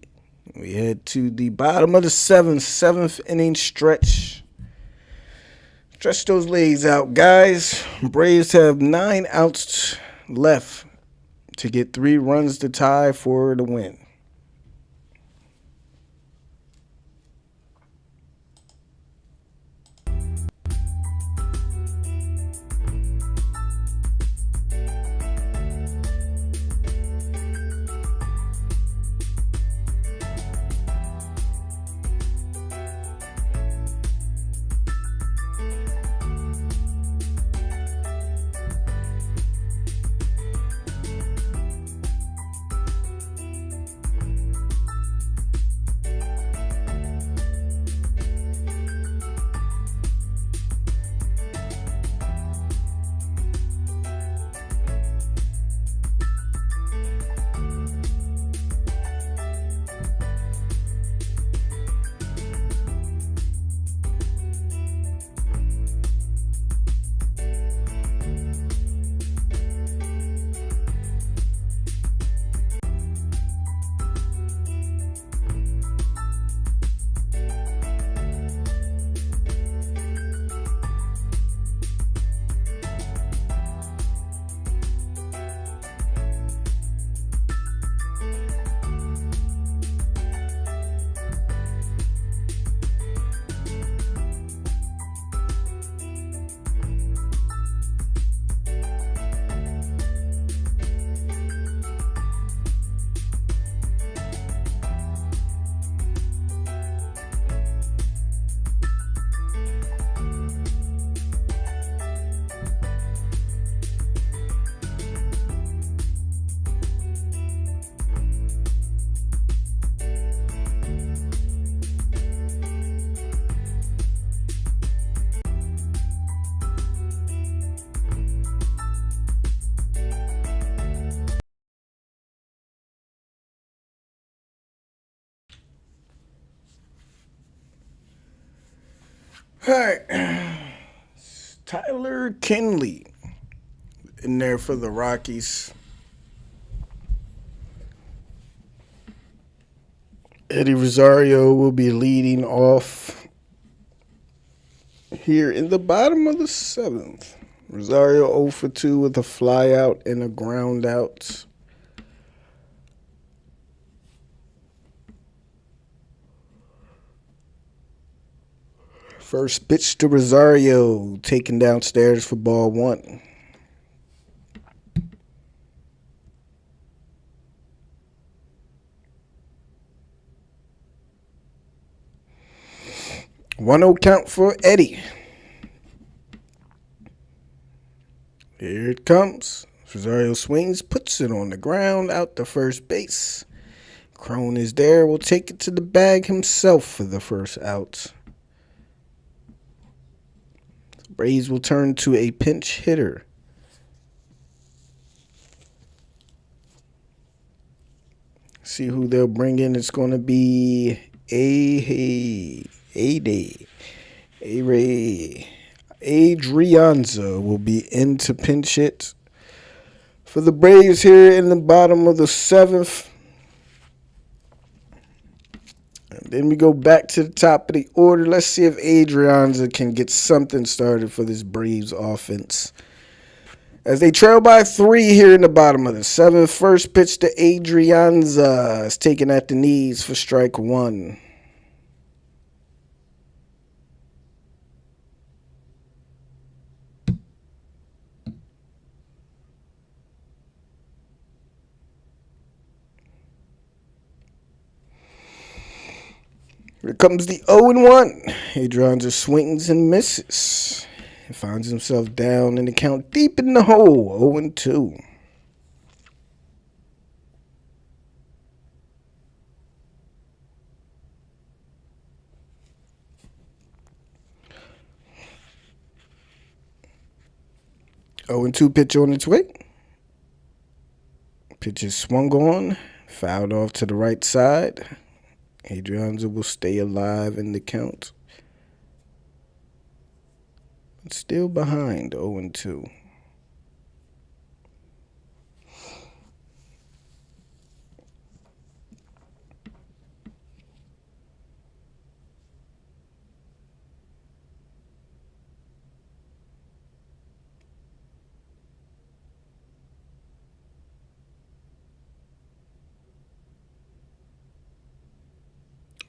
We head to the bottom of the seventh inning stretch. Stretch those legs out, guys. Braves have 9 outs left to get 3 runs to tie for the win. All right. Tyler Kinley in there for the Rockies. Eddie Rosario will be leading off here in the bottom of the 7th. Rosario 0 for 2 with a fly out and a ground out. First pitch to Rosario, taken downstairs for ball 1. One-0 count for Eddie. Here it comes. Rosario swings, puts it on the ground, out to first base. Crone is there, will take it to the bag himself for the first out. Braves will turn to a pinch hitter. See who they'll bring in. It's going to be Adrianza will be in to pinch hit for the Braves here in the bottom of the 7th. And then we go back to the top of the order. Let's see if Adrianza can get something started for this Braves offense. As they trail by 3 here in the bottom of the 7th. First pitch to Adrianza is taken at the knees for strike 1. Here comes the 0-1. Adrianza swings and misses. He finds himself down in the count deep in the hole. 0-2. Oh, and 2 pitch on its way. Pitch is swung on, fouled off to the right side. Adrianza will stay alive in the count. But still behind 0-2.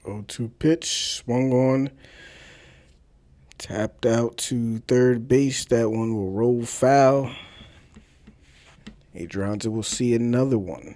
0-2 pitch, swung on, tapped out to third base. That one will roll foul. Adrianza will see another one.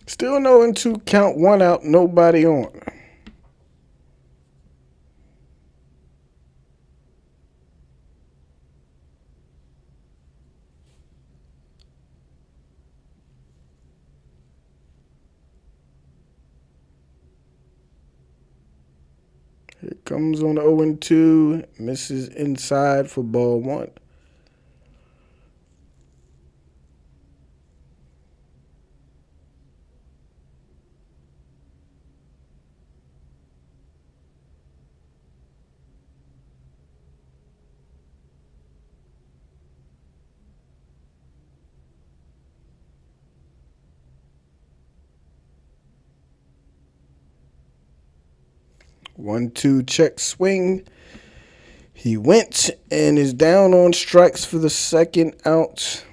Still no 0-2 count, 1 out, nobody on. Here comes on the 0-2, misses inside for ball 1. One-two check swing. He went and is down on strikes for the second out.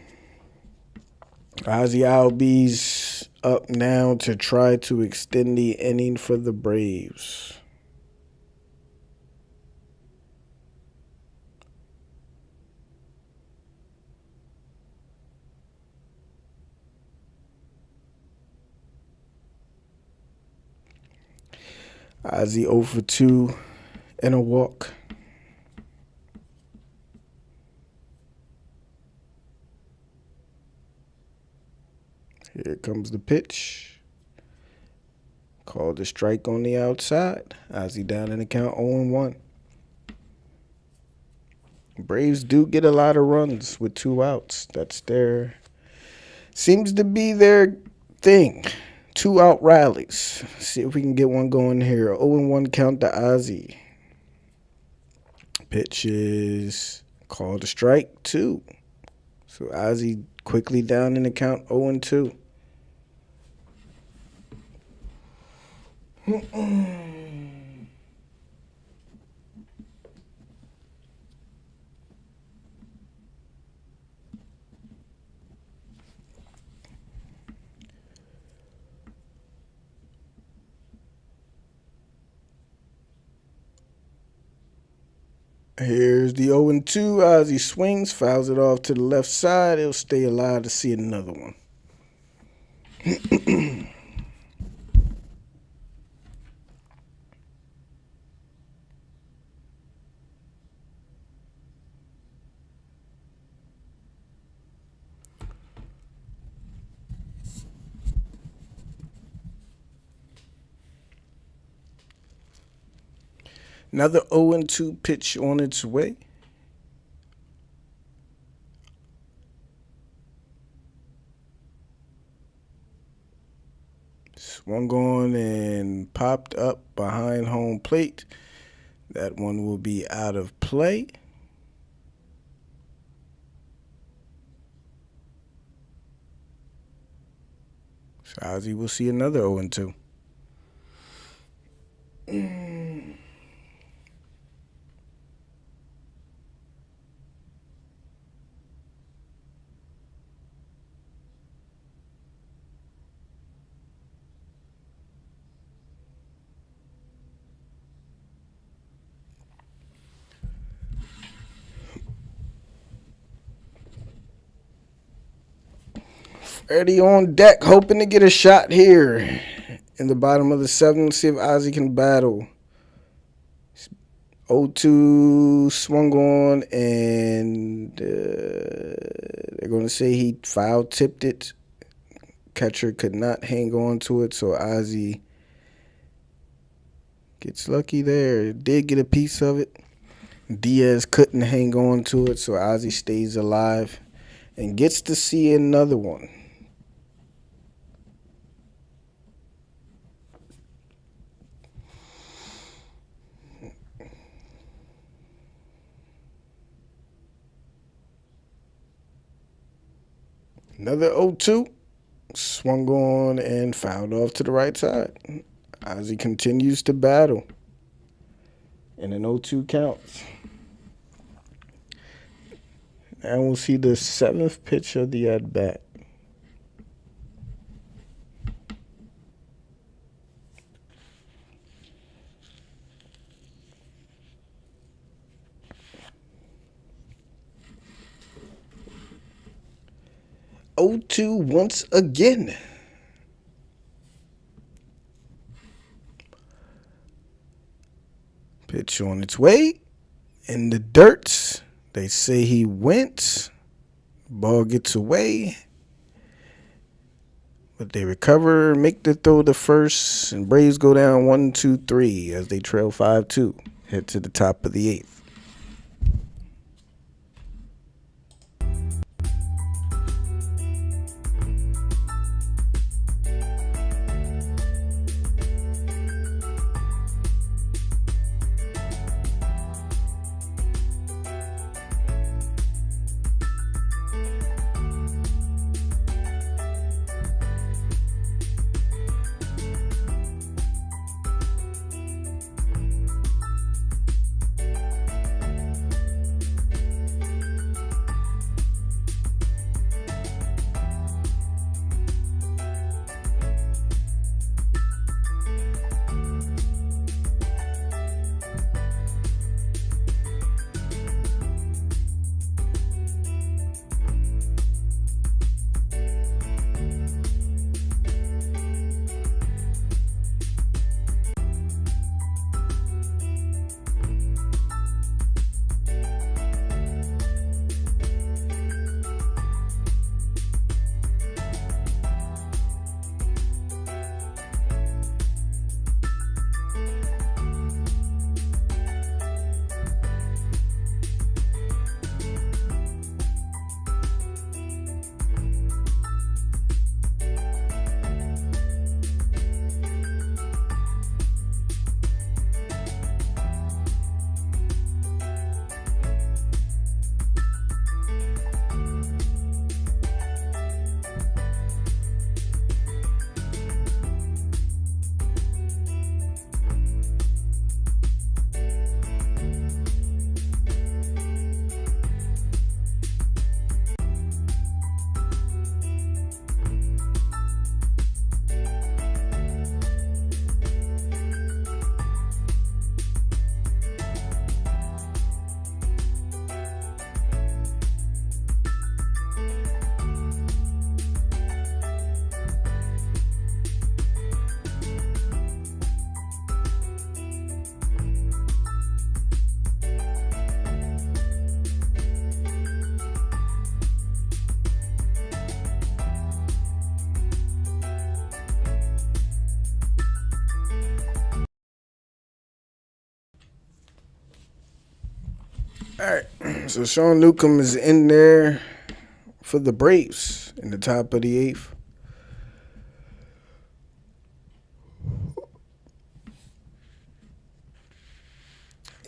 Ozzie Albies up now to try to extend the inning for the Braves. Ozzie 0 for 2 and a walk. Here comes the pitch. Called a strike on the outside. Ozzie down in the count 0-1. Braves do get a lot of runs with 2 outs. Seems to be their thing. 2-out rallies. See if we can get one going here. 0-1 count to Ozzie. Pitch is called a strike 2. So Ozzie quickly down in the count 0-2. Here's the 0-2. Ozzie swings, fouls it off to the left side. He'll stay alive to see another one. Another 0-2 pitch on its way. Swung on and popped up behind home plate. That one will be out of play. So Ozzie will see another 0-2. Freddy on deck, hoping to get a shot here in the bottom of the 7th. See if Ozzie can battle. 0-2 swung on, and they're going to say he foul tipped it. Catcher could not hang on to it, so Ozzie gets lucky there. Did get a piece of it. Diaz couldn't hang on to it, so Ozzie stays alive and gets to see another one. Another 0-2. Swung on and fouled off to the right side. Ozzy continues to battle. And an 0-2 counts. Now we'll see the seventh pitch of the at-bat. Oh, 2 once again. Pitch on its way. In the dirt. They say he went. Ball gets away. But they recover, make the throw to first, and Braves go down 1-2-3 as they trail 5-2. Head to the top of the eighth. All right, so Sean Newcomb is in there for the Braves in the top of the eighth.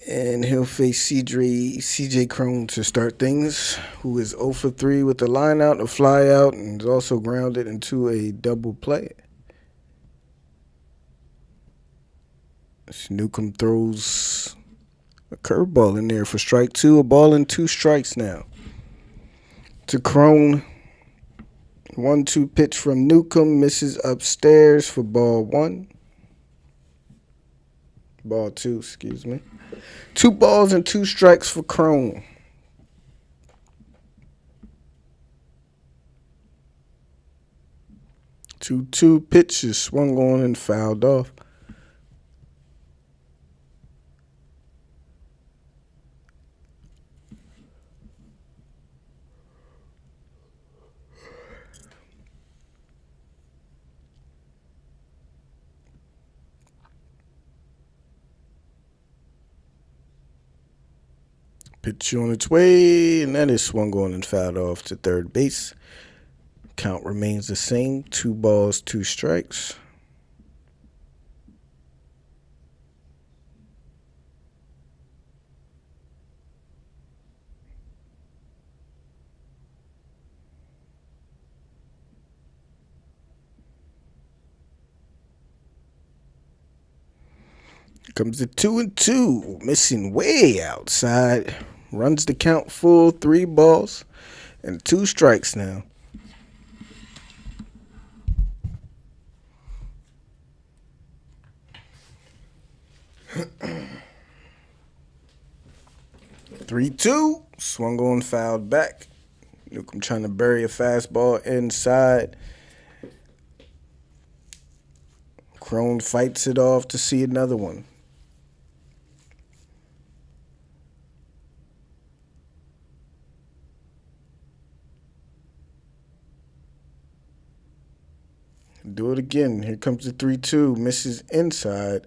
And he'll face CJ Cron to start things, who is 0 for 3 with a line out, a fly out, and is also grounded into a double play. Newcomb throws a curveball in there for strike two, a ball and 2 strikes now. To Cron, 1-2 pitch from Newcomb, misses upstairs for ball 1. Ball 2, excuse me. 2 balls and 2 strikes for Cron. Two pitches swung on and fouled off. Pitch on its way, and that is swung on and fouled off to third base. Count remains the same, 2 balls, 2 strikes. Comes the 2-2, missing way outside. Runs the count full, 3 balls and 2 strikes now. Three-two, swung on, fouled back. Newcomb trying to bury a fastball inside. Crone fights it off to see another one. Do it again. Here comes the 3-2. Misses inside.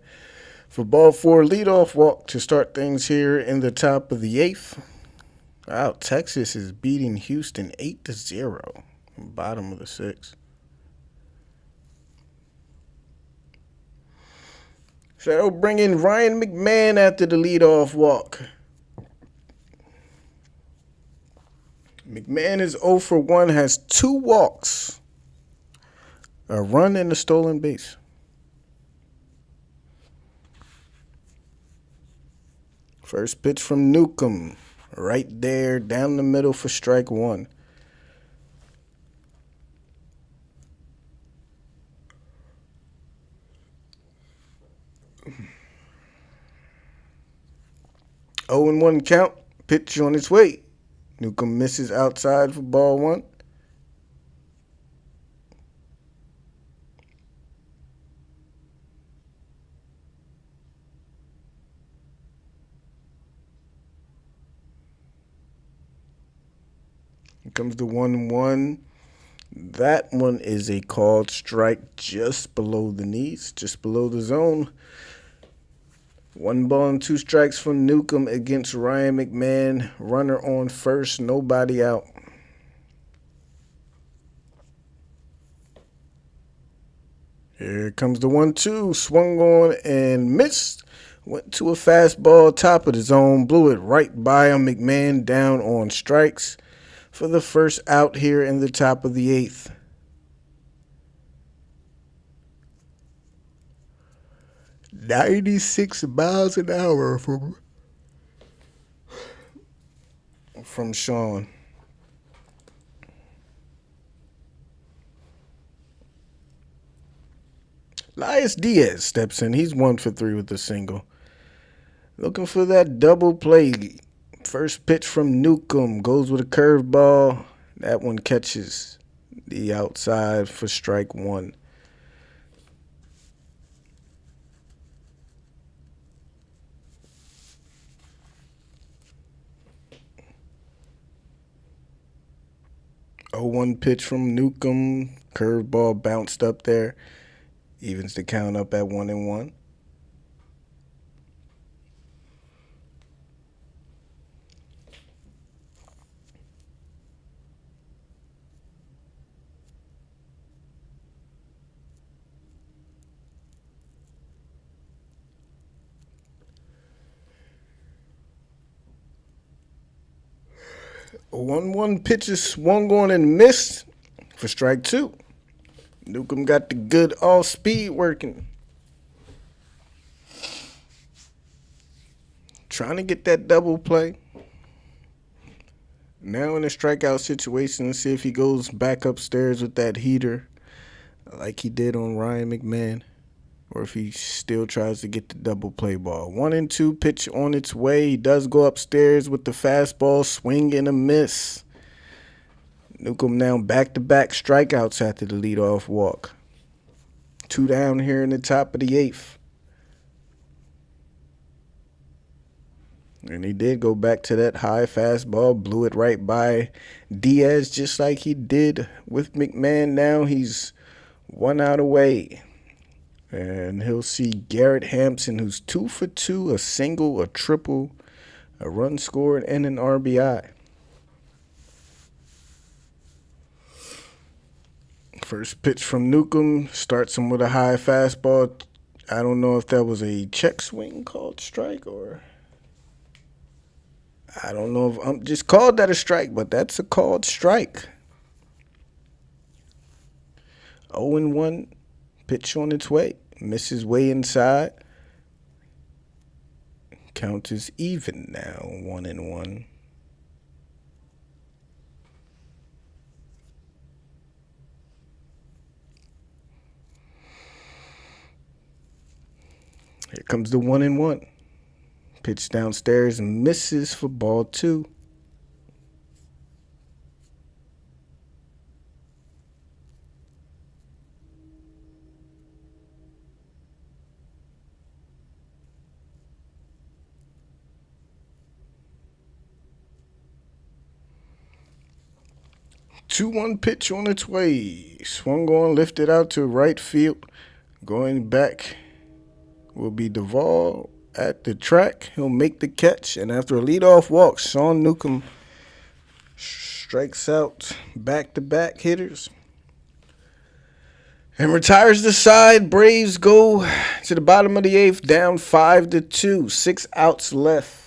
For ball 4, leadoff walk to start things here in the top of the 8th. Wow, Texas is beating Houston 8-0. Bottom of the 6th. So that'll bring in Ryan McMahon after the leadoff walk. McMahon is 0 for 1, has 2 walks, a run and a stolen base. First pitch from Newcomb, right there, down the middle for strike 1. Oh and 1 count, pitch on its way. Newcomb misses outside for ball 1. Here comes the 1-1. That one is a called strike just below the knees, just below the zone. 1 ball and 2 strikes from Newcomb against Ryan McMahon. Runner on first, nobody out. Here comes the 1-2. Swung on and missed. Went to a fastball, top of the zone. Blew it right by him. McMahon down on strikes for the first out here in the top of the 8th. "96 miles an hour from Sean. Elias Diaz steps in. He's 1 for 3 with a single. Looking for that double play. First pitch from Newcomb goes with a curveball. That one catches the outside for strike 1. Oh, 1 pitch from Newcomb. Curveball bounced up there. Evens the count up at 1-1. A 1-1 pitch is swung on and missed for strike 2. Newcomb got the good all speed working. Trying to get that double play. Now in a strikeout situation, let's see if he goes back upstairs with that heater like he did on Ryan McMahon, or if he still tries to get the double play ball. 1-2 pitch on its way. He does go upstairs with the fastball, swing and a miss. Newcomb now back-to-back strikeouts after the leadoff walk. 2 down here in the top of the 8th. And he did go back to that high fastball, blew it right by Diaz just like he did with McMahon. Now he's 1 out away. And he'll see Garrett Hampson, who's 2 for 2, a single, a triple, a run scored, and an RBI. First pitch from Newcomb starts him with a high fastball. I don't know if that was a check swing called strike, or I don't know if I'm just called that a strike, but that's a called strike. 0-1 pitch on its way. Misses way inside. Count is even now, 1-1. Here comes the 1-1. Pitch downstairs and misses for ball 2. Two-one pitch on its way. Swung on, lifted out to right field. Going back will be Duvall at the track. He'll make the catch, and after a leadoff walk, Sean Newcomb strikes out back-to-back hitters and retires the side. Braves go to the bottom of the 8th, down 5-2. 6 outs left.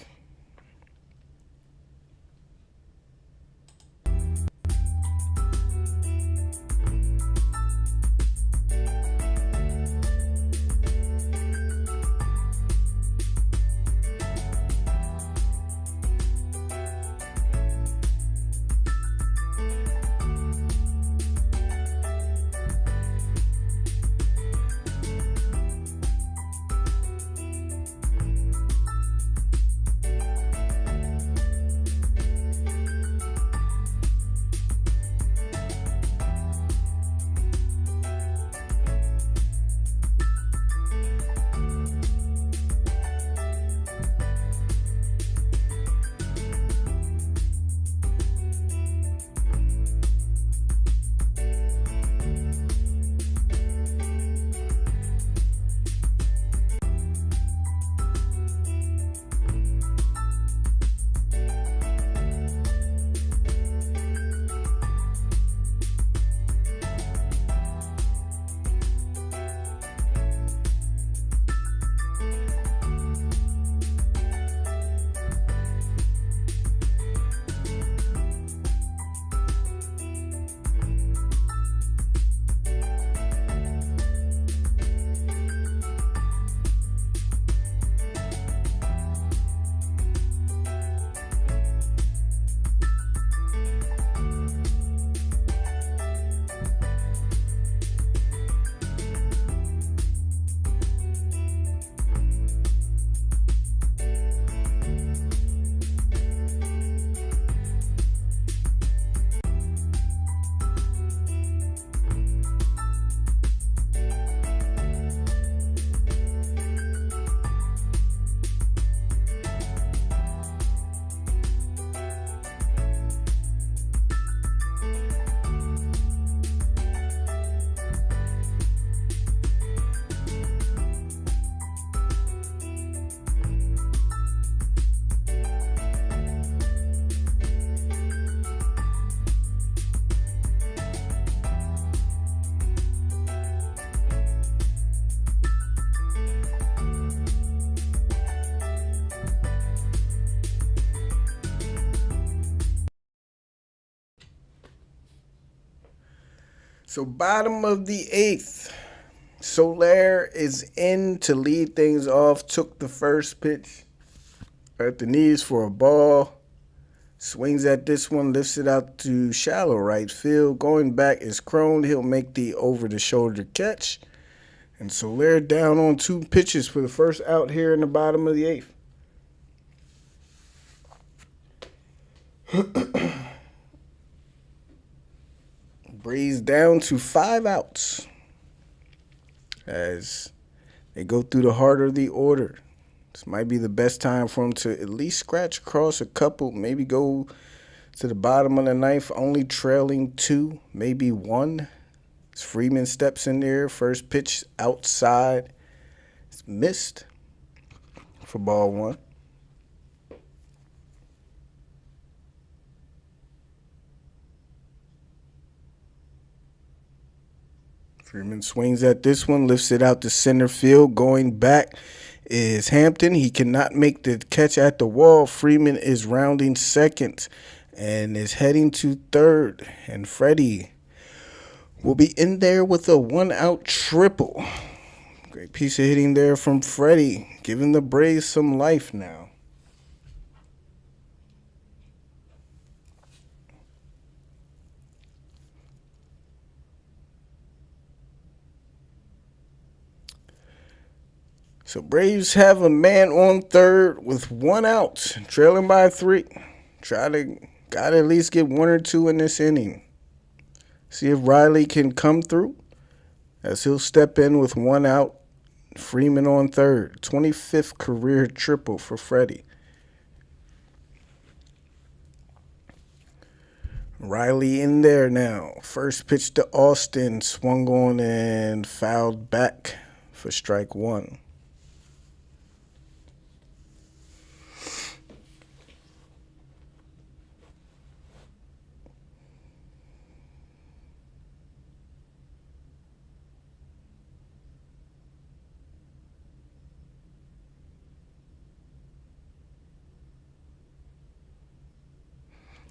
So bottom of the 8th, Soler is in to lead things off. Took the first pitch at the knees for a ball. Swings at this one, lifts it out to shallow right field. Going back is Crone. He'll make the over-the-shoulder catch. And Soler down on 2 pitches for the first out here in the bottom of the 8th. Braves down to 5 outs as they go through the heart of the order. This might be the best time for them to at least scratch across a couple, maybe go to the bottom of the 9th, only trailing 2, maybe 1. As Freeman steps in there, first pitch outside. It's missed for ball 1. Freeman swings at this one, lifts it out to center field. Going back is Hampton. He cannot make the catch at the wall. Freeman is rounding second and is heading to third. And Freddy will be in there with a 1-out triple. Great piece of hitting there from Freddy, giving the Braves some life now. So Braves have a man on third with 1 out, trailing by 3. Gotta at least get 1 or 2 in this inning. See if Riley can come through, as he'll step in with 1 out. Freeman on third, 25th career triple for Freddy. Riley in there now. First pitch to Austin, swung on and fouled back for strike 1.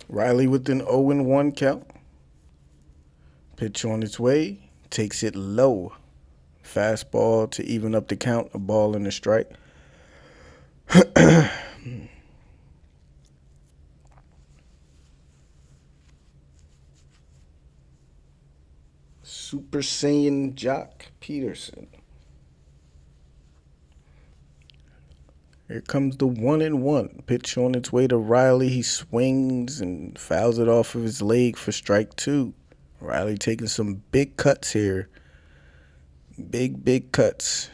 Riley with an 0-1 count. Pitch on its way. Takes it low. Fastball to even up the count. A ball and a strike. Super Saiyan Jock Peterson. Here comes the 1-1. Pitch on its way to Riley. He swings and fouls it off of his leg for strike 2. Riley taking some big cuts here. Big cuts.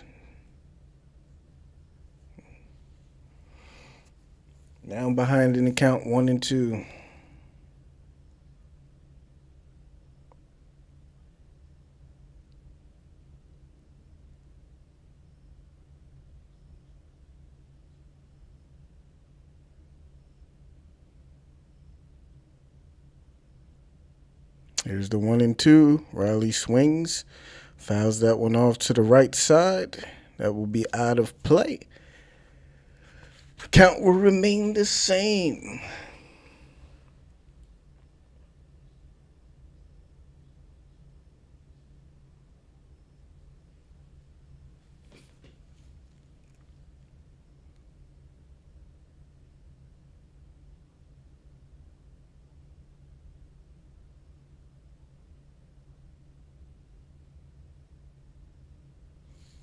Now behind in the count 1-2. Here's the 1-2. Riley swings. Fouls that one off to the right side. That will be out of play. Count will remain the same.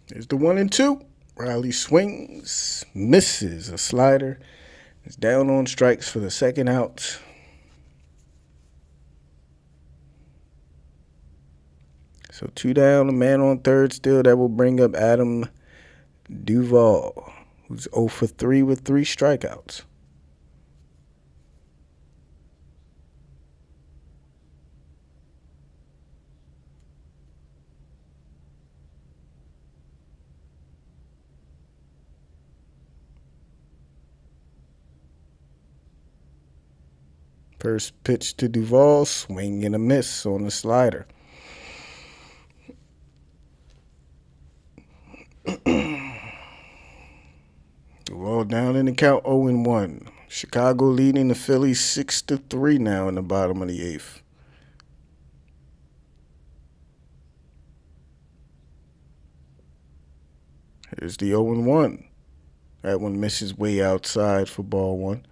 There's the 1-2. Riley swings, misses a slider. It's down on strikes for the second out. So 2 down, a man on third still. That will bring up Adam Duvall, who's 0 for 3 with 3 strikeouts. First pitch to Duvall, swing and a miss on the slider. Duvall down in the count 0-1. Chicago leading the Phillies 6-3 now in the bottom of the 8th. Here's the 0-1. That one misses way outside for ball 1.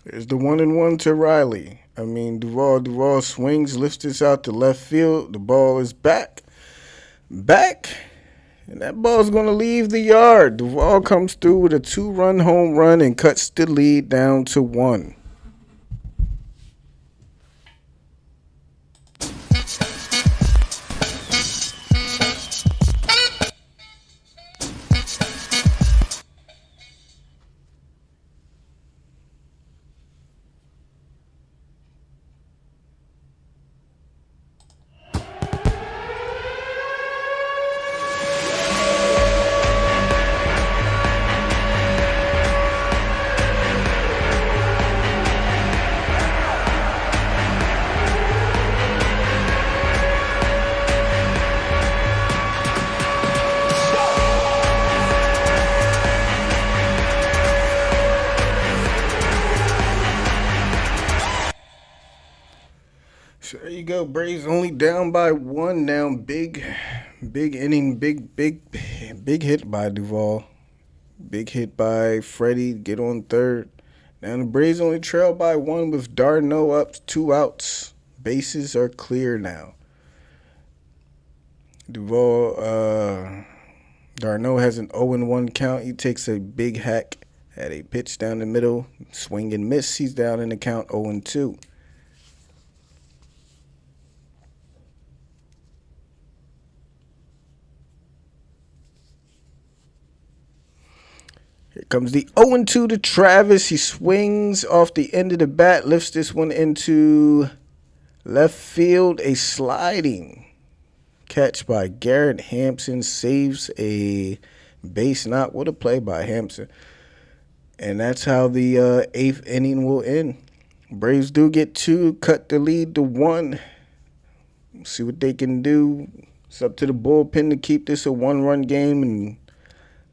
There's the 1-1 to Riley. Duvall swings, lifts this out to left field. The ball is back. And that ball's going to leave the yard. Duvall comes through with a 2-run home run and cuts the lead down to 1. go. Braves only down by one now. Big inning. Big hit by Duvall. Big hit by Freddy. Get on third. Now the Braves only trail by one with d'Arnaud up, 2 outs. Bases are clear now. d'Arnaud has an 0-1 count. He takes a big hack at a pitch down the middle. Swing and miss. He's down in the count 0-2. Here comes the 0-2 to Travis. He swings off the end of the bat, lifts this one into left field. A sliding catch by Garrett Hampson saves a base knock. What a play by Hampson. And that's how the 8th inning will end. Braves do get 2, cut the lead to 1. See what they can do. It's up to the bullpen to keep this a 1-run game and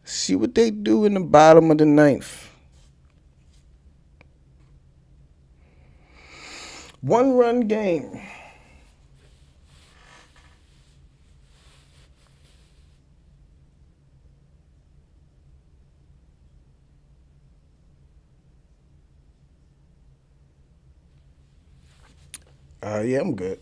see what they do in the bottom of the 9th. 1-run game. Yeah, I'm good.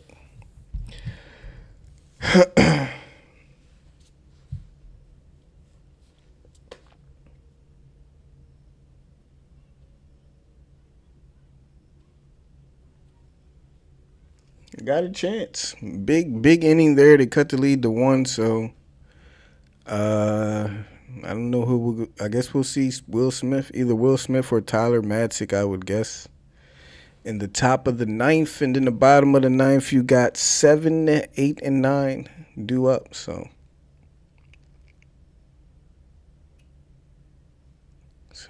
Got a chance. Big inning there to cut the lead to 1. So, I don't know who I guess we'll see Will Smith, either Will Smith or Tyler Madsick, I would guess. In the top of the 9th, and in the bottom of the 9th, you got 7, 8, and 9 due up. So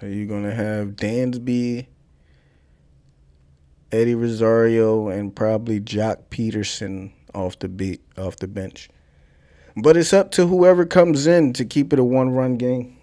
you're gonna have Dansby, Eddie Rosario, and probably Jock Peterson off the bench. But it's up to whoever comes in to keep it a 1-run game.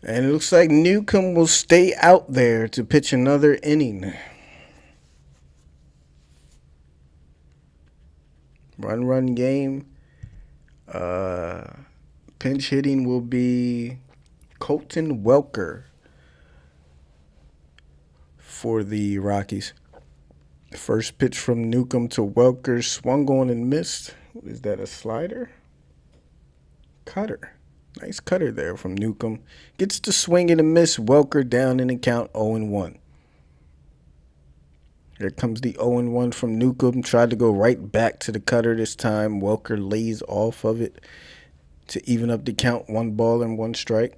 And it looks like Newcomb will stay out there to pitch another inning. Run game. Pinch hitting will be Colton Welker for the Rockies. The first pitch from Newcomb to Welker, swung on and missed. Is that a slider? Cutter. Nice cutter there from Newcomb. Gets the swing and a miss. Welker down in the count 0-1. Here comes the 0-1 from Newcomb. Tried to go right back to the cutter this time. Welker lays off of it to even up the count. 1 ball and 1 strike.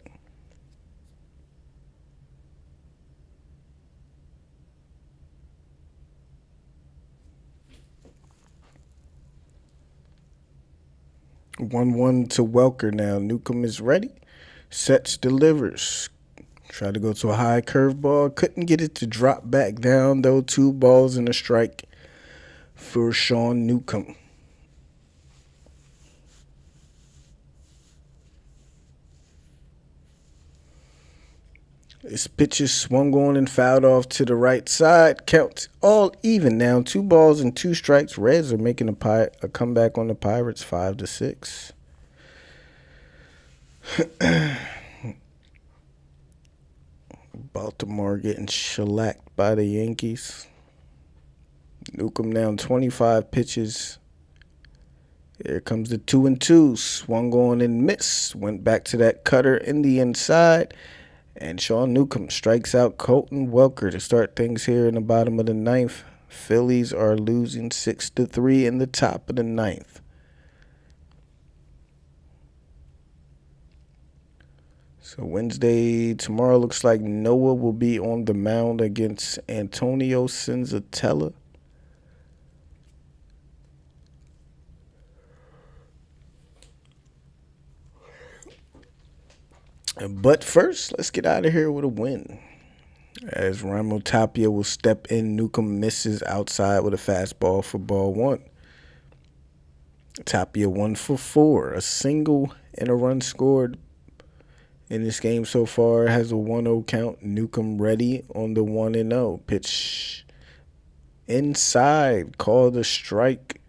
One to Welker now. Newcomb is ready. Sets, delivers. Tried to go to a high curveball. Couldn't get it to drop back down, though. 2 balls and a strike for Sean Newcomb. This pitch is swung on and fouled off to the right side. Count all even now. 2 balls and 2 strikes. Reds are making a comeback on the Pirates, 5-6. Baltimore getting shellacked by the Yankees. Newcomb down 25 pitches. Here comes the 2-2. Swung on and missed. Went back to that cutter in the inside. And Sean Newcomb strikes out Colton Welker to start things here in the bottom of the ninth. Phillies are losing 6-3 in the top of the ninth. So tomorrow looks like Noah will be on the mound against Antonio Senzatella. But first, let's get out of here with a win. As Raimel Tapia will step in, Newcomb misses outside with a fastball for ball one. Tapia 1 for 4, a single and a run scored in this game so far. Has a 1-0 count. Newcomb ready on the 1-0. Pitch inside, called a strike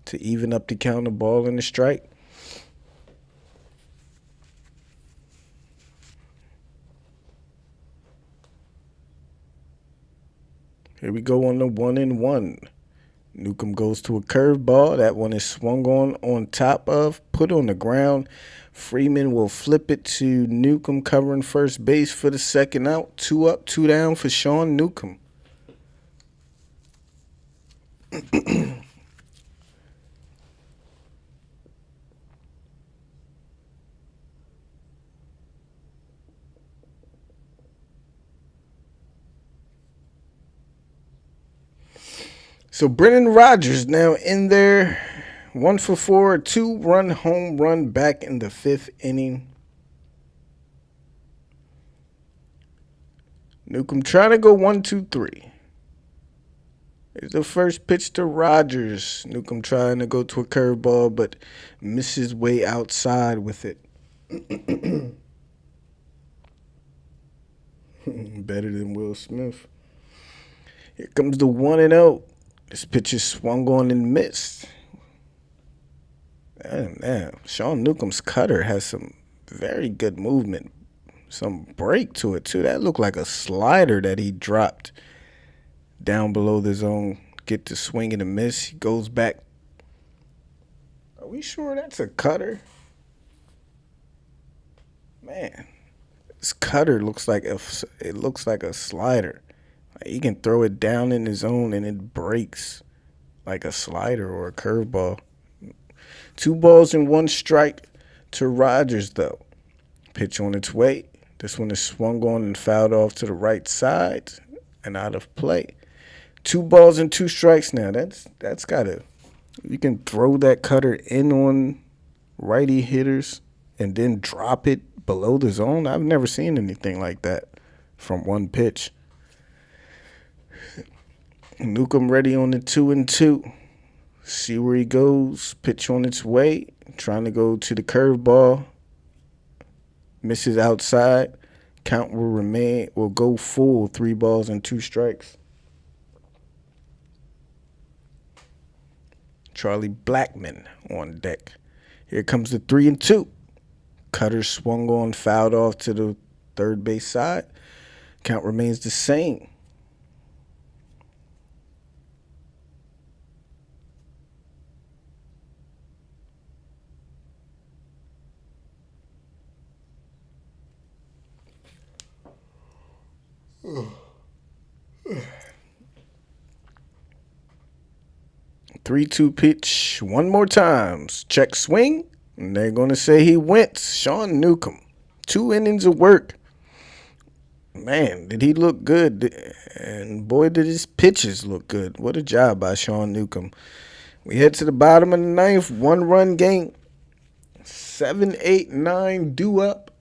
to even up the count of ball and a strike. Here we go on the 1-1. Newcomb goes to a curveball. That one is swung on top of, put on the ground. Freeman will flip it to Newcomb covering first base for the second out. 2 up, 2 down for Sean Newcomb. So Brendan Rodgers now in there, 1 for 4, a 2-run home run back in the 5th inning. Newcomb trying to go 1-2-3. Here's the first pitch to Rodgers. Newcomb trying to go to a curveball, but misses way outside with it. Better than Will Smith. Here comes the 1-0. This pitch is swung on and missed. Damn. Sean Newcomb's cutter has some very good movement. Some break to it, too. That looked like a slider that he dropped down below the zone. Get to swing and a miss. He goes back. Are we sure that's a cutter? Man, this cutter looks like a slider. He can throw it down in the zone and it breaks like a slider or a curveball. 2 balls and 1 strike to Rodgers, though. Pitch on its way. This one is swung on and fouled off to the right side and out of play. 2 balls and 2 strikes now. That's gotta. You can throw that cutter in on righty hitters and then drop it below the zone. I've never seen anything like that from one pitch. Newcomb ready on the 2-2. See where he goes. Pitch on its way. Trying to go to the curveball. Misses outside. Count will go full. 3 balls and 2 strikes. Charlie Blackmon on deck. Here comes the 3-2. Cutter swung on, fouled off to the third base side. Count remains the same. Three-two pitch. One more time. Check swing. And they're going to say he went. Sean Newcomb. 2 innings of work. Man, did he look good. And boy, did his pitches look good. What a job by Sean Newcomb. We head to the bottom of the ninth. 1-run game. 7, 8, 9 due up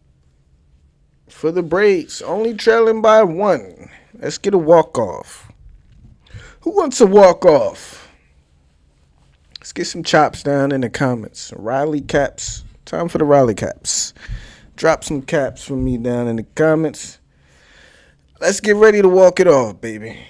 for the Braves. Only trailing by 1. Let's get a walk-off. Who wants a walk-off? Let's get some chops down in the comments. Riley caps. Time for the Riley caps. Drop some caps for me down in the comments. Let's get ready to walk it off, baby.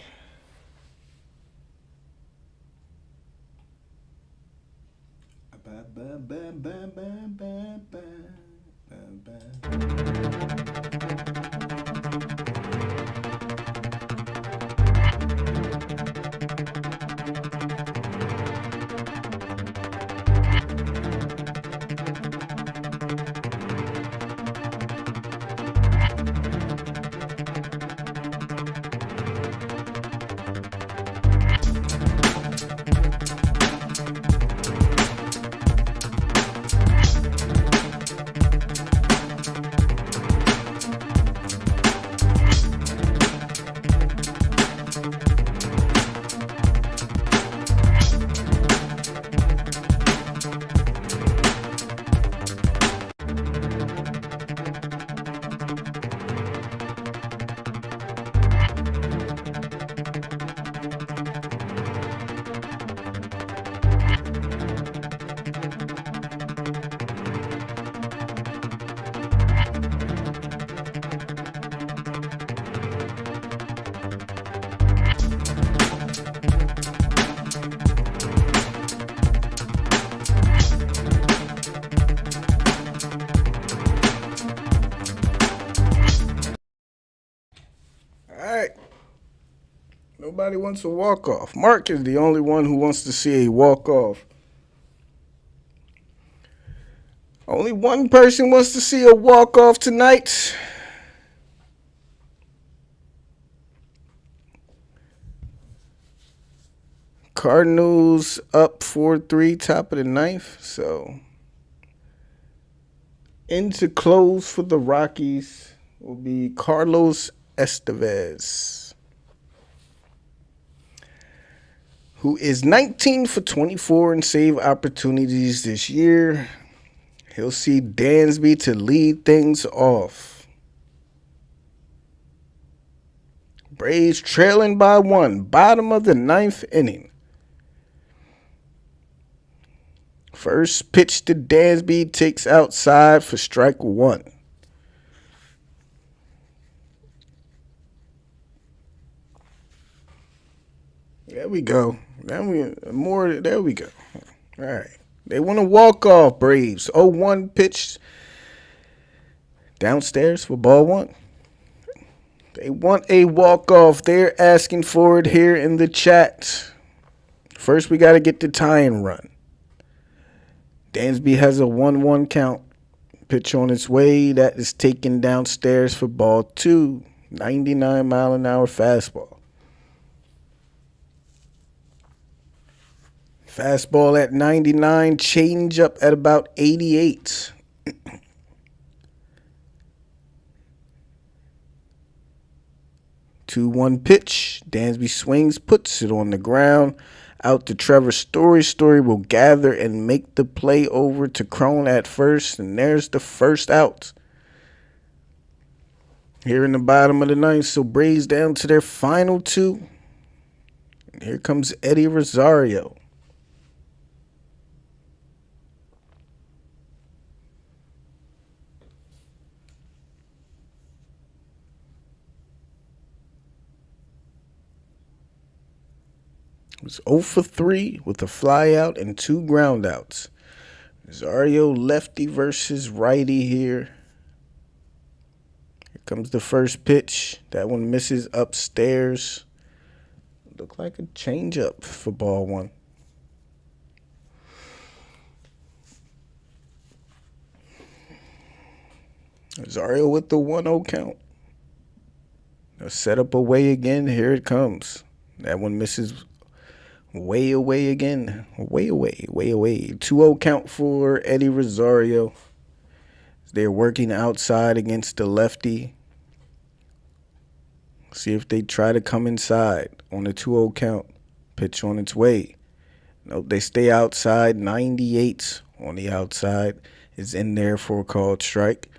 Nobody wants a walk-off. Mark is the only one who wants to see a walk-off. Only one person wants to see a walk-off tonight. Cardinals up 4-3, top of the ninth. So, into close for the Rockies will be Carlos Estevez, who is 19 for 24 in save opportunities this year. He'll see Dansby to lead things off. Braves trailing by 1, bottom of the ninth inning. First pitch to Dansby, takes outside for strike 1. There we go. There we go. All right. They want to walk off, Braves. 0-1 pitch downstairs for ball 1. They want a walk-off. They're asking for it here in the chat. First, we got to get the tying run. Dansby has a 1-1 count. Pitch on its way. That is taken downstairs for ball 2. 99-mile-an-hour fastball. Fastball at 99. Change up at about 88. 2-1 pitch. Dansby swings, puts it on the ground. Out to Trevor Story. Story will gather and make the play over to Crone at first. And there's the first out. Here in the bottom of the ninth. So Braves down to their final 2. And here comes Eddie Rosario. It was 0 for 3 with a flyout and 2 groundouts. Rosario lefty versus righty here. Here comes the first pitch. That one misses upstairs. Looked like a changeup for ball 1. Rosario with the 1-0 count. Now set up away again. Here it comes. That one misses way away again. Way away. 2-0 count for Eddie Rosario. They're working outside against the lefty. See if they try to come inside on the 2-0 count. Pitch on its way. Nope, they stay outside. 98 on the outside is in there for a called strike.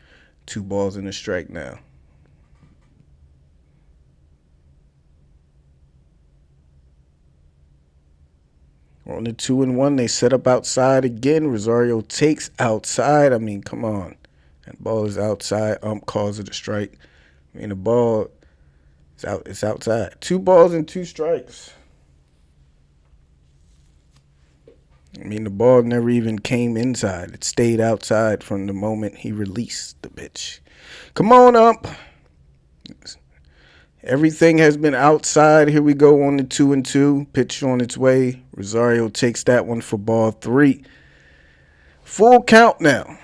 2 balls and a strike now. On the 2-1, they set up outside again. Rosario takes outside. I mean, come on. That ball is outside. Calls it a strike. I mean, the ball is out. It's outside. 2 balls and 2 strikes. I mean, the ball never even came inside. It stayed outside from the moment he released the pitch. Come on up. Everything has been outside. Here we go on the 2-2. Pitch on its way. Rosario takes that one for ball 3. Full count now.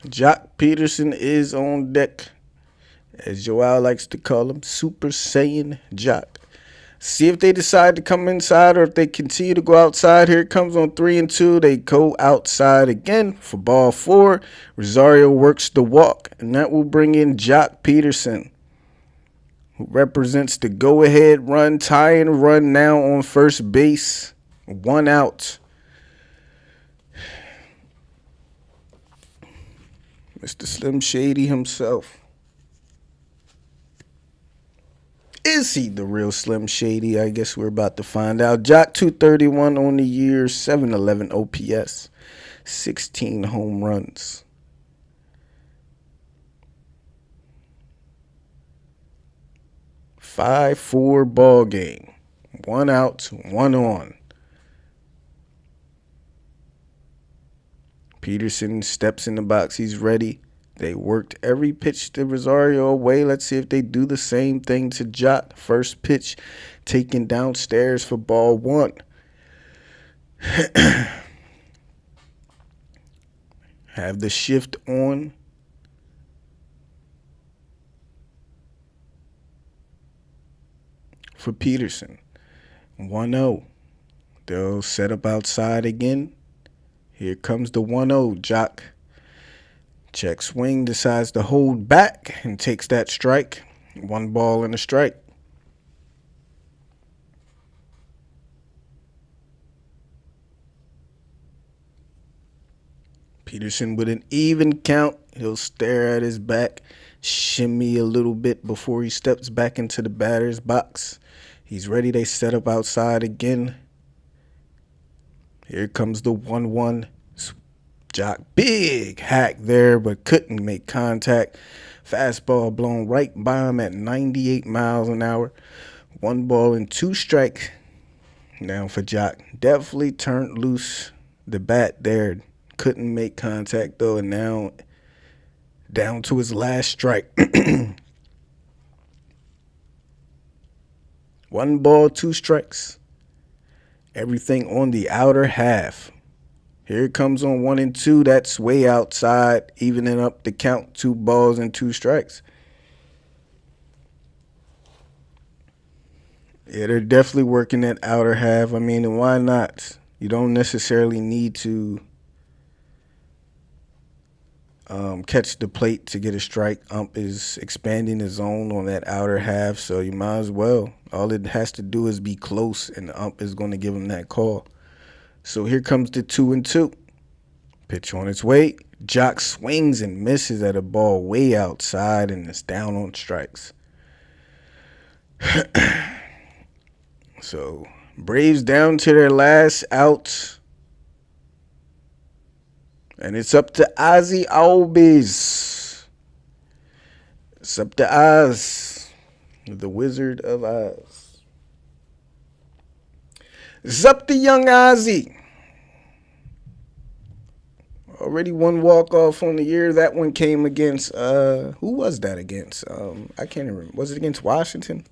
Jock Peterson is on deck, as Joel likes to call him, Super Saiyan Jock. See if they decide to come inside or if they continue to go outside. Here it comes on 3-2. They go outside again for ball 4. Rosario works the walk, and that will bring in Jock Peterson, who represents the go-ahead run, tying run now on first base. 1 out. Mr. Slim Shady himself. Is he the real Slim Shady? I guess we're about to find out. Jock 231 on the year, 711 OPS, 16 home runs. Five-4 ball game. 1 out, 1 on. Peterson steps in the box. He's ready. They worked every pitch to Rosario away. Let's see if they do the same thing to Jock. First pitch taken downstairs for ball one. Have the shift on. For Peterson. 1-0. They'll set up outside again. Here comes the 1-0. Jock. Check swing. Decides to hold back and takes that strike. 1 ball and a strike. Peterson with an even count. He'll stare at his back, shimmy a little bit before he steps back into the batter's box. He's ready. They set up outside again. Here comes the 1-1. Jock, big hack there, but couldn't make contact. Fastball blown right by him at 98 miles an hour. 1 ball and 2 strikes. Now for Jock. Definitely turned loose the bat there. Couldn't make contact though, and now down to his last strike. 1 ball, 2 strikes. Everything on the outer half. Here it comes on 1 and 2. That's way outside, evening up the count. 2 balls and 2 strikes. Yeah, they're definitely working that outer half. I mean, why not? You don't necessarily need to catch the plate to get a strike. Ump is expanding the zone on that outer half, so you might as well. All it has to do is be close, and the ump is going to give him that call. So here comes the 2 and 2. Pitch on its way. Jock swings and misses at a ball way outside, and it's down on strikes. So Braves down to their last out. And it's up to Ozzy Albies. It's up to Oz, the Wizard of Oz. It's up to young Ozzy. Already 1 walk-off on the year. That one came against, who was that against? I can't remember. Was it against Washington?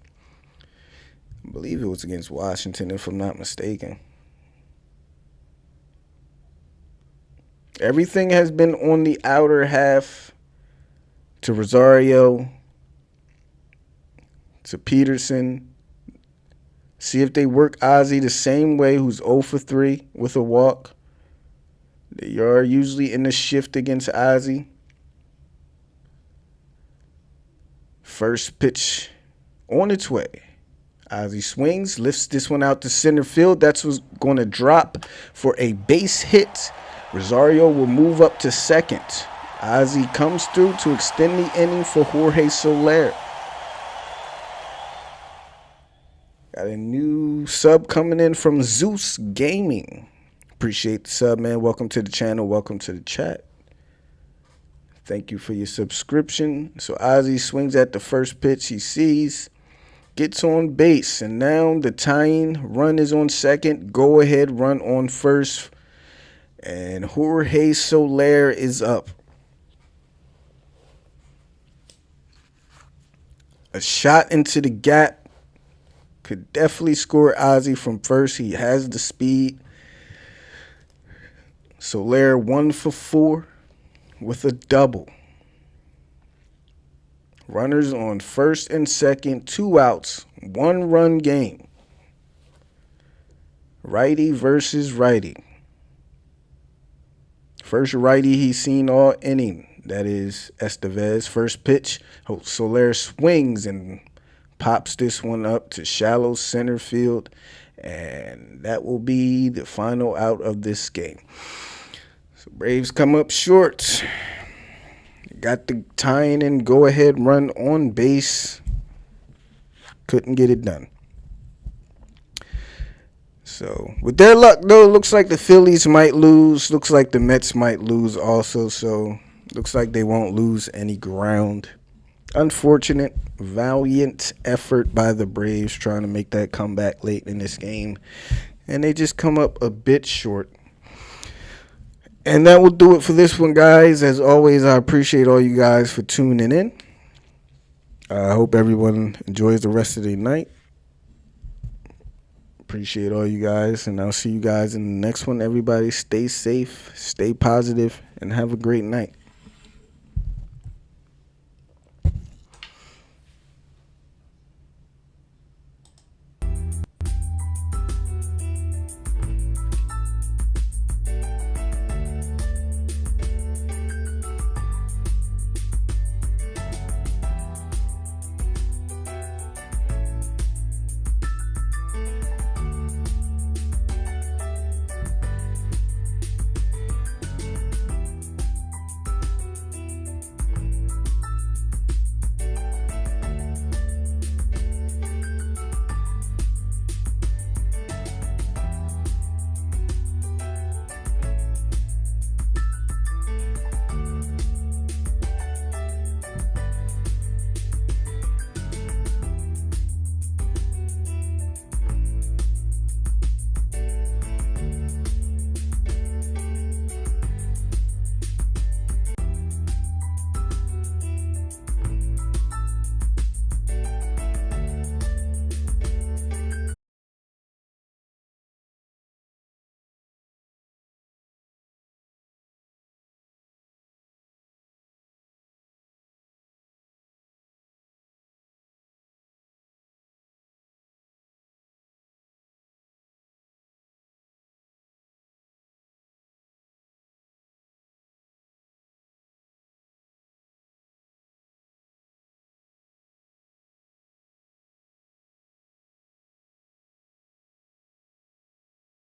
I believe it was against Washington, if I'm not mistaken. Everything has been on the outer half to Rosario, to Peterson. See if they work Ozzy the same way, who's 0 for 3 with a walk. They are usually in the shift against Ozzy. First pitch on its way. Ozzy swings, lifts this one out to center field. That's what's going to drop for a base hit. Rosario will move up to second. Ozzy comes through to extend the inning for Jorge Soler. Got a new sub coming in from Zeus Gaming. Appreciate the sub, man. Welcome to the channel. Welcome to the chat. Thank you for your subscription. So Ozzy swings at the first pitch he sees. Gets on base. And now the tying run is on second. Go ahead run on first. And Jorge Soler is up. A shot into the gap. Could definitely score Ozzy from first. He has the speed. Soler 1 for 4 with a double. Runners on first and second. 2 outs. 1 run game. Righty versus righty. First righty he's seen all inning. That is Estevez. First pitch. Soler swings and pops this one up to shallow center field. And that will be the final out of this game. So Braves come up short. Got the tying and go-ahead run on base. Couldn't get it done. So, with their luck, though, it looks like the Phillies might lose. Looks like the Mets might lose also. So, looks like they won't lose any ground. Unfortunate, valiant effort by the Braves trying to make that comeback late in this game. And they just come up a bit short. And that will do it for this one, guys. As always, I appreciate all you guys for tuning in. I hope everyone enjoys the rest of the night. Appreciate all you guys, and I'll see you guys in the next one. Everybody stay safe, stay positive, and have a great night.